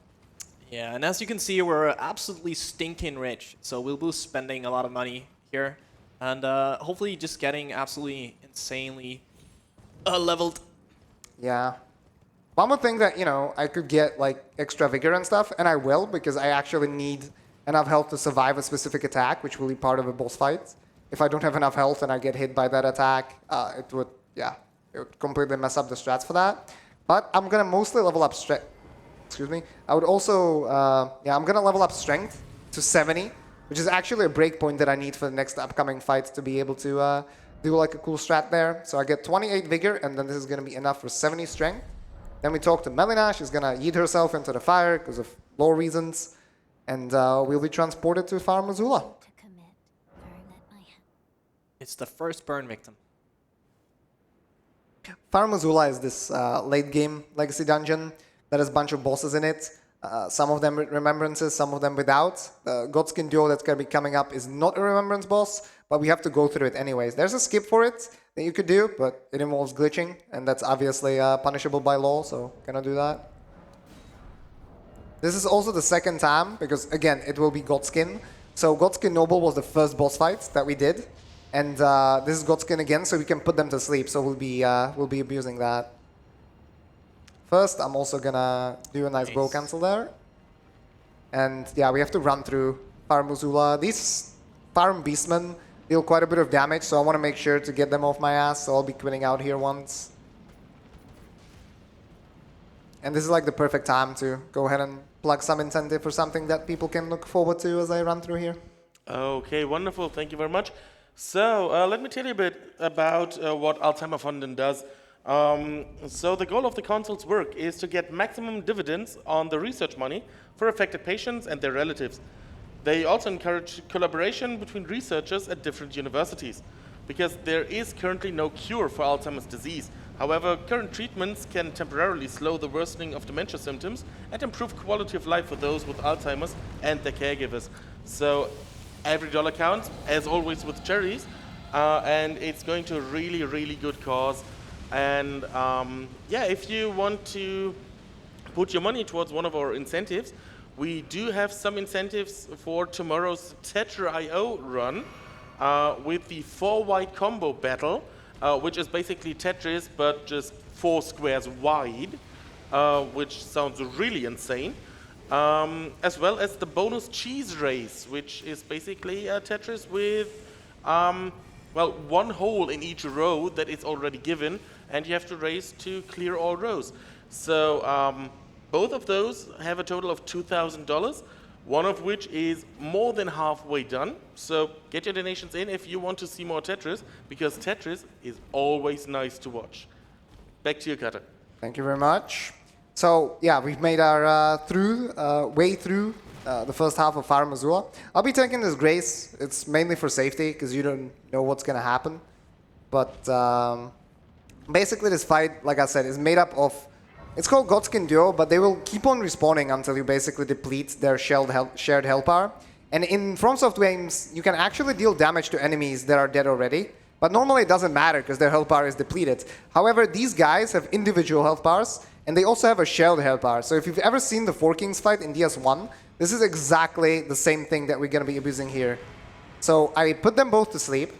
S3: Yeah, and as you can see, we're absolutely stinking rich, so we'll be spending a lot of money here, and hopefully just getting absolutely insanely leveled.
S1: Yeah. One more thing that, you know, I could get, like, extra vigor and stuff, and I will, because I actually need enough health to survive a specific attack, which will be part of a boss fight. If I don't have enough health and I get hit by that attack, it would completely mess up the strats for that. But I'm going to mostly level up strength. Excuse me. I would also, I'm going to level up strength to 70, which is actually a breakpoint that I need for the next upcoming fight to be able to do, like, a cool strat there. So I get 28 vigor, and then this is going to be enough for 70 strength. Then we talk to Malenia. She's gonna yeet herself into the fire because of lore reasons. And we'll be transported to Far Missoula.
S6: To commit, burn at my hand.
S3: It's the first burn victim.
S1: Far Missoula is this late game legacy dungeon that has a bunch of bosses in it. Some of them with remembrances, some of them without. The Godskin duo that's going to be coming up is not a remembrance boss, but we have to go through it anyways. There's a skip for it that you could do, but it involves glitching, and that's obviously punishable by law, so cannot do that. This is also the second time, because again, it will be Godskin. So Godskin Noble was the first boss fight that we did, and this is Godskin again, so we can put them to sleep, so we'll be abusing that. First, I'm also gonna do a nice bow cancel there. And yeah, we have to run through Farm Missoula. These Farm Beastmen deal quite a bit of damage, so I want to make sure to get them off my ass, so I'll be quitting out here once. And this is like the perfect time to go ahead and plug some incentive for something that people can look forward to as I run through here.
S5: Okay, wonderful. Thank you very much. So let me tell you a bit about what Alzheimer Fonden does. So the goal of the console's work is to get maximum dividends on the research money for affected patients and their relatives. They also encourage collaboration between researchers at different universities, because there is currently no cure for Alzheimer's disease. However, current treatments can temporarily slow the worsening of dementia symptoms and improve quality of life for those with Alzheimer's and their caregivers. So every dollar counts, as always with charities, and it's going to a really, really good cause. And yeah, if you want to put your money towards one of our incentives, we do have some incentives for tomorrow's Tetra.io run with the 4-wide combo battle, which is basically Tetris, but just 4 squares wide, which sounds really insane. As well as the bonus cheese race, which is basically a Tetris with, well, 1 hole in each row that is already given, and you have to race to clear all rows. So both of those have a total of $2,000, one of which is more than halfway done. So get your donations in if you want to see more Tetris, because Tetris is always nice to watch. Back to you, Cutter.
S1: Thank you very much. So yeah, we've made our way through the first half of Far Missoula. I'll be taking this grace. It's mainly for safety, because you don't know what's going to happen. But basically this fight, like I said, is made up of, it's called Godskin Duo, but they will keep on respawning until you basically deplete their shared health bar. And in FromSoft games, you can actually deal damage to enemies that are dead already. But normally it doesn't matter, because their health bar is depleted. However, these guys have individual health bars, and they also have a shared health bar. So if you've ever seen the Four Kings fight in DS1, this is exactly the same thing that we're going to be abusing here. So I put them both to sleep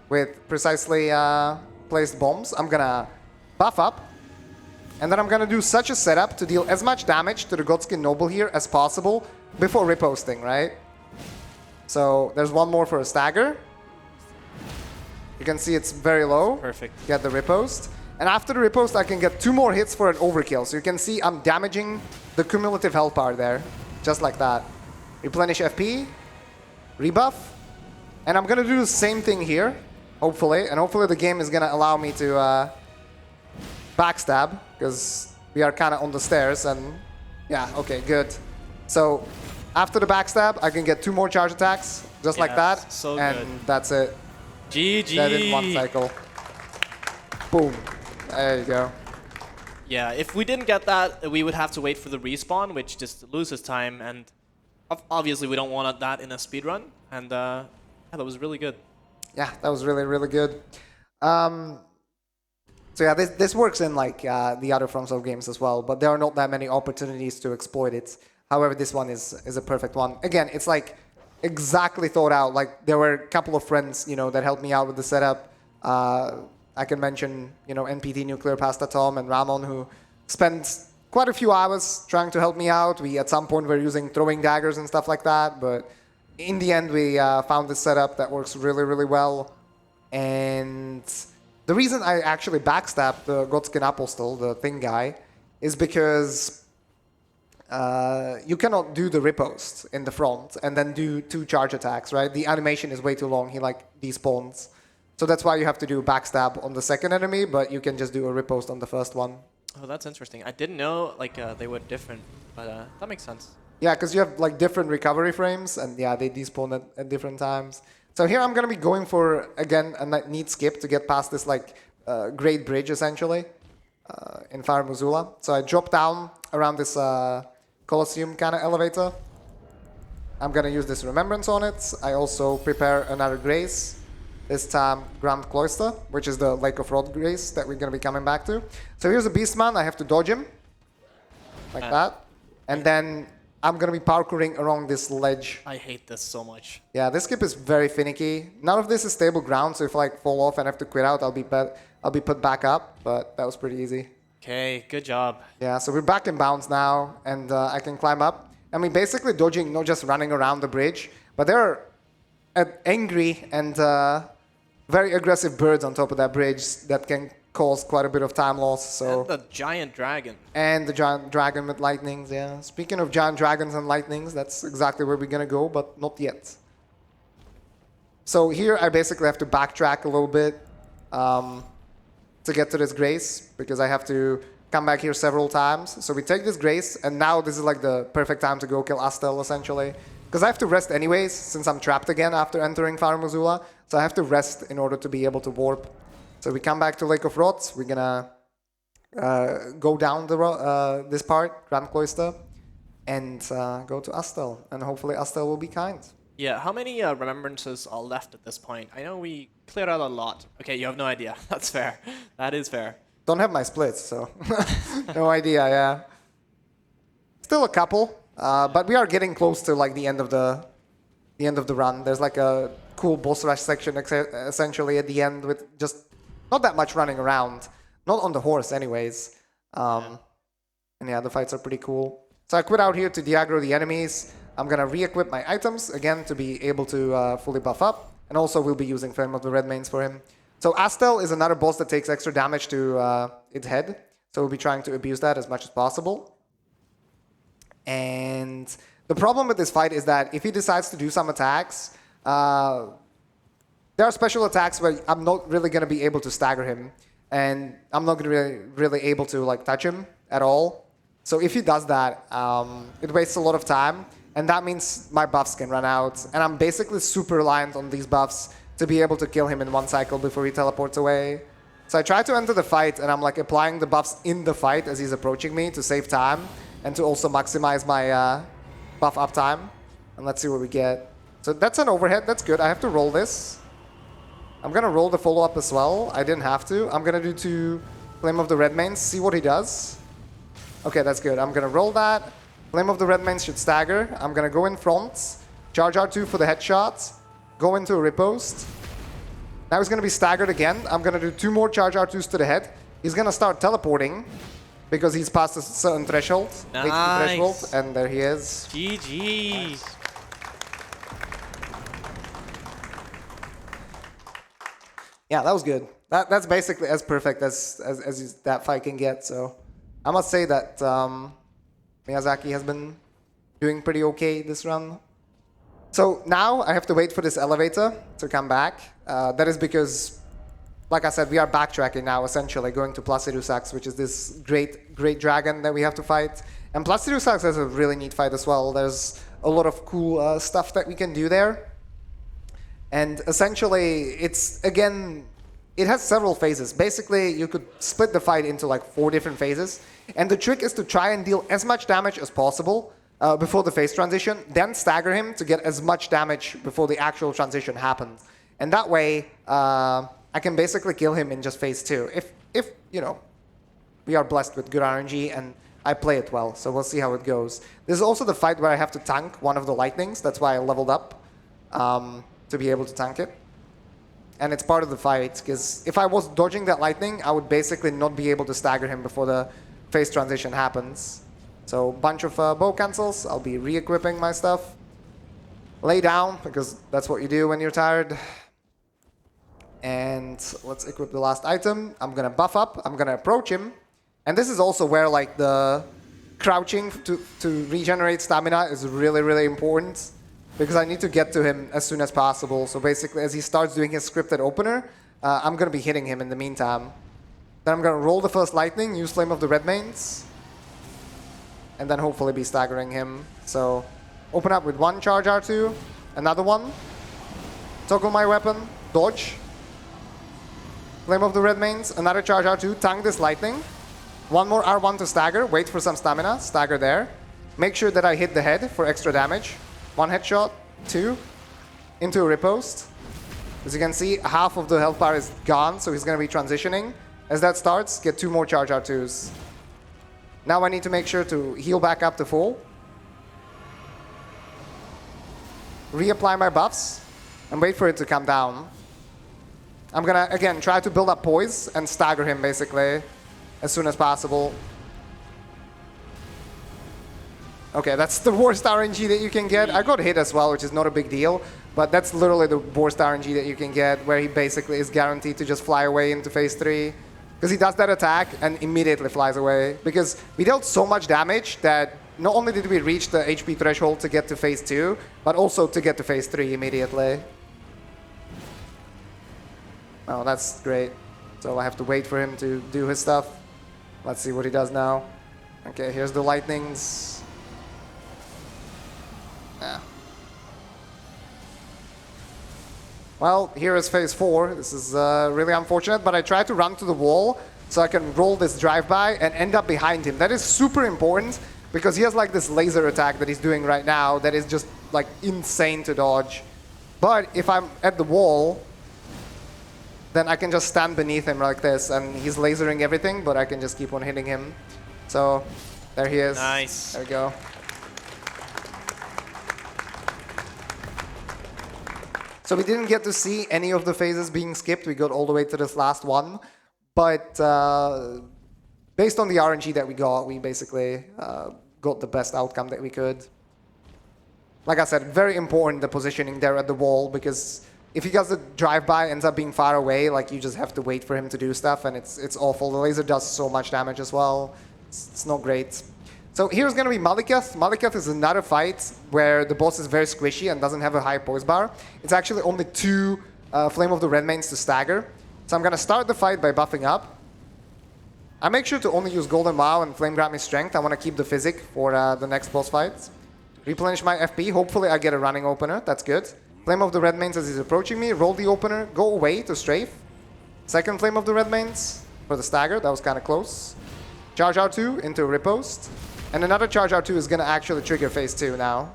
S1: with precisely placed bombs. I'm going to buff up. And then I'm going to do such a setup to deal as much damage to the Godskin Noble here as possible before riposting, right? So there's one more for a stagger. You can see it's very low.
S3: Perfect.
S1: Get the ripost. And after the ripost, I can get 2 more hits for an overkill. So you can see I'm damaging the cumulative health bar there. Just like that. Replenish FP. Rebuff. And I'm going to do the same thing here. Hopefully. And hopefully the game is going to allow me to backstab. Because we are kind of on the stairs. And yeah, okay, good. So after the backstab, I can get 2 more charge attacks. Just like that.
S3: So
S1: and
S3: good.
S1: that's it.
S3: GG.
S1: Dead in 1 cycle. Boom. There you go.
S3: Yeah, if we didn't get that, we would have to wait for the respawn, which just loses time, and obviously we don't want that in a speedrun, and yeah, that was really good.
S1: Yeah, that was really, really good. So yeah, this works in like the other FromSoft games as well, but there are not that many opportunities to exploit it. However, this one is a perfect one. Again, it's like exactly thought out. Like there were a couple of friends, you know, that helped me out with the setup. I can mention, you know, NPT Nuclear Pasta Tom and Ramon, who spent quite a few hours trying to help me out. We, at some point, were using throwing daggers and stuff like that, but in the end, we found this setup that works really, really well. And the reason I actually backstabbed the Godskin Apostle, the thing guy, is because you cannot do the riposte in the front and then do 2 charge attacks, right? The animation is way too long. He like despawns. So that's why you have to do backstab on the second enemy, but you can just do a riposte on the first one.
S3: Oh, that's interesting. I didn't know like they were different, but that makes sense.
S1: Yeah, because you have like different recovery frames, and yeah, they despawn at different times. So here I'm gonna be going for again a neat skip to get past this like great bridge essentially in Fire Missoula. So I drop down around this Colosseum kind of elevator. I'm gonna use this Remembrance on it. I also prepare another Grace. This time Grand Cloister, which is the Lake of Rod Grace that we're gonna be coming back to. So here's a Beastman. I have to dodge him like that, and then I'm gonna be parkouring along this ledge.
S3: I hate this so much.
S1: Yeah, this skip is very finicky. None of this is stable ground, so if I like fall off and have to quit out, I'll be put back up. But that was pretty easy.
S3: Okay, good job.
S1: Yeah, so we're back in bounds now, and I can climb up. I mean, basically dodging, not just running around the bridge, but there are angry and very aggressive birds on top of that bridge that can cause quite a bit of time loss. So
S3: And the giant dragon.
S1: And the giant dragon with lightnings, yeah. Speaking of giant dragons and lightnings, that's exactly where we're gonna go, but not yet. So here I basically have to backtrack a little bit to get to this Grace, because I have to come back here several times. So we take this Grace, and now this is like the perfect time to go kill Astel, essentially. Because I have to rest anyways, since I'm trapped again after entering Far Missoula. So I have to rest in order to be able to warp. So we come back to Lake of Rots. We're gonna go down this part, Grand Cloister, and go to Astel. And hopefully Astel will be kind.
S3: Yeah, how many remembrances are left at this point? I know we cleared out a lot. Okay, you have no idea. That's fair. That is fair.
S1: Don't have my splits, so no idea, yeah. Still a couple, but we are getting close to like the end of the run. There's like a cool boss rush section essentially at the end with just not that much running around. Not on the horse anyways. And yeah, the fights are pretty cool. So I quit out here to de-aggro the enemies. I'm gonna re-equip my items again to be able to fully buff up. And also we'll be using Flame of the Red Mains for him. So Astel is another boss that takes extra damage to its head. So we'll be trying to abuse that as much as possible. And the problem with this fight is that if he decides to do some attacks, there are special attacks where I'm not really going to be able to stagger him. And I'm not going to be really able to like touch him at all. So if he does that, it wastes a lot of time. And that means my buffs can run out. And I'm basically super reliant on these buffs to be able to kill him in one cycle before he teleports away. So I try to enter the fight, and I'm like applying the buffs in the fight as he's approaching me to save time and to also maximize my buff uptime. And let's see what we get. So that's an overhead. That's good. I have to roll this. I'm going to roll the follow-up as well. I didn't have to. I'm going to do 2 Flame of the Red Mains, see what he does. Okay, that's good. I'm going to roll that. Flame of the Red Mains should stagger. I'm going to go in front. Charge R2 for the headshot. Go into a riposte. Now he's going to be staggered again. I'm going to do 2 more charge R2s to the head. He's going to start teleporting because he's past a certain threshold.
S3: Nice.
S1: HP threshold, and there he is.
S3: GG.
S1: Yeah, that was good. That's basically as perfect as that fight can get. So I must say that Miyazaki has been doing pretty okay this run. So now I have to wait for this elevator to come back. That is because, like I said, we are backtracking now, essentially, going to Placidusax, which is this great dragon that we have to fight. And Placidusax has a really neat fight as well. There's a lot of cool stuff that we can do there. And essentially, it has several phases. Basically, you could split the fight into like 4 different phases. And the trick is to try and deal as much damage as possible before the phase transition, then stagger him to get as much damage before the actual transition happens. And that way, I can basically kill him in just phase 2. If you know, we are blessed with good RNG and I play it well, so we'll see how it goes. This is also the fight where I have to tank one of the lightnings. That's why I leveled up to be able to tank it. And it's part of the fight, because if I was dodging that lightning, I would basically not be able to stagger him before the phase transition happens. So bunch of bow cancels. I'll be re-equipping my stuff. Lay down, because that's what you do when you're tired. And let's equip the last item. I'm going to buff up. I'm going to approach him. And this is also where like the crouching to regenerate stamina is really, really important. Because I need to get to him as soon as possible. So basically, as he starts doing his scripted opener, I'm going to be hitting him in the meantime. Then I'm going to roll the first lightning, use Flame of the Redmanes, and then hopefully be staggering him. So open up with one charge R2, another one, toggle my weapon, dodge, Flame of the Redmanes, another charge R2, tank this lightning, one more R1 to stagger, wait for some stamina, stagger there. Make sure that I hit the head for extra damage. One headshot, two, into a riposte. As you can see, half of the health bar is gone, so he's going to be transitioning. As that starts, get 2 more charge R2s. Now I need to make sure to heal back up to full. Reapply my buffs, and wait for it to come down. I'm going to, again, try to build up poise and stagger him, basically, as soon as possible. Okay, that's the worst RNG that you can get. I got hit as well, which is not a big deal. But that's literally the worst RNG that you can get, where he basically is guaranteed to just fly away into phase 3. Because he does that attack and immediately flies away. Because we dealt so much damage that not only did we reach the HP threshold to get to phase 2, but also to get to phase 3 immediately. Oh, that's great. So I have to wait for him to do his stuff. Let's see what he does now. Okay, here's the lightnings. Yeah. Well, here is phase 4. This is really unfortunate, but I tried to run to the wall so I can roll this drive-by and end up behind him. That is super important because he has like this laser attack that he's doing right now that is just like insane to dodge. But if I'm at the wall, then I can just stand beneath him like this and he's lasering everything, but I can just keep on hitting him. So there he is.
S3: Nice.
S1: There we go. So we didn't get to see any of the phases being skipped. We got all the way to this last one. But based on the RNG that we got, we basically got the best outcome that we could. Like I said, very important, the positioning there at the wall, because if he does the drive-by, ends up being far away, like you just have to wait for him to do stuff, and it's awful. The laser does so much damage as well. It's not great. So here's going to be Maliketh. Maliketh is another fight where the boss is very squishy and doesn't have a high poise bar. It's actually only 2 Flame of the Redmanes to stagger. So I'm going to start the fight by buffing up. I make sure to only use Golden Vow and Flame Grant me Strength. I want to keep the physic for the next boss fight. Replenish my FP. Hopefully I get a running opener. That's good. Flame of the Redmanes as he's approaching me. Roll the opener. Go away to strafe. Second Flame of the Redmanes for the stagger. That was kind of close. Charge R2 into a riposte. And another charge R2 is going to actually trigger phase 2 now.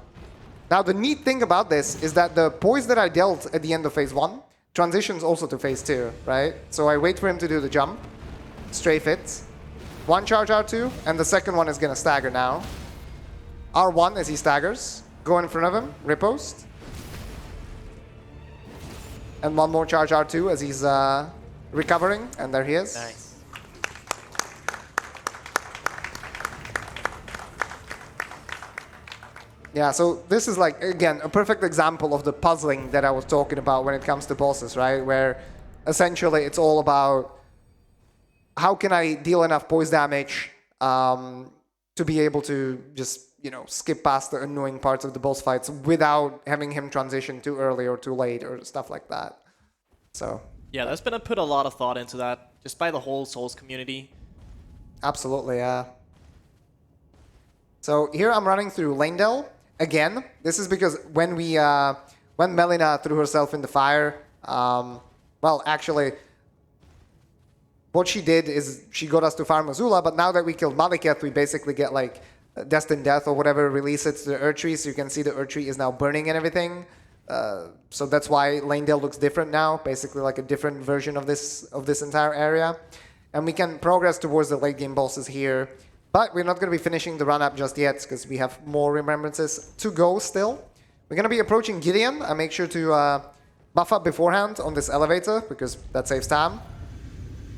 S1: Now the neat thing about this is that the poise that I dealt at the end of phase 1 transitions also to phase 2, right? So I wait for him to do the jump, strafe it, 1 charge R2, and the second one is going to stagger now. R1 as he staggers, go in front of him, riposte. And 1 more charge R2 as he's recovering, and there he is.
S3: Nice.
S1: Yeah, so this is like, again, a perfect example of the puzzling that I was talking about when it comes to bosses, right? Where essentially it's all about how can I deal enough poise damage to be able to just, you know, skip past the annoying parts of the boss fights without having him transition too early or too late or stuff like that. So
S3: Yeah, there's been put a lot of thought into that just by the whole Souls community.
S1: absolutely, yeah. So here I'm running through Leyndell. Again, this is because when Malenia threw herself in the fire, well, actually, what she did is she got us to Far Missoula, but now that we killed Maliketh, we basically get like Destined Death or whatever, release it to the Earth Tree, so you can see the Earth Tree is now burning and everything. So that's why Leyndell looks different now, basically like a different version of this entire area. And we can progress towards the late game bosses here. But we're not going to be finishing the run-up just yet, because we have more Remembrances to go still. We're going to be approaching Gideon. I make sure to buff up beforehand on this elevator, because that saves time.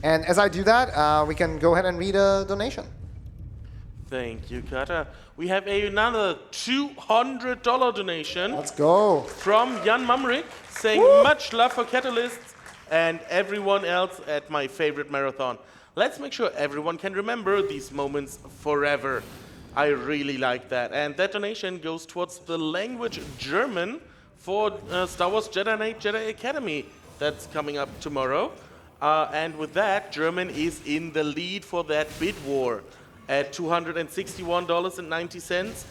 S1: And as I do that, we can go ahead and read a donation.
S5: Thank you, Kata. We have another $200 donation.
S1: Let's go.
S5: From Jan Mamrik, saying much love for Catalyst and everyone else at my favorite marathon. Let's make sure everyone can remember these moments forever. I really like that. And that donation goes towards the language German for Star Wars Jedi Knight Jedi Academy that's coming up tomorrow. And with that, German is in the lead for that bid war at $261.90.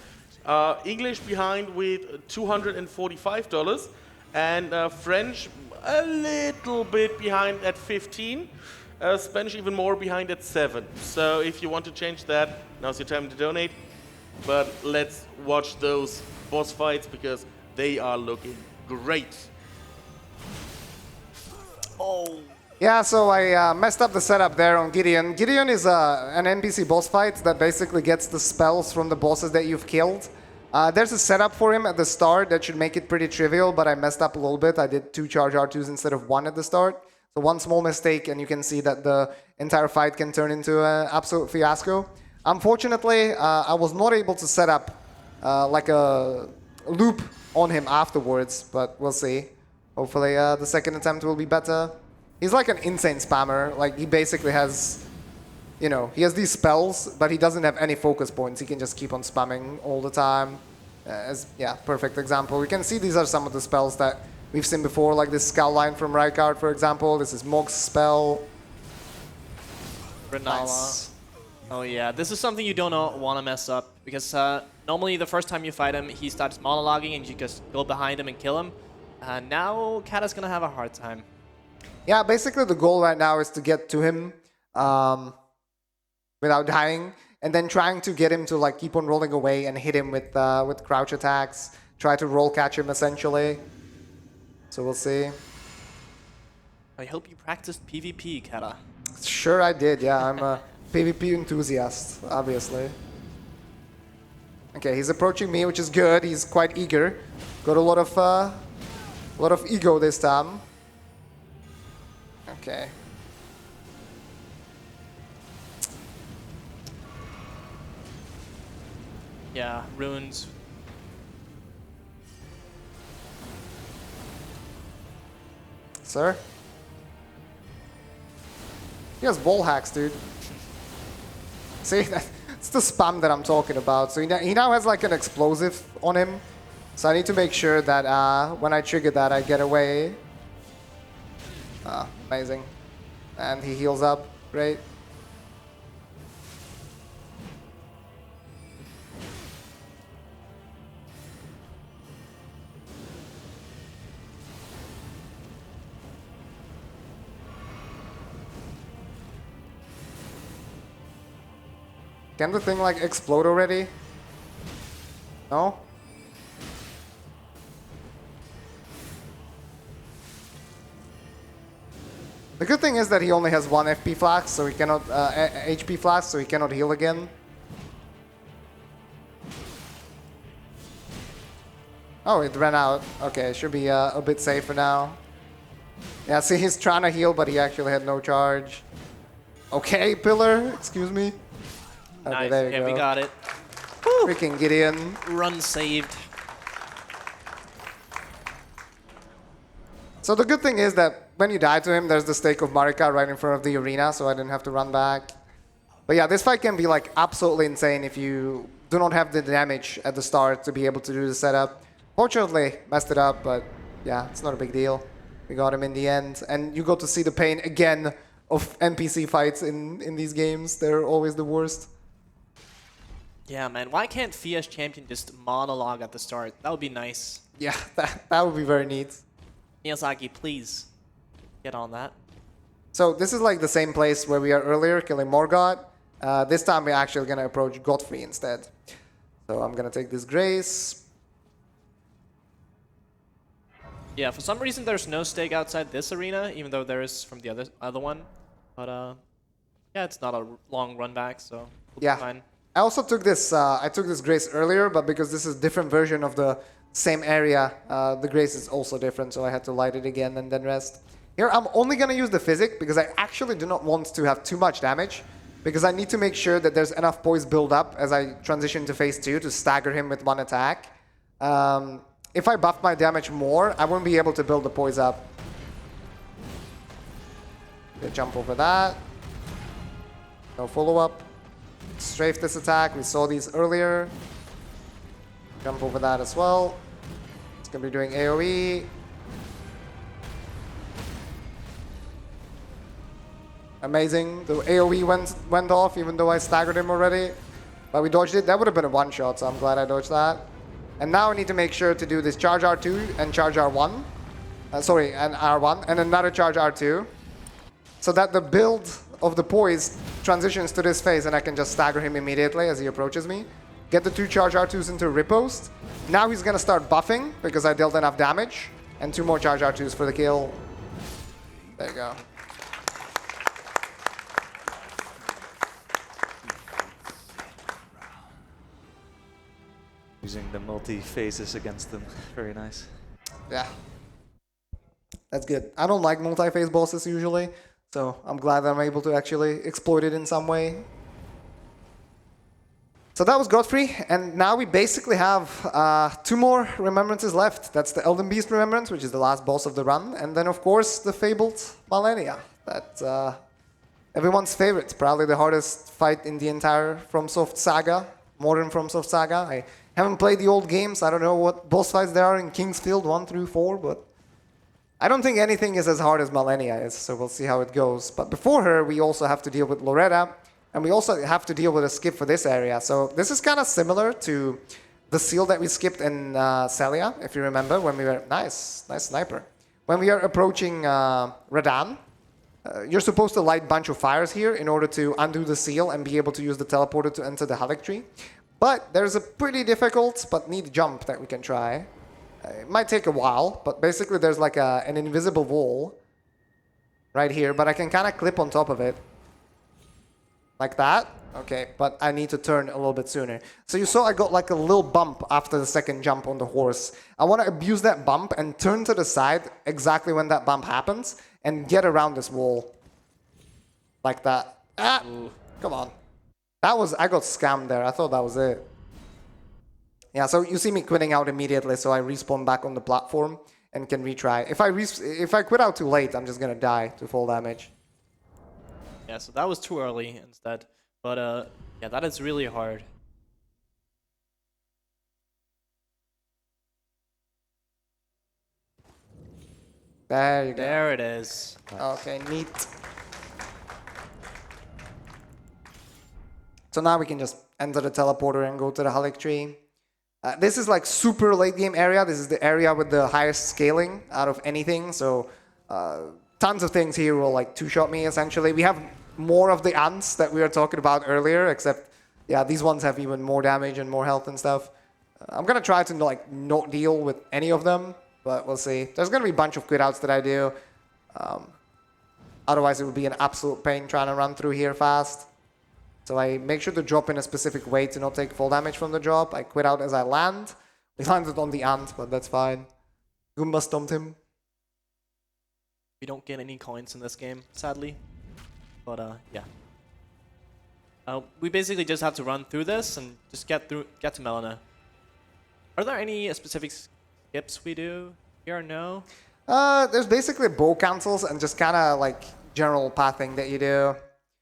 S5: English behind with $245, and French a little bit behind at 15. Spanish even more behind at 7. So if you want to change that, now's your time to donate. But let's watch those boss fights because they are looking great.
S3: Oh.
S1: Yeah, so I messed up the setup there on Gideon. Gideon is an NPC boss fight that basically gets the spells from the bosses that you've killed. There's a setup for him at the start that should make it pretty trivial, but I messed up a little bit. I did 2 charge R2s instead of 1 at the start. So one small mistake and you can see that the entire fight can turn into an absolute fiasco. Unfortunately, I was not able to set up like a loop on him afterwards, but we'll see. Hopefully the second attempt will be better. He's like an insane spammer. Like, he basically has, you know, he has these spells, but he doesn't have any focus points. He can just keep on spamming all the time. Yeah, perfect example. You can see these are some of the spells that we've seen before, like this Scowl Line from Rykard, for example. This is Mog's spell.
S3: Rennala.
S1: Nice.
S3: Oh yeah, this is something you don't want to mess up, because normally the first time you fight him, he starts monologuing and you just go behind him and kill him. Now Kata's gonna have a hard time.
S1: Yeah, basically the goal right now is to get to him without dying, and then trying to get him to like keep on rolling away and hit him with crouch attacks. Try to roll catch him essentially. So we'll see.
S3: I hope you practiced PvP, Kata.
S1: Sure I did, yeah. I'm a PvP enthusiast, obviously. Okay, he's approaching me, which is good. He's quite eager. Got a lot of ego this time. Okay.
S3: Yeah, runes.
S1: Sir? He has wall hacks, dude. See, that's the spam that I'm talking about. So he now has like an explosive on him. So I need to make sure that when I trigger that, I get away. Amazing. And he heals up. Great. Can the thing like explode already? No? The good thing is that he only has 1 FP flask, so he cannot HP flask, so he cannot heal again. Oh, it ran out. Okay, should be a bit safer now. Yeah, see, he's trying to heal, but he actually had no charge. Okay, pillar, excuse me. Okay,
S3: Nice.
S1: there you
S3: Yeah,
S1: go.
S3: we got it.
S1: Freaking Gideon.
S3: Run saved.
S1: So the good thing is that when you die to him, there's the stake of Marika right in front of the arena, so I didn't have to run back. But yeah, this fight can be like absolutely insane if you do not have the damage at the start to be able to do the setup. Fortunately, messed it up, but yeah, it's not a big deal. We got him in the end, and you got to see the pain again of NPC fights in these games. They're always the worst.
S3: Yeah, man. Why can't Fia's champion just monologue at the start? That would be nice.
S1: Yeah, that would be very neat.
S3: Miyazaki, please get on that.
S1: So this is like the same place where we are earlier, killing Morgott. This time we're actually going to approach Godfrey instead. So I'm going to take this Grace.
S3: Yeah, for some reason there's no stake outside this arena, even though there is from the other one. But yeah, it's not a long run back, so we'll be fine.
S1: I also took this. I took this Grace earlier, but because this is a different version of the same area, the Grace is also different, so I had to light it again and then rest. Here, I'm only going to use the Physic because I actually do not want to have too much damage, because I need to make sure that there's enough poise build up as I transition to phase 2 to stagger him with 1 attack. If I buff my damage more, I won't be able to build the poise up. Okay, jump over that. No follow-up. Strafe this attack. We saw these earlier. Jump over that as well. It's going to be doing AoE. Amazing. The AoE went off even though I staggered him already. But we dodged it. That would have been a one-shot, so I'm glad I dodged that. And now I need to make sure to do this charge R2 and charge R1. Sorry, and R1, and another charge R2. So that the build of the poise transitions to this phase and I can just stagger him immediately as he approaches me. Get the 2 charge R2s into riposte. Now he's gonna start buffing because I dealt enough damage. And 2 more charge R2s for the kill. There you go.
S2: Using the multi-phases against them. Very nice.
S1: Yeah. That's good. I don't like multi-phase bosses usually, so I'm glad that I'm able to actually exploit it in some way. So that was Godfrey, and now we basically have 2 more Remembrances left. That's the Elden Beast Remembrance, which is the last boss of the run, and then of course the fabled Malenia. That's everyone's favorite, probably the hardest fight in the entire FromSoft saga, modern FromSoft saga. I haven't played the old games, I don't know what boss fights there are in Kingsfield 1 through 4, but I don't think anything is as hard as Malenia is, so we'll see how it goes. But before her, we also have to deal with Loretta, and we also have to deal with a skip for this area. So this is kind of similar to the seal that we skipped in Celia, if you remember, when we were... Nice sniper. When we are approaching Radahn, you're supposed to light a bunch of fires here in order to undo the seal and be able to use the teleporter to enter the Halleck tree. But there's a pretty difficult but neat jump that we can try. It might take a while, but basically there's like an invisible wall right here, but I can kind of clip on top of it. Like that. Okay, but I need to turn a little bit sooner. So you saw I got like a little bump after the second jump on the horse. I want to abuse that bump and turn to the side exactly when that bump happens and get around this wall. Like that. Ah! Ooh. Come on. I got scammed there. I thought that was it. Yeah, so you see me quitting out immediately, so I respawn back on the platform and can retry. If I quit out too late, I'm just gonna die to full damage.
S3: Yeah, so that was too early instead. But yeah, that is really hard.
S1: There you go.
S3: There it is.
S1: Okay, neat. So now we can just enter the teleporter and go to the Halleck tree. This is like super late game area. This is the area with the highest scaling out of anything. So tons of things here will like two-shot me essentially. We have more of the ants that we were talking about earlier, except yeah, these ones have even more damage and more health and stuff. I'm gonna try to like not deal with any of them, but we'll see. There's gonna be a bunch of quit outs that I do. Otherwise, it would be an absolute pain trying to run through here fast. So I make sure to drop in a specific way to not take full damage from the drop. I quit out as I land. We landed on the ant, but that's fine. Goomba stomped him.
S3: We don't get any coins in this game, sadly. But yeah. We basically just have to run through this and just get to Melina. Are there any specific skips we do here or no?
S1: There's basically bow cancels and just kind of like general pathing that you do.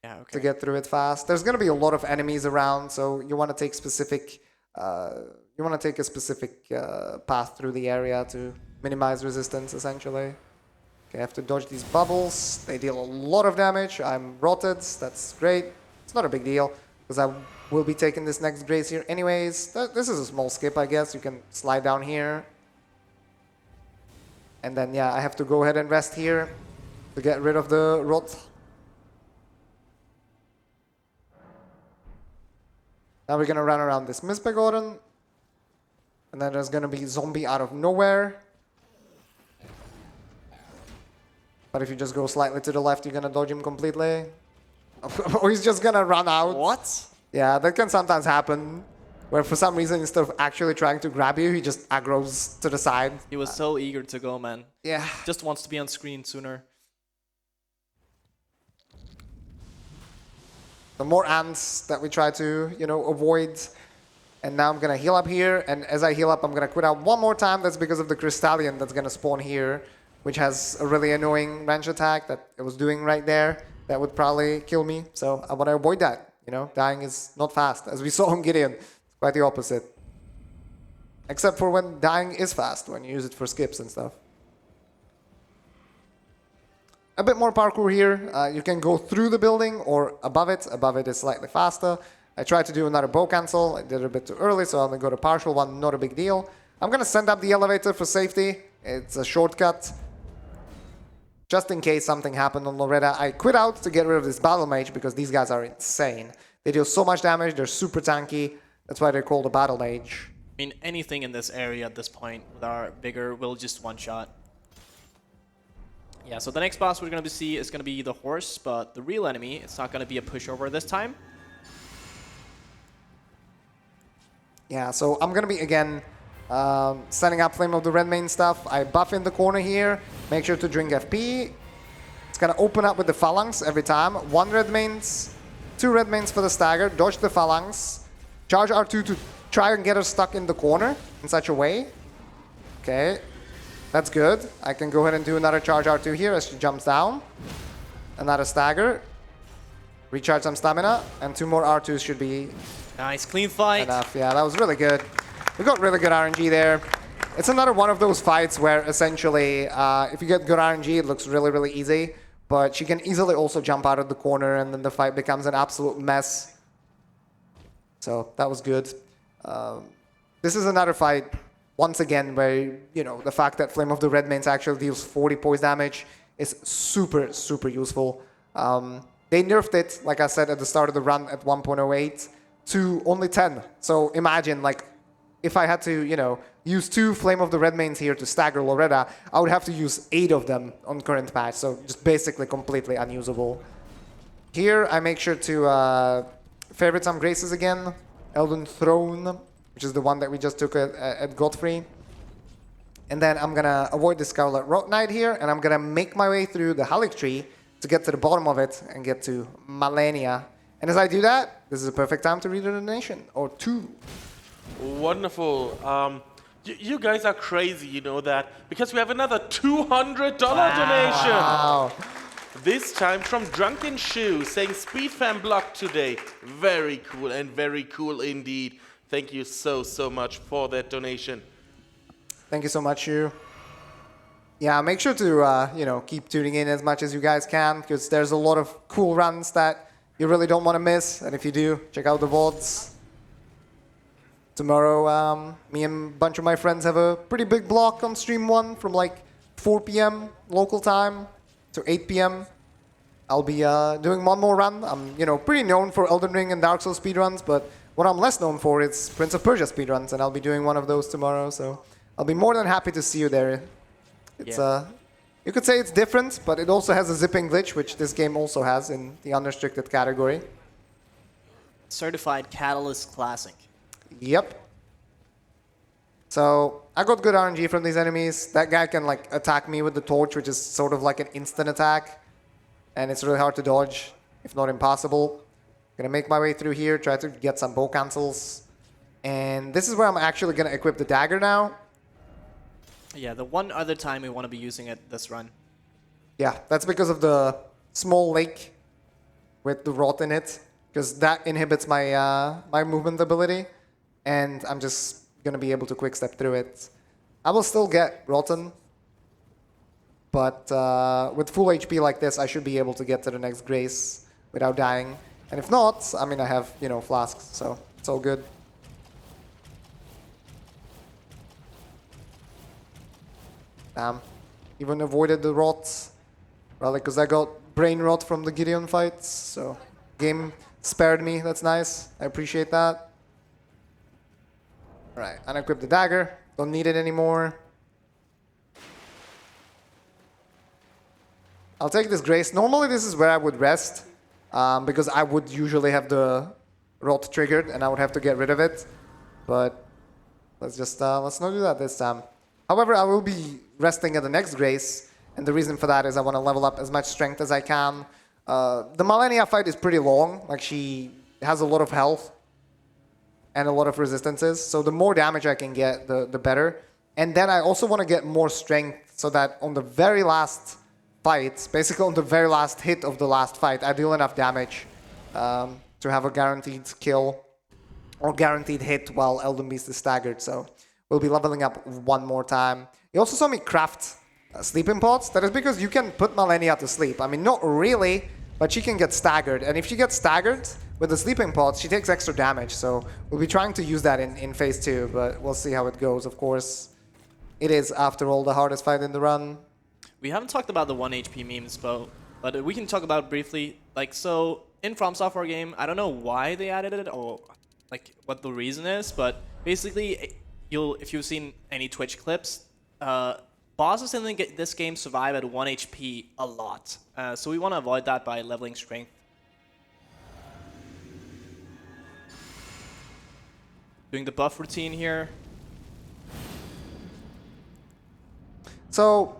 S3: Yeah, okay.
S1: To get through it fast. There's gonna be a lot of enemies around, so you want to take specific. You want to take a specific path through the area to minimize resistance, essentially. Okay, I have to dodge these bubbles. They deal a lot of damage. I'm rotted. That's great. It's not a big deal because I will be taking this next grace here anyways. This is a small skip, I guess. You can slide down here, and then yeah, I have to go ahead and rest here to get rid of the rot. Now we're gonna run around this Misbegotten, and then there's gonna be a zombie out of nowhere. But if you just go slightly to the left, you're gonna dodge him completely. Or he's just gonna run out.
S3: What?
S1: Yeah, that can sometimes happen. Where for some reason, instead of actually trying to grab you, he just aggroes to the side.
S3: He was so eager to go, man.
S1: Yeah.
S3: Just wants to be on screen sooner.
S1: The more ants that we try to, you know, avoid. And now I'm gonna heal up here, and as I heal up, I'm gonna quit out one more time. That's because of the Crystallian that's gonna spawn here, which has a really annoying range attack that it was doing right there. That would probably kill me, so I wanna avoid that. You know, dying is not fast. As we saw on Gideon, it's quite the opposite. Except for when dying is fast, when you use it for skips and stuff. a bit more parkour here. You can go through the building or above it. Above it is slightly faster. I tried to do another bow cancel. I did it a bit too early, so I'm going to go to partial one. Not a big deal. I'm going to send up the elevator for safety. It's a shortcut. Just in case something happened on Loretta. I quit out to get rid of this battle mage because these guys are insane. They deal so much damage. They're super tanky. That's why they're called a battle mage.
S3: I mean, anything in this area at this point with our bigger will just one-shot. Yeah, so the next boss we're going to see is going to be the horse, but the real enemy, it's not going to be a pushover this time.
S1: Yeah, so I'm going to be, again, setting up Flame of the Redmane stuff. I buff in the corner here. Make sure to drink FP. It's going to open up with the Phalanx every time. 1 Redmanes, 2 Redmanes for the stagger. Dodge the Phalanx. Charge R2 to try and get her stuck in the corner in such a way. Okay, that's good. I can go ahead and do another charge R2 here as she jumps down. Another stagger. Recharge some stamina, and 2 more R2s should be
S3: Nice, clean fight.
S1: enough. Yeah, that was really good. We got really good RNG there. It's another one of those fights where essentially, if you get good RNG, it looks really, really easy. But she can easily also jump out of the corner, and then the fight becomes an absolute mess. So that was good. This is another fight, once again, where, you know, the fact that Flame of the Redmanes actually deals 40 poise damage is super, super useful. They nerfed it, like I said at the start of the run at 1.08 to only 10. So imagine, like, if I had to, you know, use 2 Flame of the Redmanes here to stagger Loretta, I would have to use 8 of them on current patch. So just basically completely unusable. Here, I make sure to favorite some graces again. Elden Throne, which is the one that we just took at Godfrey. And then I'm going to avoid the Scarlet Rock Knight here, and I'm going to make my way through the Halic Tree to get to the bottom of it and get to Malenia. And as I do that, this is a perfect time to read a donation, or 2.
S5: Wonderful. You guys are crazy, you know that, because we have another $200 donation.
S1: Wow.
S5: This time from Drunken Shoe, saying Speed Fan blocked today. Very cool and very cool indeed. Thank you so much for that donation.
S1: Thank you so much, you. Yeah, make sure to you know, keep tuning in as much as you guys can, because there's a lot of cool runs that you really don't want to miss. And if you do, check out the VODs. Tomorrow, me and a bunch of my friends have a pretty big block on stream 1 from like 4 p.m. local time to 8 p.m. I'll be doing one more run. I'm, you know, pretty known for Elden Ring and Dark Souls speedruns, but what I'm less known for is Prince of Persia speedruns, and I'll be doing one of those tomorrow, so I'll be more than happy to see you there. It's you could say it's different, but it also has a zipping glitch, which this game also has in the unrestricted category.
S3: Certified Catalyst Classic.
S1: Yep. So I got good RNG from these enemies. That guy can like attack me with the torch, which is sort of like an instant attack. And it's really hard to dodge, if not impossible. Gonna make my way through here, try to get some bow cancels. And this is where I'm actually gonna equip the dagger now.
S3: Yeah, the one other time we want to be using it this run.
S1: Yeah, that's because of the small lake with the rot in it, because that inhibits my my movement ability, and I'm just gonna be able to quick step through it. I will still get rotten, but with full HP like this, I should be able to get to the next grace without dying. And if not, I mean, I have, you know, flasks, so it's all good. Damn, even avoided the rot, probably because I got brain rot from the Gideon fights, so game spared me, that's nice, I appreciate that. Alright, unequip the dagger, don't need it anymore. I'll take this grace. Normally this is where I would rest, because I would usually have the rot triggered and I would have to get rid of it, but let's just, let's not do that this time. However, I will be resting at the next grace, and the reason for that is I want to level up as much strength as I can. The Malenia fight is pretty long, like she has a lot of health and a lot of resistances, so the more damage I can get, the better. And then I also want to get more strength so that on the very last fight, basically on the very last hit of the last fight, I deal enough damage to have a guaranteed kill or guaranteed hit while Elden Beast is staggered, so we'll be leveling up one more time. You also saw me craft sleeping pods. That is because you can put Malenia to sleep. I mean, not really, but she can get staggered. And if she gets staggered with the sleeping pods, she takes extra damage. So we'll be trying to use that in phase 2, but we'll see how it goes, of course. It is, after all, the hardest fight in the run.
S3: We haven't talked about the 1 HP memes, but we can talk about it briefly. Like, so in From Software game, I don't know why they added it or like what the reason is, but basically, if you've seen any Twitch clips, bosses in this game survive at 1 HP a lot. So we want to avoid that by leveling strength. Doing the buff routine here.
S1: So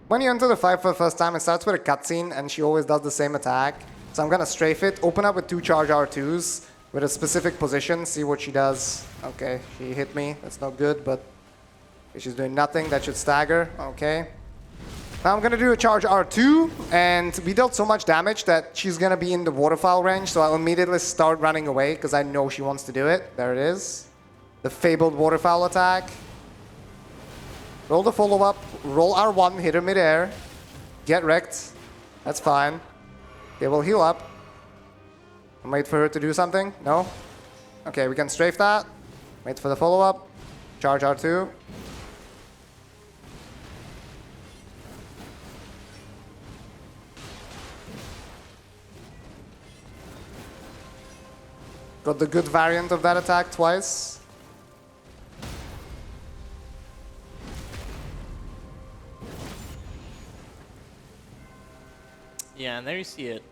S1: when you enter the fight for the first time, it starts with a cutscene, and she always does the same attack. So I'm gonna strafe it, open up with 2 charge R2s with a specific position, see what she does. Okay, she hit me, that's not good, but she's doing nothing, that should stagger, okay. Now I'm gonna do a charge R2, and we dealt so much damage that she's gonna be in the waterfowl range, so I'll immediately start running away, because I know she wants to do it. There it is. The fabled waterfowl attack. Roll the follow-up, roll R1, hit her mid-air, get wrecked, that's fine. Okay, we'll heal up. And wait for her to do something, no? Okay, we can strafe that, wait for the follow-up, charge R2. Got the good variant of that attack twice.
S3: Yeah, and there you see it.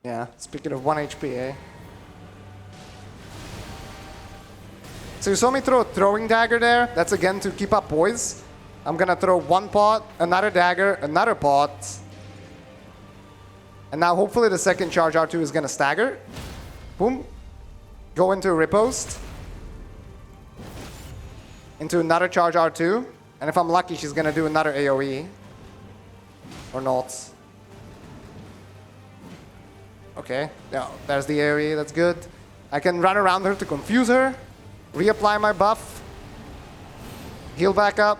S1: Yeah, speaking of 1 HP, eh? So you saw me throw a throwing dagger there. That's again to keep up poise. I'm gonna throw 1 pot, another dagger, another pot. And now hopefully the second charge R2 is gonna stagger. Boom. Go into a riposte. Into another charge R2. And if I'm lucky, she's gonna do another AoE. Or not. Okay, yeah, there's the AoE, that's good. I can run around her to confuse her. Reapply my buff. Heal back up.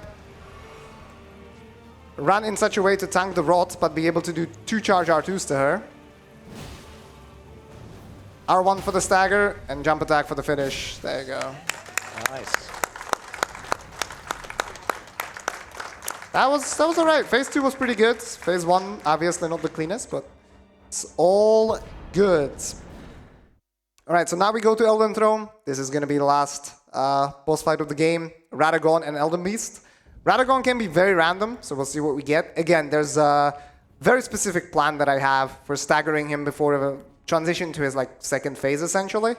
S1: Run in such a way to tank the rot, but be able to do 2 charge R2s to her. R1 for the stagger, and jump attack for the finish. There you go.
S2: Nice.
S1: That was alright. Phase 2 was pretty good. Phase 1, obviously not the cleanest, but it's all good. Alright, so now we go to Elden Throne. This is going to be the last boss fight of the game. Radagon and Elden Beast. Radagon can be very random, so we'll see what we get. Again, there's a very specific plan that I have for staggering him before the transition to his second phase, essentially.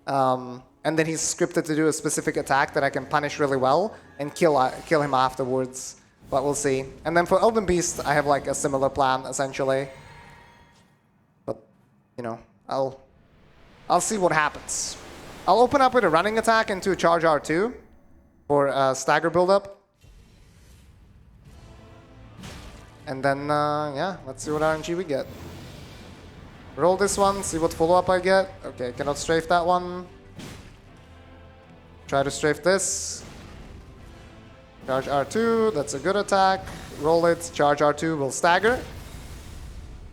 S1: And then he's scripted to do a specific attack that I can punish really well and kill him afterwards. But we'll see. And then for Elden Beast, I have a similar plan, essentially. But, you know, I'll see what happens. I'll open up with a running attack into a charge R2 for a stagger buildup. And then, yeah, let's see what RNG we get. Roll this one, see what follow-up I get. Okay, cannot strafe that one. Try to strafe this. Charge R2, that's a good attack. Roll it, charge R2 will stagger.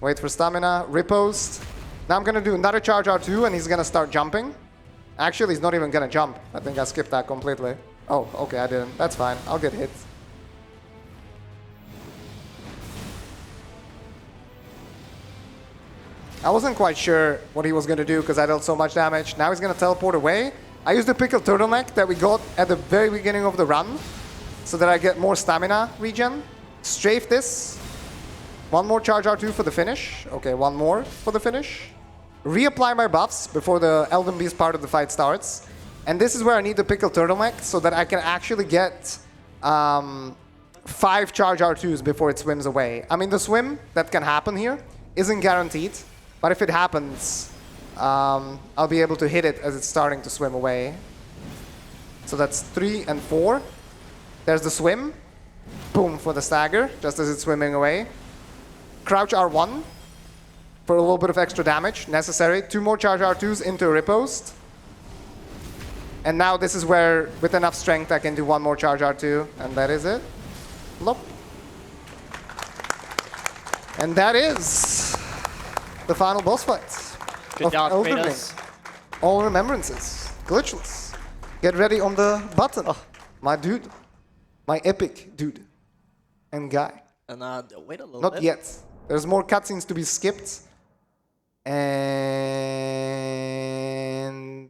S1: Wait for stamina, riposte. Now I'm gonna do another charge R2 and he's gonna start jumping. Actually, he's not even gonna jump. I think I skipped that completely. Oh, okay, I didn't. That's fine, I'll get hit. I wasn't quite sure what he was gonna do because I dealt so much damage. Now he's gonna teleport away. I used the pickled turtleneck that we got at the very beginning of the run, so that I get more stamina regen. Strafe this. 1 more charge R2 for the finish. Okay, 1 more for the finish. Reapply my buffs before the Elden Beast part of the fight starts. And this is where I need the pickled turtleneck so that I can actually get 5 charge R2s before it swims away. I mean, the swim that can happen here isn't guaranteed, but if it happens, I'll be able to hit it as it's starting to swim away. So that's 3 and 4. There's the swim. Boom for the stagger, just as it's swimming away. Crouch R1 for a little bit of extra damage necessary. 2 more charge R2s into a riposte. And now this is where, with enough strength, I can do 1 more charge R2, and that is it. Plop. And that is the final boss fight
S3: Good
S1: of
S3: job,
S1: Elden Ring.
S3: Kratos.
S1: All Remembrances. Glitchless. Get ready on the button. My dude. My epic dude. And guy.
S3: And wait a little
S1: Not
S3: bit.
S1: yet. There's more cutscenes to be skipped. And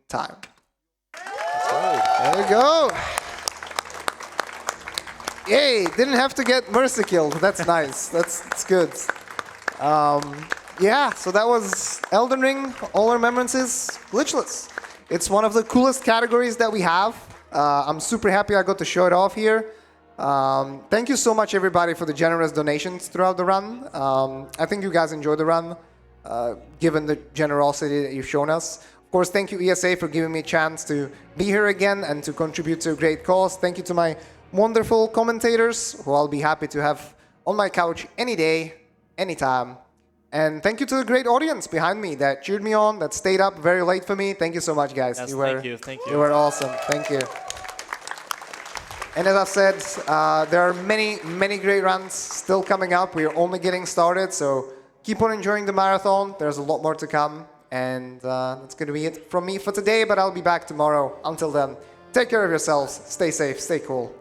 S1: time. There we go. Yay! Didn't have to get mercy killed. That's nice. That's good. Yeah. So that was Elden Ring. All Remembrances. Glitchless. It's one of the coolest categories that we have. I'm super happy I got to show it off here. Thank you so much, everybody, for the generous donations throughout the run. I think you guys enjoyed the run, given the generosity that you've shown us. Of course, thank you, ESA, for giving me a chance to be here again and to contribute to a great cause. Thank you to my wonderful commentators, who I'll be happy to have on my couch any day, anytime. And thank you to the great audience behind me that cheered me on, that stayed up very late for me. Thank you so much, guys.
S3: Yes,
S1: Thank
S3: you.
S1: You were awesome. Thank you. And as I've said, there are many, many great runs still coming up. We are only getting started, so keep on enjoying the marathon. There's a lot more to come. And that's going to be it from me for today, but I'll be back tomorrow. Until then, take care of yourselves. Stay safe. Stay cool.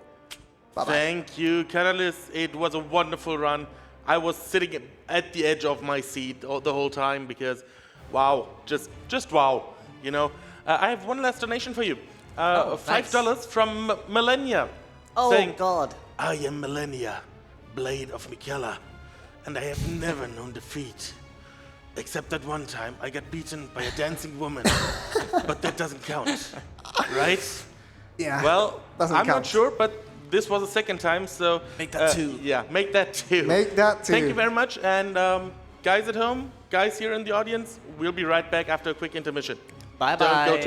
S1: Bye-bye.
S5: Thank you, catalystz. It was a wonderful run. I was sitting at the edge of my seat the whole time because, wow, just wow. You know, I have one last donation for you. $5 from Malenia.
S7: Oh,
S5: saying,
S7: God.
S5: I am Malenia, Blade of Miquella, and I have never known defeat. Except that one time I got beaten by a dancing woman. But that doesn't count, right?
S1: Yeah.
S5: Well,
S1: doesn't
S5: I'm
S1: count.
S5: not sure, but this was the second time, so...
S3: Make that two.
S5: Yeah, make that two.
S1: Make that two.
S5: Thank you very much, and guys at home, guys here in the audience, we'll be right back after a quick intermission.
S3: Bye-bye.
S5: Don't go too